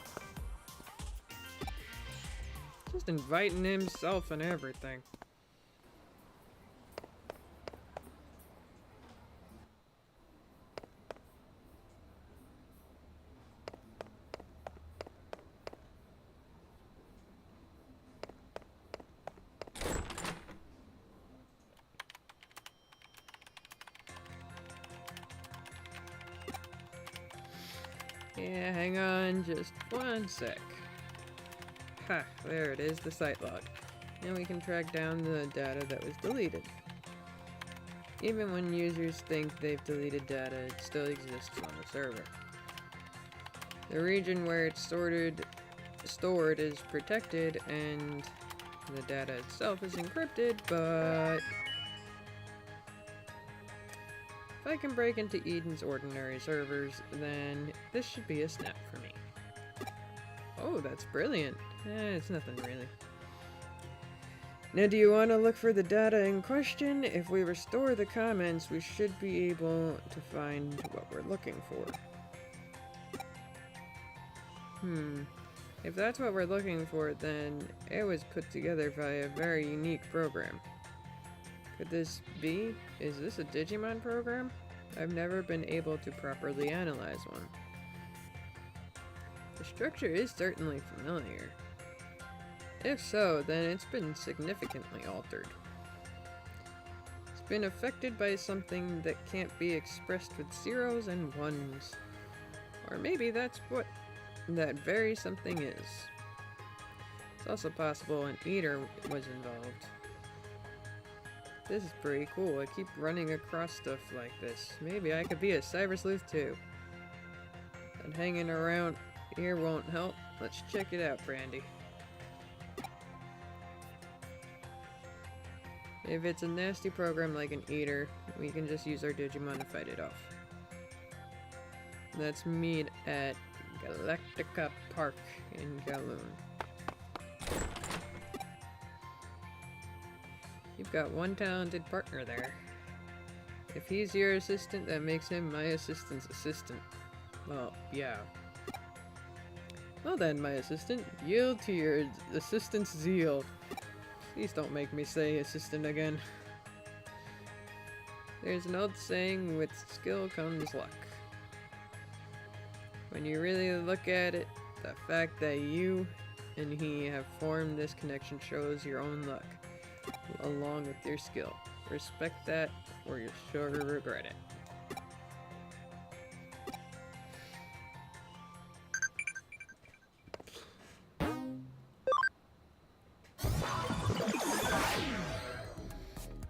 Just inviting himself and everything. Yeah, hang on just one sec. Ha, there it is, the site log. Now we can track down the data that was deleted. Even when users think they've deleted data, it still exists on the server. The region where it's stored is protected and the data itself is encrypted, but if I can break into Eden's ordinary servers, then this should be a snap for me. Oh, that's brilliant. It's nothing really. Now, do you want to look for the data in question? If we restore the comments, we should be able to find what we're looking for. If that's what we're looking for, then it was put together by a very unique program. Could this be? Is this a Digimon program? I've never been able to properly analyze one. The structure is certainly familiar. If so, then it's been significantly altered. It's been affected by something that can't be expressed with zeros and ones. Or maybe that's what that very something is. It's also possible an eater was involved. This is pretty cool. I keep running across stuff like this. Maybe I could be a cyber sleuth too. But hanging around here won't help. Let's check it out, Brandy. If it's a nasty program like an eater, we can just use our Digimon to fight it off. Let's meet at Galactica Park in Galoon. You've got one talented partner there. If he's your assistant, that makes him my assistant's assistant. Well, yeah. Well then, my assistant, yield to your assistant's zeal. Please don't make me say assistant again. There's an old saying, with skill comes luck. When you really look at it, the fact that you and he have formed this connection shows your own luck, along with your skill. Respect that, or you'll sure regret it.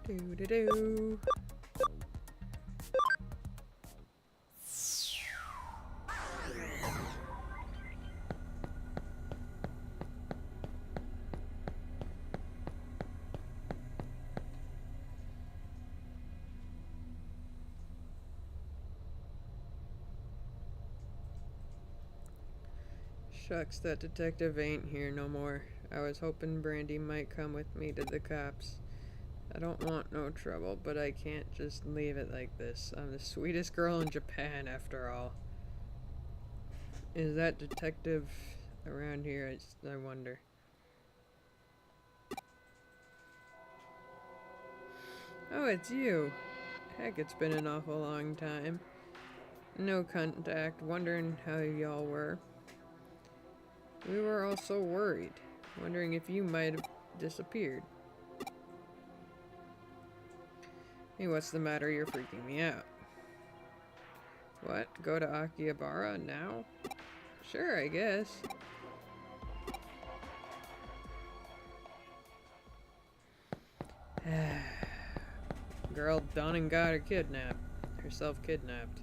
Do-do-do. Shucks, that detective ain't here no more. I was hoping Brandy might come with me to the cops. I don't want no trouble, but I can't just leave it like this. I'm the sweetest girl in Japan, after all. Is that detective around here? I wonder. Oh, it's you. Heck, it's been an awful long time. No contact, wondering how y'all were. We were all so worried, wondering if you might have disappeared. Hey, what's the matter? You're freaking me out. What? Go to Akihabara now? Sure, I guess. Girl done and got herself kidnapped.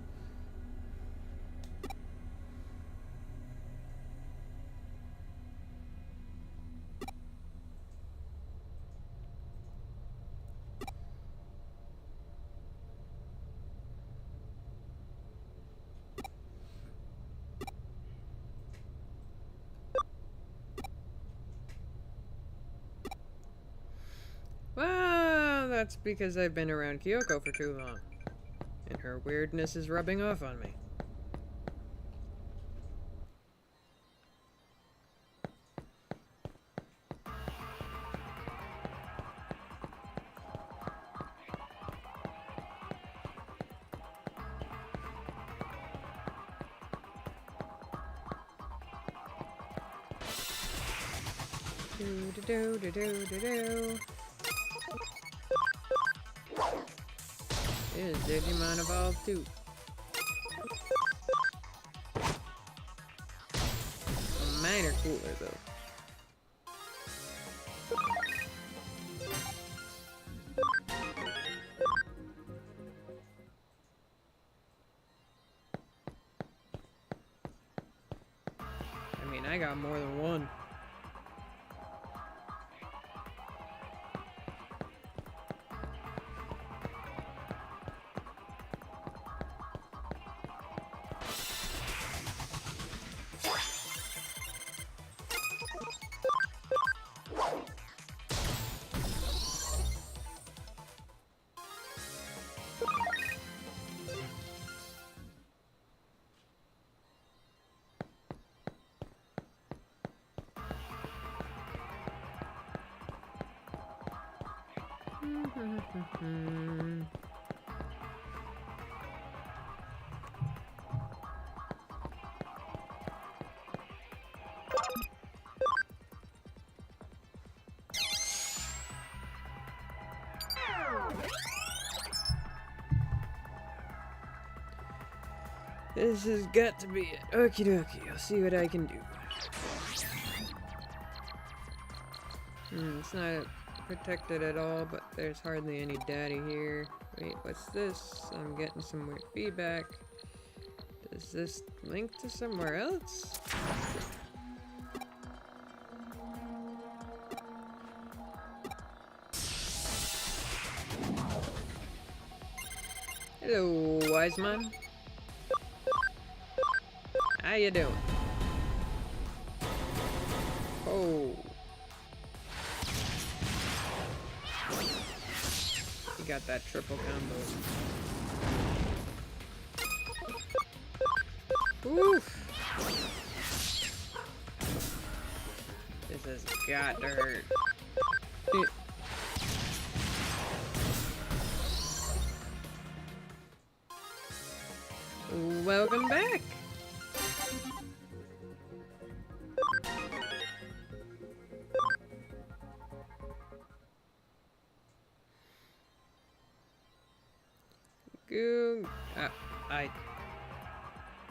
Well, that's because I've been around Kyoko for too long. And her weirdness is rubbing off on me. Do-do-do-do-do-do-do. Is Digimon Evolved too? Mine are cooler though. I mean, I got more than one. This has got to be it. Okie dokie, I'll see what I can do. It's not protected at all, but there's hardly any data here. Wait, what's this? I'm getting some weird feedback. Does this link to somewhere else? Hello, wise man. How you doing? Oh. You got that triple combo. Oof. This has got to hurt. Welcome back.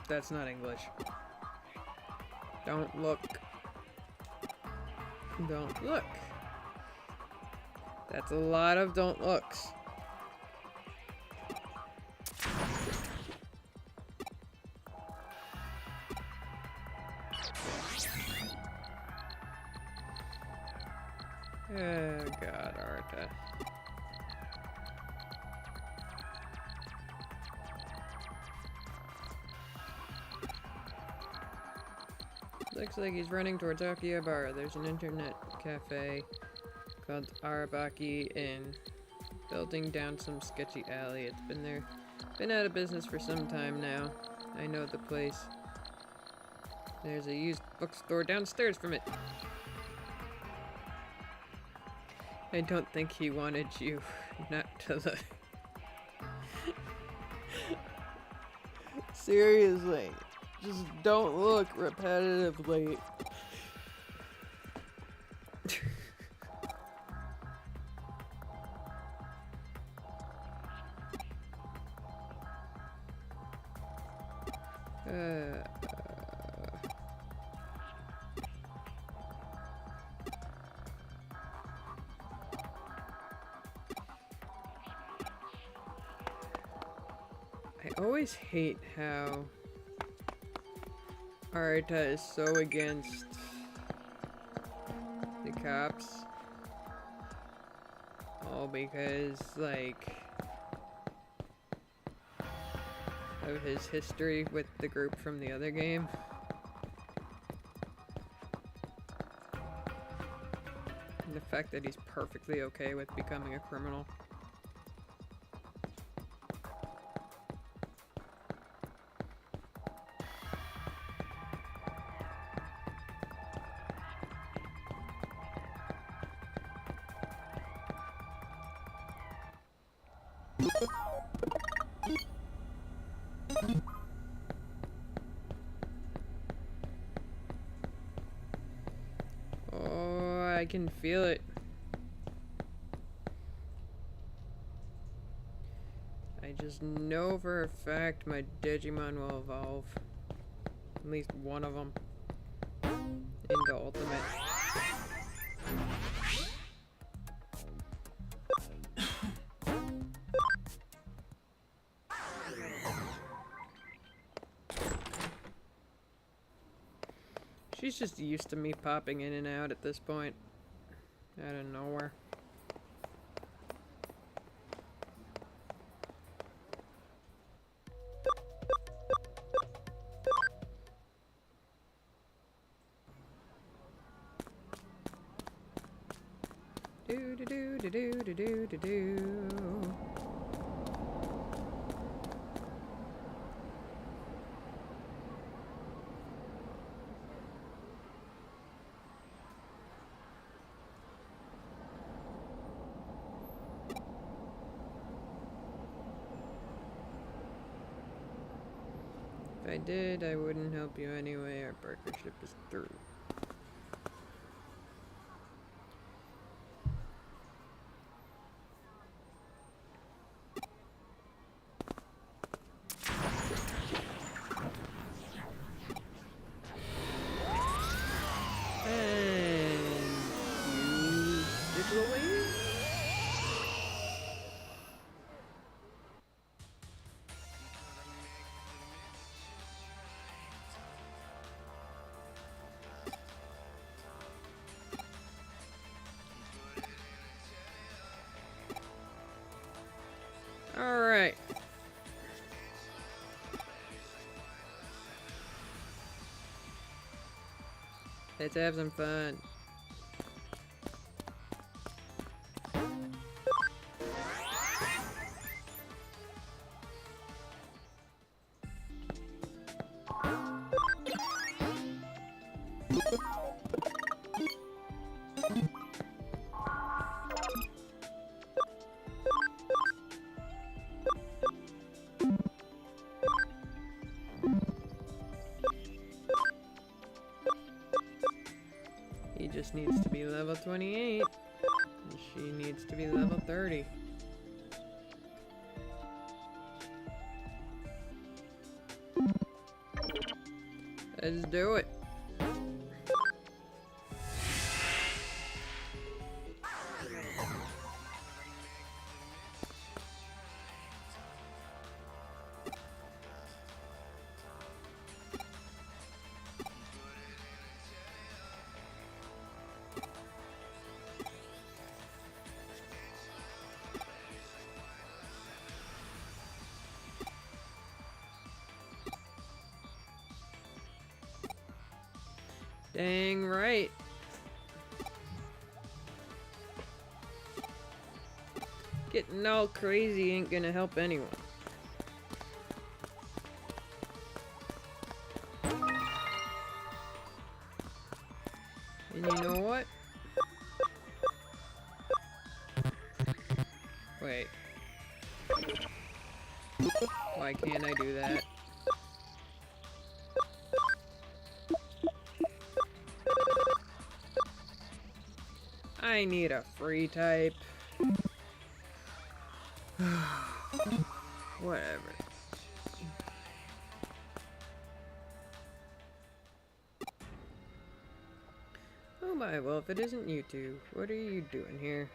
That's not English. Don't look. Don't look. That's a lot of don't looks. Oh God, Arta. Looks like he's running towards Akihabara. There's an internet cafe called Arabaki Inn. building down some sketchy alley. It's been out of business for some time now. I know the place. There's a used bookstore downstairs from it. I don't think he wanted you not to look. Seriously, just don't look repetitively. I always hate how Arta is so against the cops. All because, like, of his history with the group from the other game. And the fact that he's perfectly okay with becoming a criminal. Oh, I can feel it. I just know for a fact my Digimon will evolve. At least one of them. Into Ultimate. She's just used to me popping in and out at this point. Out of nowhere. Do do do do do do do do do. If I did, I wouldn't help you anyway. Our partnership is through. And you digitally? Alright. Let's have some fun. He just needs to be level 28. And she needs to be level 30. Let's do it. Dang right. Getting all crazy ain't gonna help anyone. And you know what? Wait. Why can't I do that? I need a free type. Whatever. Oh my, well, if it isn't you two, what are you doing here?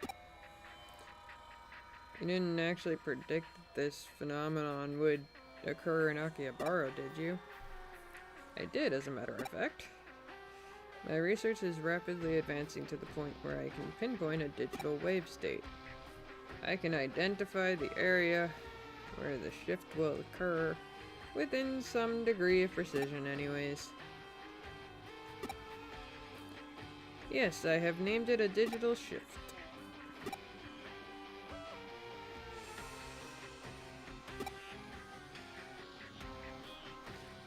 You didn't actually predict that this phenomenon would occur in Akihabara, did you? I did, as a matter of fact. My research is rapidly advancing to the point where I can pinpoint a digital wave state. I can identify the area where the shift will occur within some degree of precision anyways. Yes, I have named it a digital shift.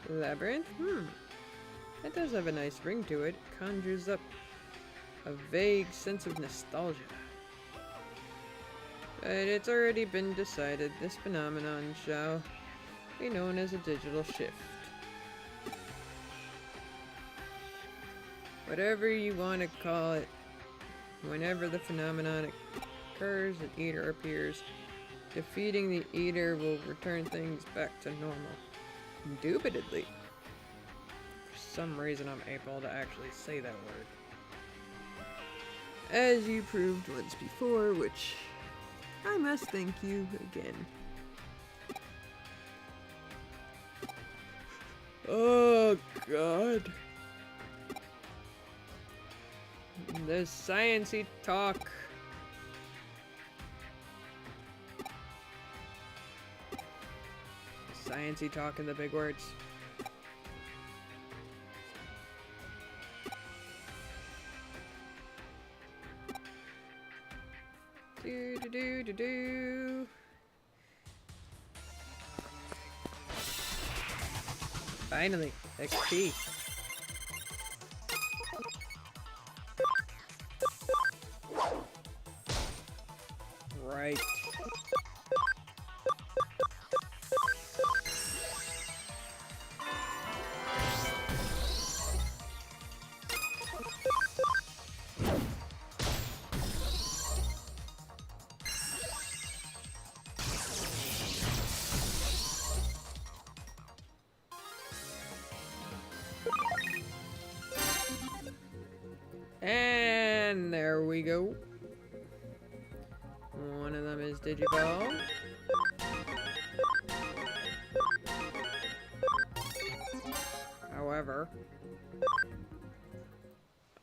Labyrinth? That does have a nice ring to it. Conjures up a vague sense of nostalgia. But it's already been decided this phenomenon shall be known as a digital shift. Whatever you want to call it, whenever the phenomenon occurs, an eater appears. Defeating the eater will return things back to normal. Indubitably. For some reason I'm able to actually say that word. As you proved once before, which I must thank you again. Oh God. The sciencey talk. Sciencey talk and the big words. Do do do do do. Finally, XP. Right. And there we go. One of them is Digiball. However,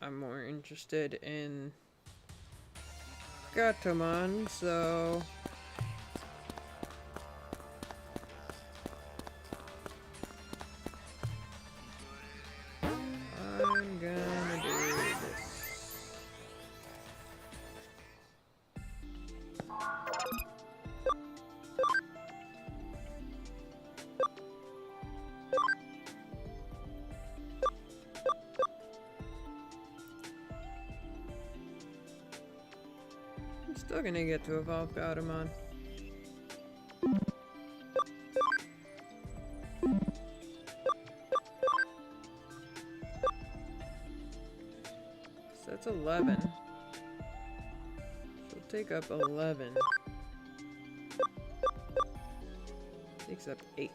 I'm more interested in Gatomon, so I'm gonna do this. I'm still gonna get to evolve Gatomon. So that's 11. So take up 11. Takes up 8.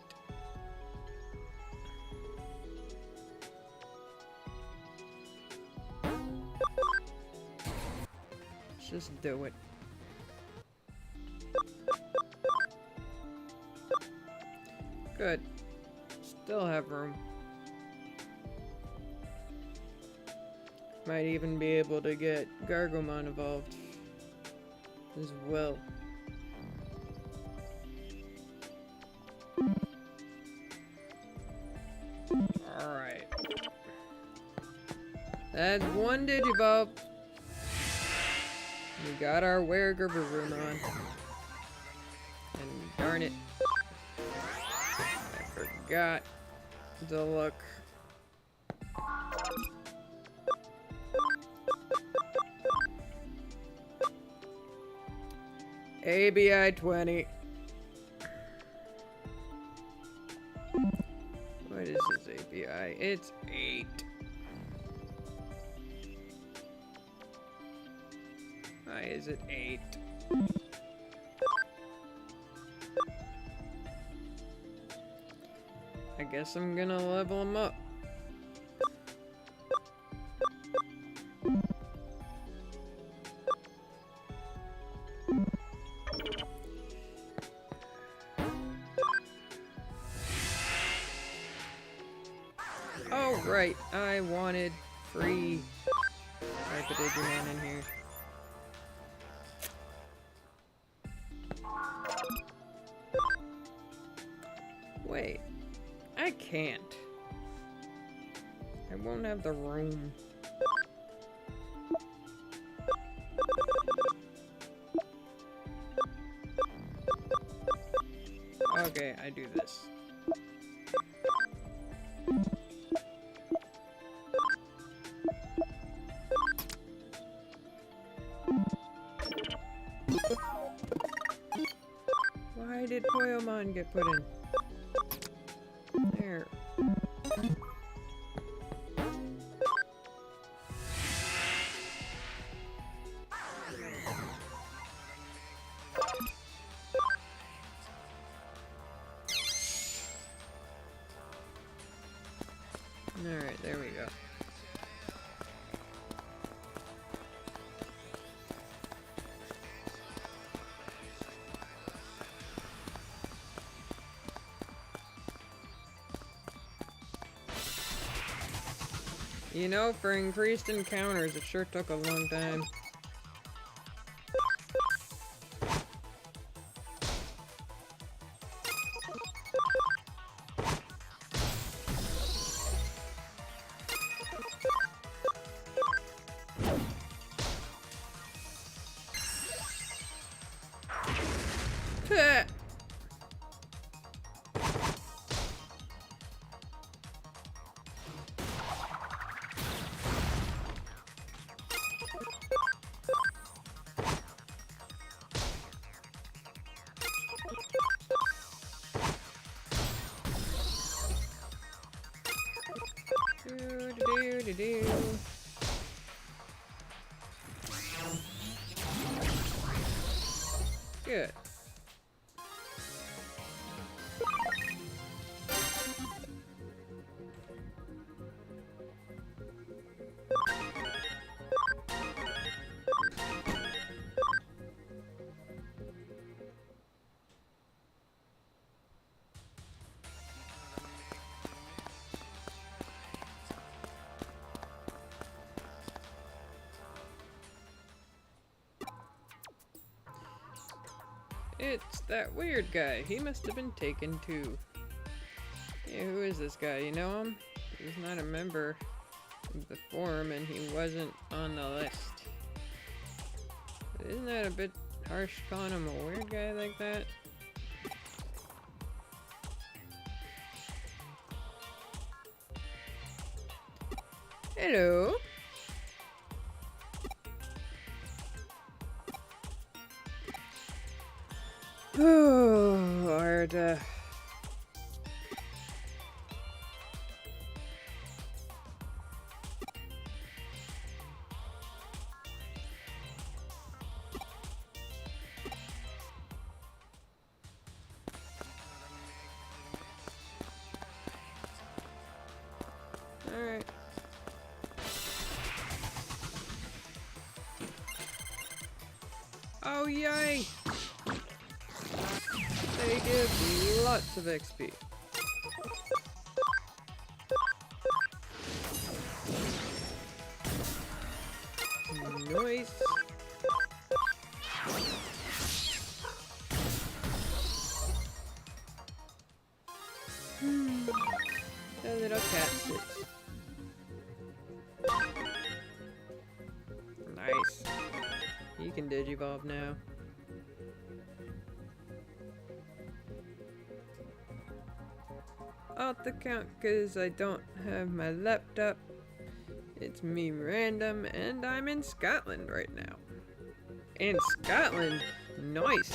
Let's just do it. Good. Still have room. Might even be able to get Gargomon evolved as well. Alright. That's one Digivolve. We got our Weregerberumon. And darn it, I forgot to look. ABI 20. What is this ABI? It's 8. Why is it 8? I guess I'm gonna level them up. Oh, right. I wanted free type of Digimon in here. Wait. I can't. I won't have the room. Okay, I do this. Why did Poyomon get put in? There. Alright, there we go. You know, for increased encounters, it sure took a long time. Heh. Do. Good. It's that weird guy. He must have been taken too. Yeah, who is this guy? You know him? He's not a member of the forum and he wasn't on the list. But isn't that a bit harsh calling him a weird guy like that? Hello? Oh, Lord. Alright. Oh, yay! They give lots of XP. Nice. The little cat sits. Nice. You can digivolve now. out the count because I don't have my laptop. It's me random, and I'm in Scotland right now. In Scotland? Nice.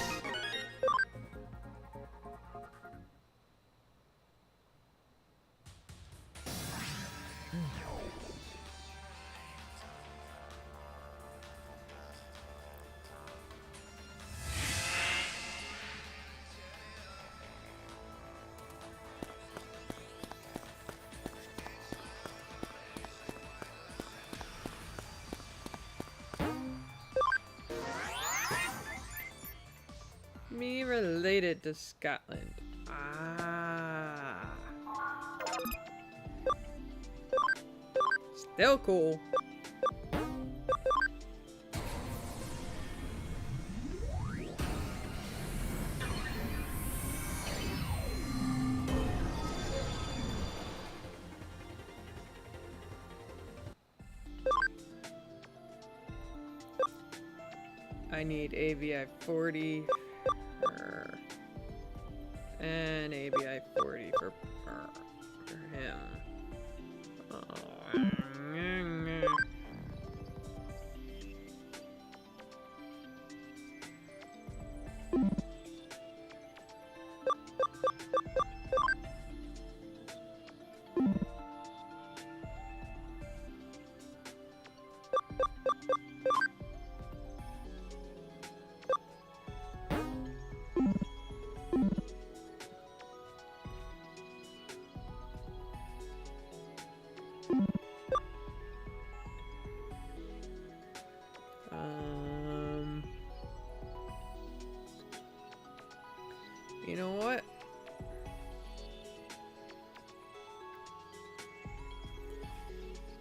Me related to Scotland. Ah. Still cool. I need ABI 40 and ABI 40 for him. You know what?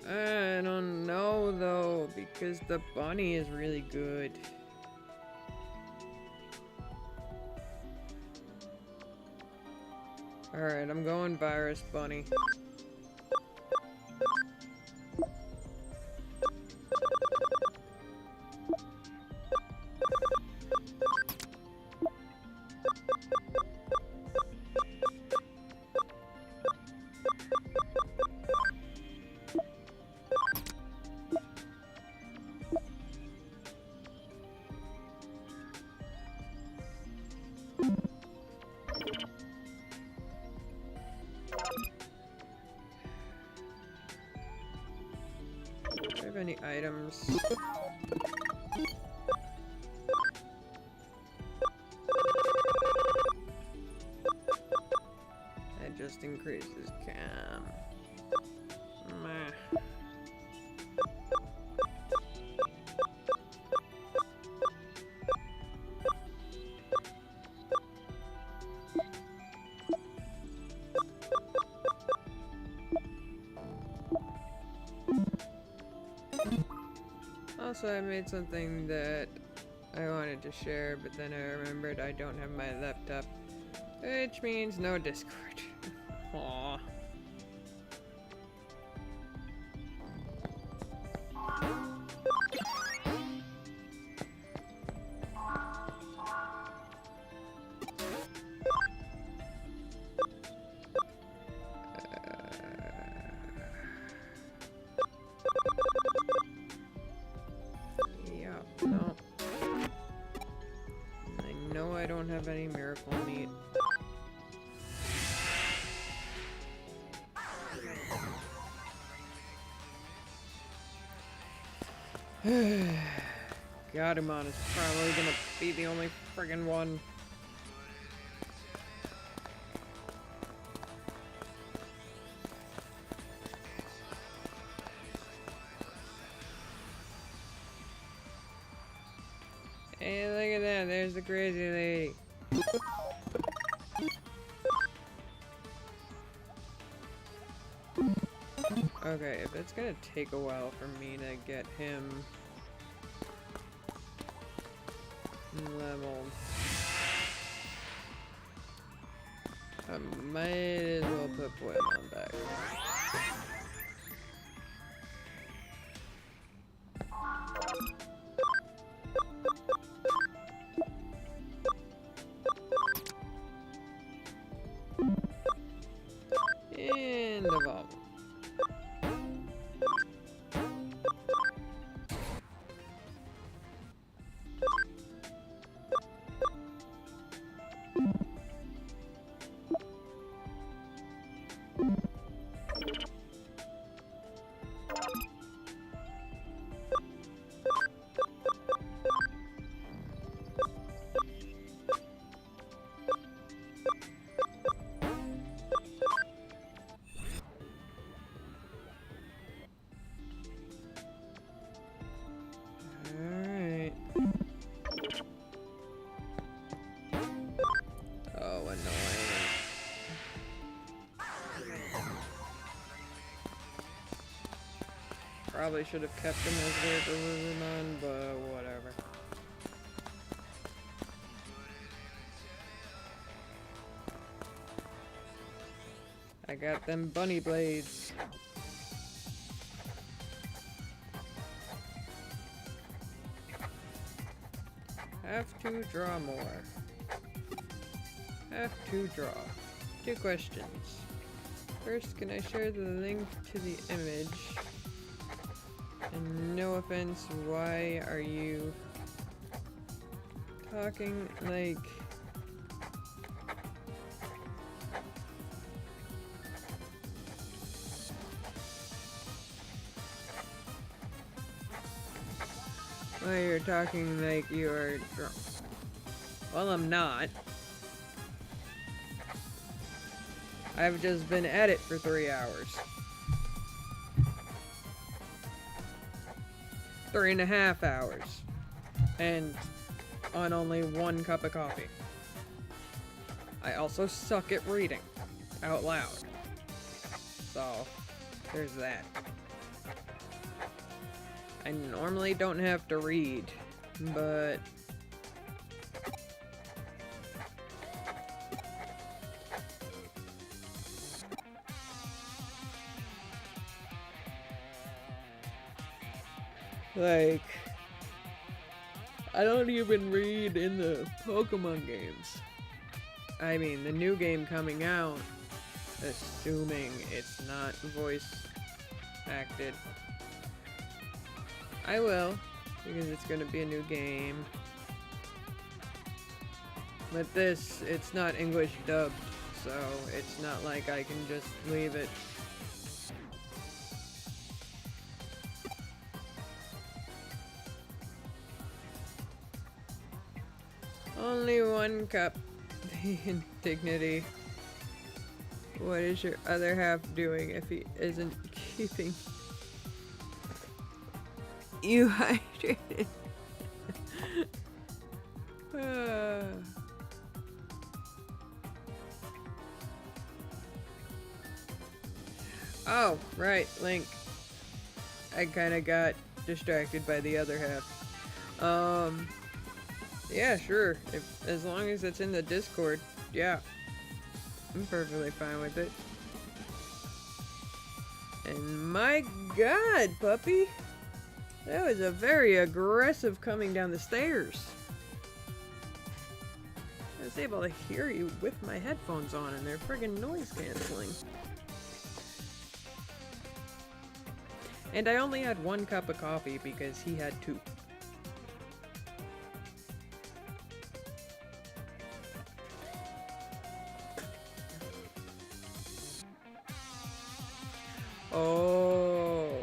I don't know though, because the bunny is really good. Alright, I'm going virus bunny. Do I have any items? That just increases cam. Meh. Also, I made something that I wanted to share, but then I remembered I don't have my laptop, which means no Discord. Aww. No. I know I don't have any miracle meat. Godumon is probably gonna be the only friggin' one. Hey, look at that. There's the crazy lady. Okay, if it's gonna take a while for me to get him leveled, I might as well put Boymon back. Probably should have kept him as their Delivermon, but whatever. I got them bunny blades. Have to draw more. Have to draw. 2 questions. First, can I share the link to the image? And no offense, why are you talking like... Why you're talking like you're drunk? Well, I'm not. I've just been at it for 3 hours. 3.5 hours. And on only 1 cup of coffee. I also suck at reading out loud. So, there's that. I normally don't have to read, but... like, I don't even read in the Pokemon games. I mean, the new game coming out, assuming it's not voice acted. I will, because it's gonna be a new game. But this, it's not English dubbed, so it's not like I can just leave it. Only 1 cup. The indignity. What is your other half doing if he isn't keeping you hydrated? Oh, right, Link. I kinda got distracted by the other half. Yeah, sure. As long as it's in the Discord, yeah. I'm perfectly fine with it. And my god, puppy! That was a very aggressive coming down the stairs. I was able to hear you with my headphones on and they're friggin' noise canceling. And I only had 1 cup of coffee because he had 2. Oh.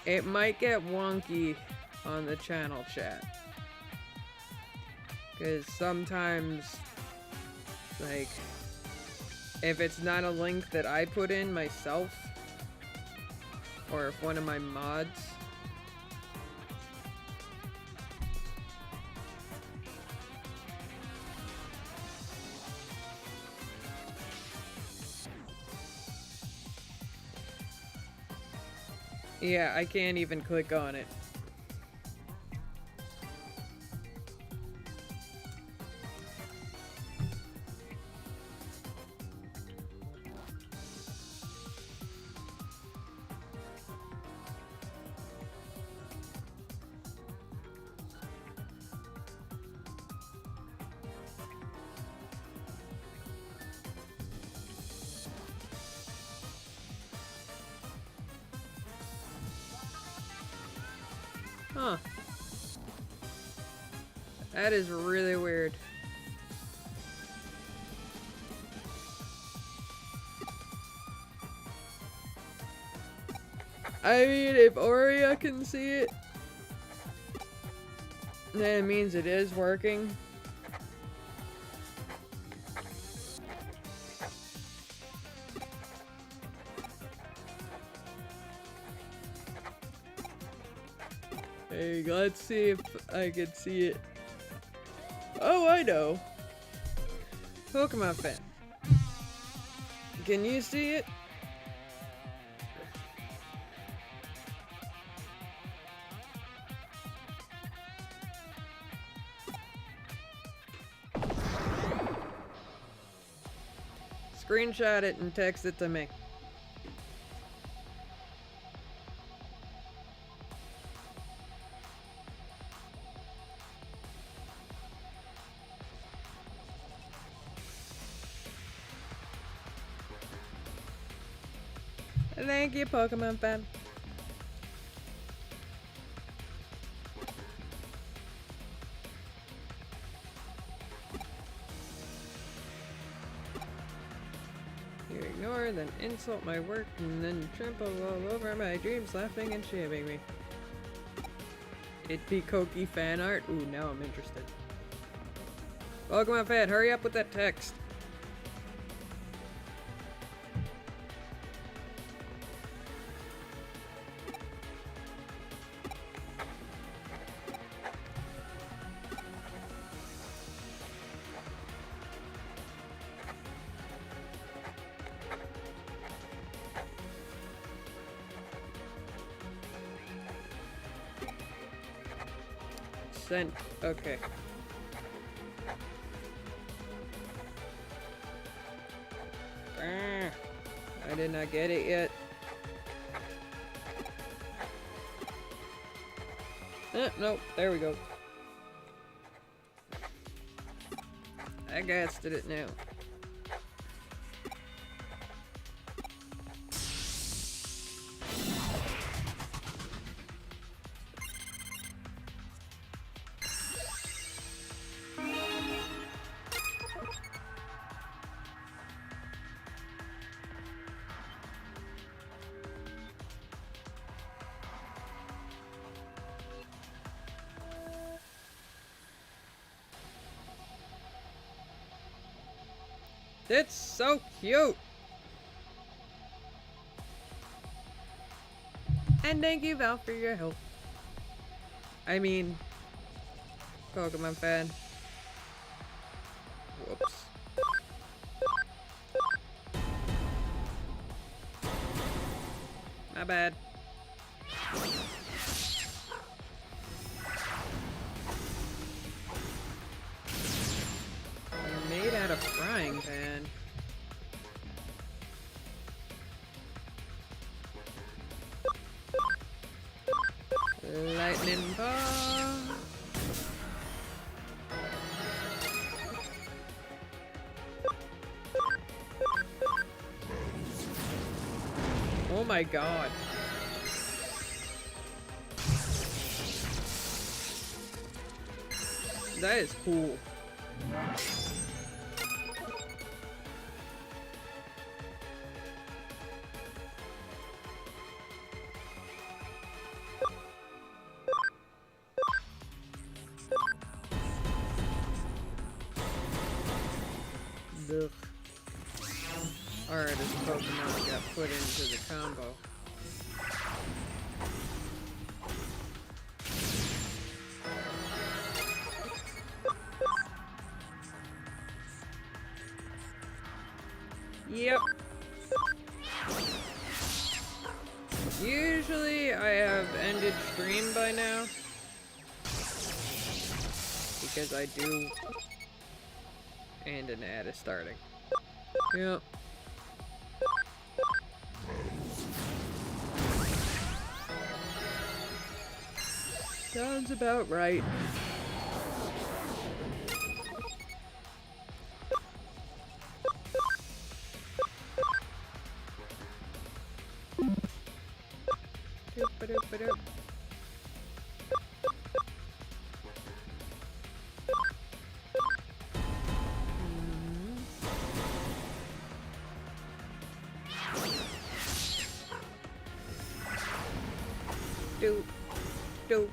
It might get wonky on the channel chat. Because sometimes, like, if it's not a link that I put in myself, or if one of my mods, yeah, I can't even click on it. Huh. That is really weird. I mean, if Aurea can see it, then it means it is working. Hey, let's see if I can see it. Oh, I know. Pokemon fan. Can you see it? Screenshot it and text it to me. Thank you, Pokemon fan. You ignore, then insult my work, and then trample all over my dreams, laughing and shaming me. It be Koki fan art? Ooh, now I'm interested. Pokemon fan, hurry up with that text. Sent. Okay. I did not get it yet. Nope. There we go. I guessed it now. It's so cute! And thank you, Val, for your help. I mean, Pokemon fan. Whoops. My bad. You're made out of frying pan. Lightning ball. Oh my god. That is cool. Ugh. Alright, this Pokemon got put into the combo. Yep. Usually I have ended stream by now. Because I do. And an ad is starting. Yep. Sounds about right. Doop-a-doop-a-doop. Doop, doop.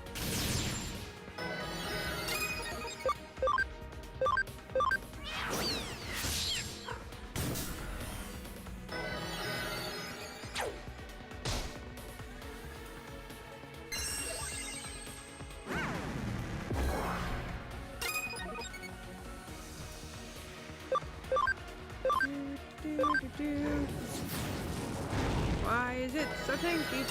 Why is it so tanky?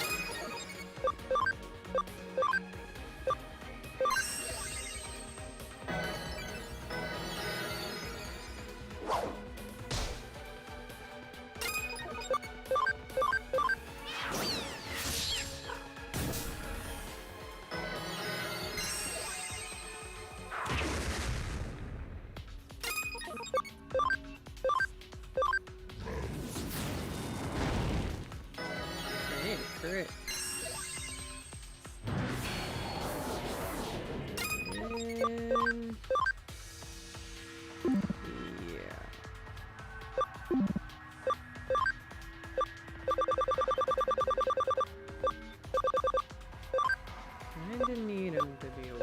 need him to be awake.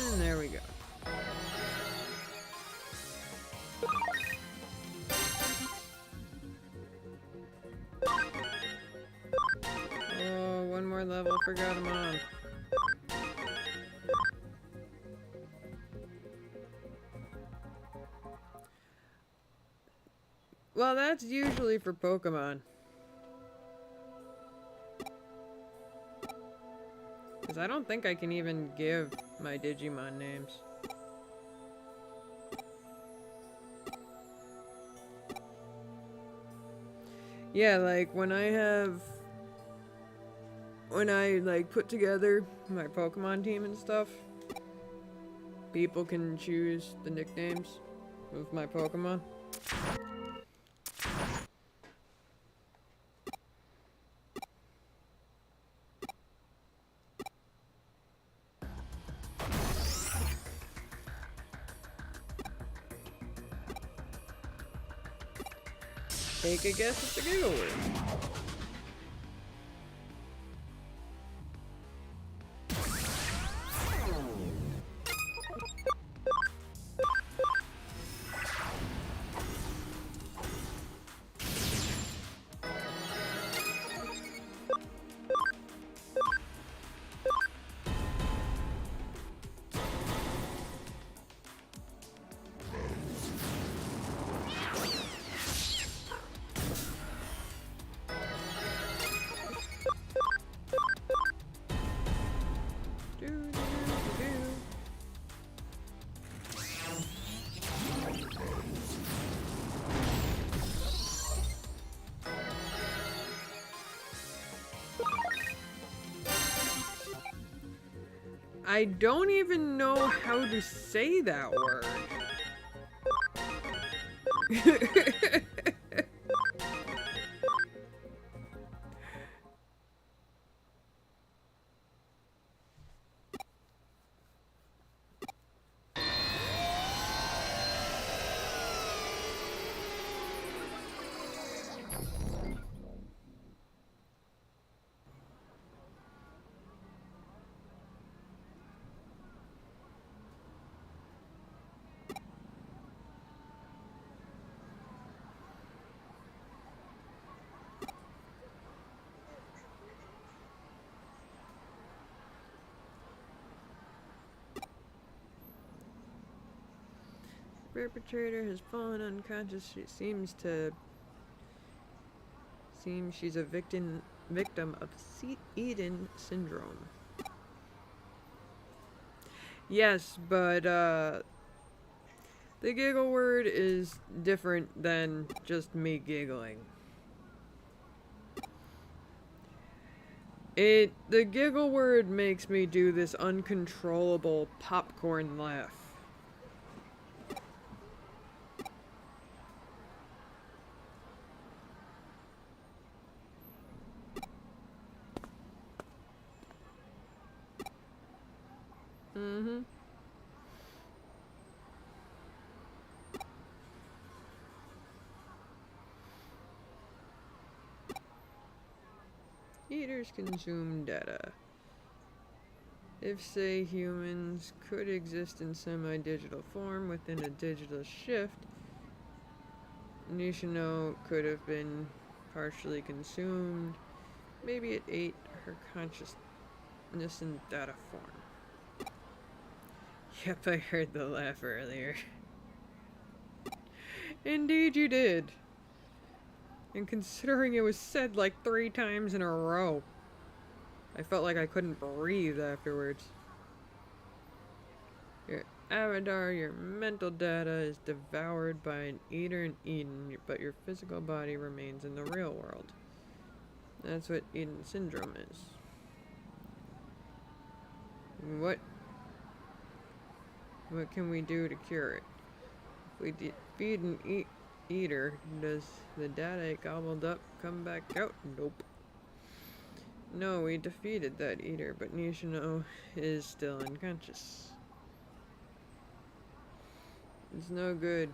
And there we go. Oh, one more level for Gatomon. Well, that's usually for Pokemon. Because I don't think I can even give my Digimon names. Yeah, like when I like put together my Pokemon team and stuff, people can choose the nicknames of my Pokemon. Take a guess at the Giggle Word. I don't even know how to say that word. Perpetrator has fallen unconscious. Seems she's a victim of Eden syndrome. Yes, but the giggle word is different than just me giggling. The giggle word makes me do this uncontrollable popcorn laugh. Mm-hmm. Eaters consume data. If, say, humans could exist in semi-digital form within a digital shift, Nishino could have been partially consumed. Maybe it ate her consciousness in data form. Yep, I heard the laugh earlier. Indeed you did. And considering it was said like 3 times in a row, I felt like I couldn't breathe afterwards. Your avatar, your mental data is devoured by an eater in Eden, but your physical body remains in the real world. That's what Eden syndrome is. What can we do to cure it? If we feed and eat Eater. Does the data it gobbled up come back out? Nope. No, we defeated that Eater, but Nishino is still unconscious. It's no good.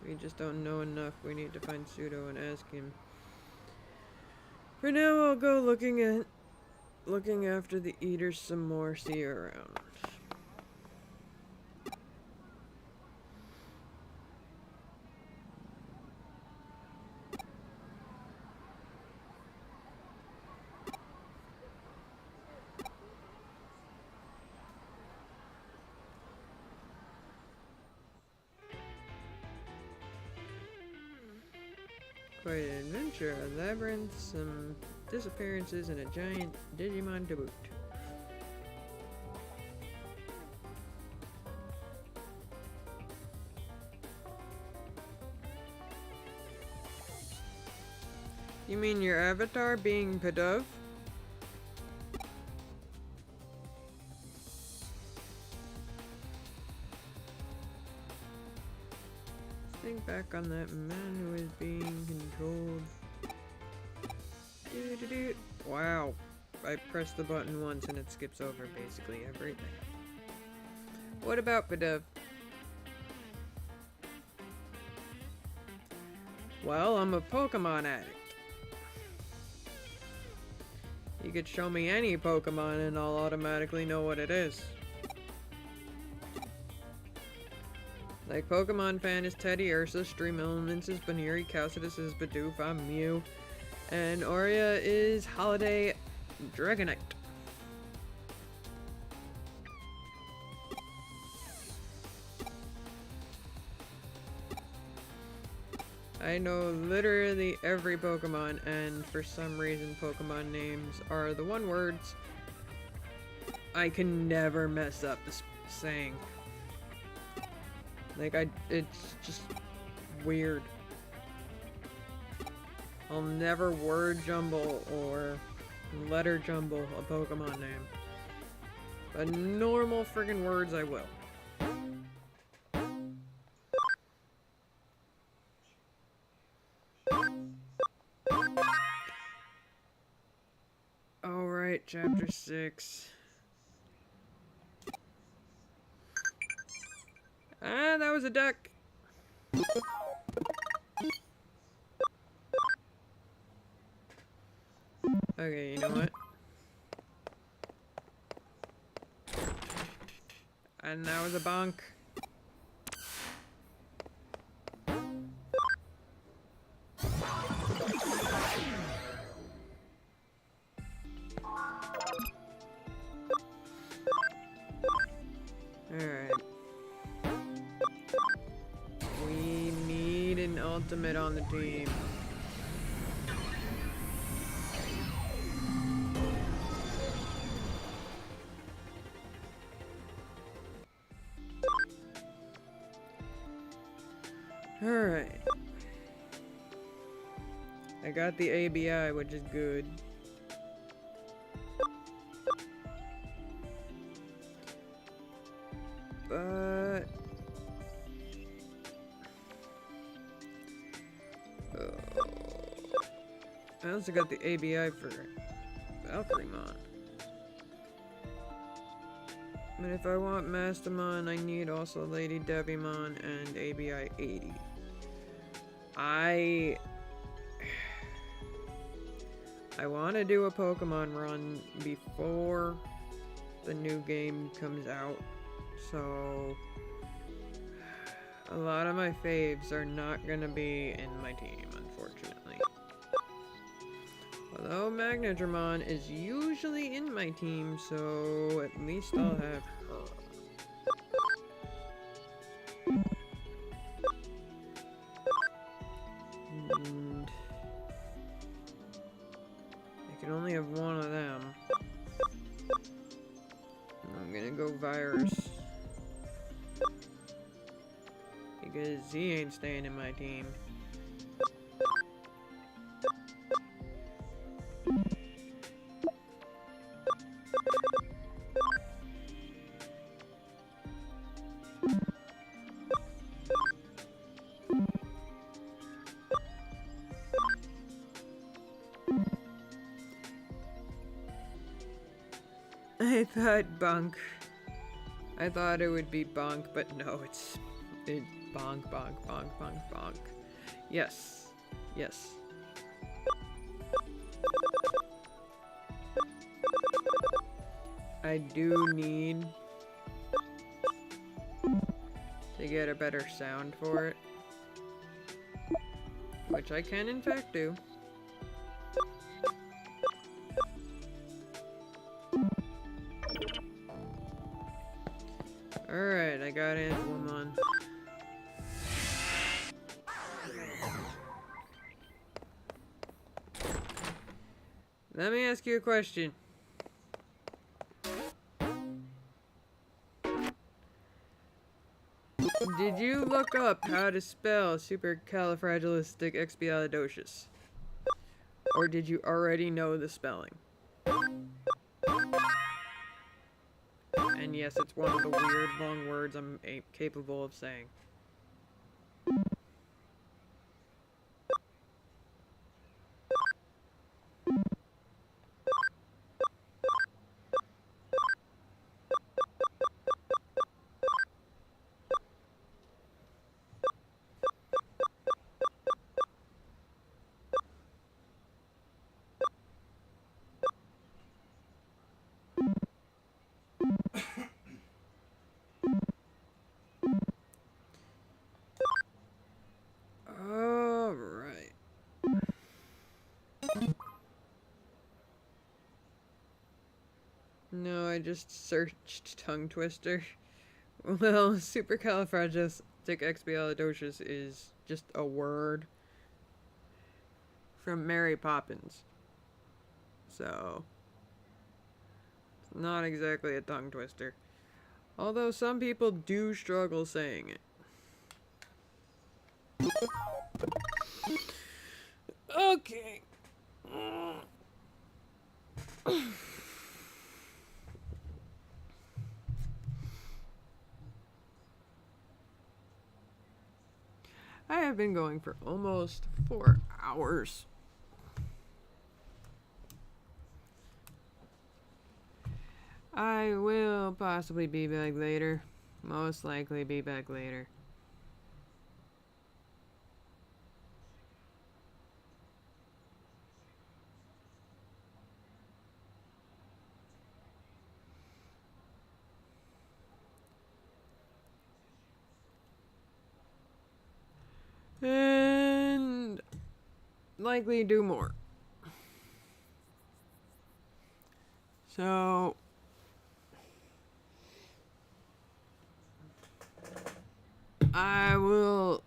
We just don't know enough. We need to find Pseudo and ask him. For now, I'll go looking after the Eaters some more. See you around. Quite an adventure, a labyrinth, some disappearances, and a giant Digimon to boot. You mean your avatar being Pidove? Think back on that man who is being controlled. Doo-doo-doo. Wow. I press the button once and it skips over basically everything. What about Pidove? Well, I'm a Pokemon addict. You could show me any Pokemon and I'll automatically know what it is. Like Pokemon Fan is Teddy, Ursa, Stream Elements is Baneri, Calcidus is Bidoof, I'm Mew, and Aurea is Holiday Dragonite. I know literally every Pokemon, and for some reason Pokemon names are the one words I can never mess up saying. Like, it's just weird. I'll never word jumble or letter jumble a Pokemon name. But normal friggin' words I will. Alright, chapter 6. Ah, that was a duck. Okay, you know what? And that was a bonk. Alright. We need an ultimate on the team. Alright. I got the ABI, which is good. But... I also got the ABI for Valkyremon. But if I want Mastamon, I need also Lady Devimon and ABI 80. I want to do a Pokemon run before the new game comes out, so a lot of my faves are not going to be in my team, unfortunately. Although Magnadramon is usually in my team, so at least I'll have her. And I can only have one of them. I'm gonna go Virus. Because he ain't staying in my team. I thought bunk. I thought it would be bonk, but no, it's bonk, bonk, bonk, bonk, bonk. Yes. Yes. I do need to get a better sound for it, which I can in fact do. Alright, I got Antwoman. Let me ask you a question. Did you look up how to spell supercalifragilisticexpialidocious? Or did you already know the spelling? And yes, it's one of the weird long words I'm capable of saying. Alright. No, I just searched tongue twister. Well, supercalifragilisticexpialidocious is just a word from Mary Poppins. So, it's not exactly a tongue twister. Although some people do struggle saying it. Okay. I have been going for almost 4 hours. I will possibly be back later. Most likely be back later. And likely do more. So I will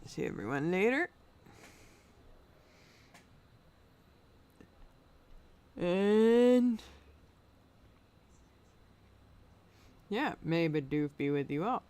see everyone later. And yeah, may Bidoof be with you all.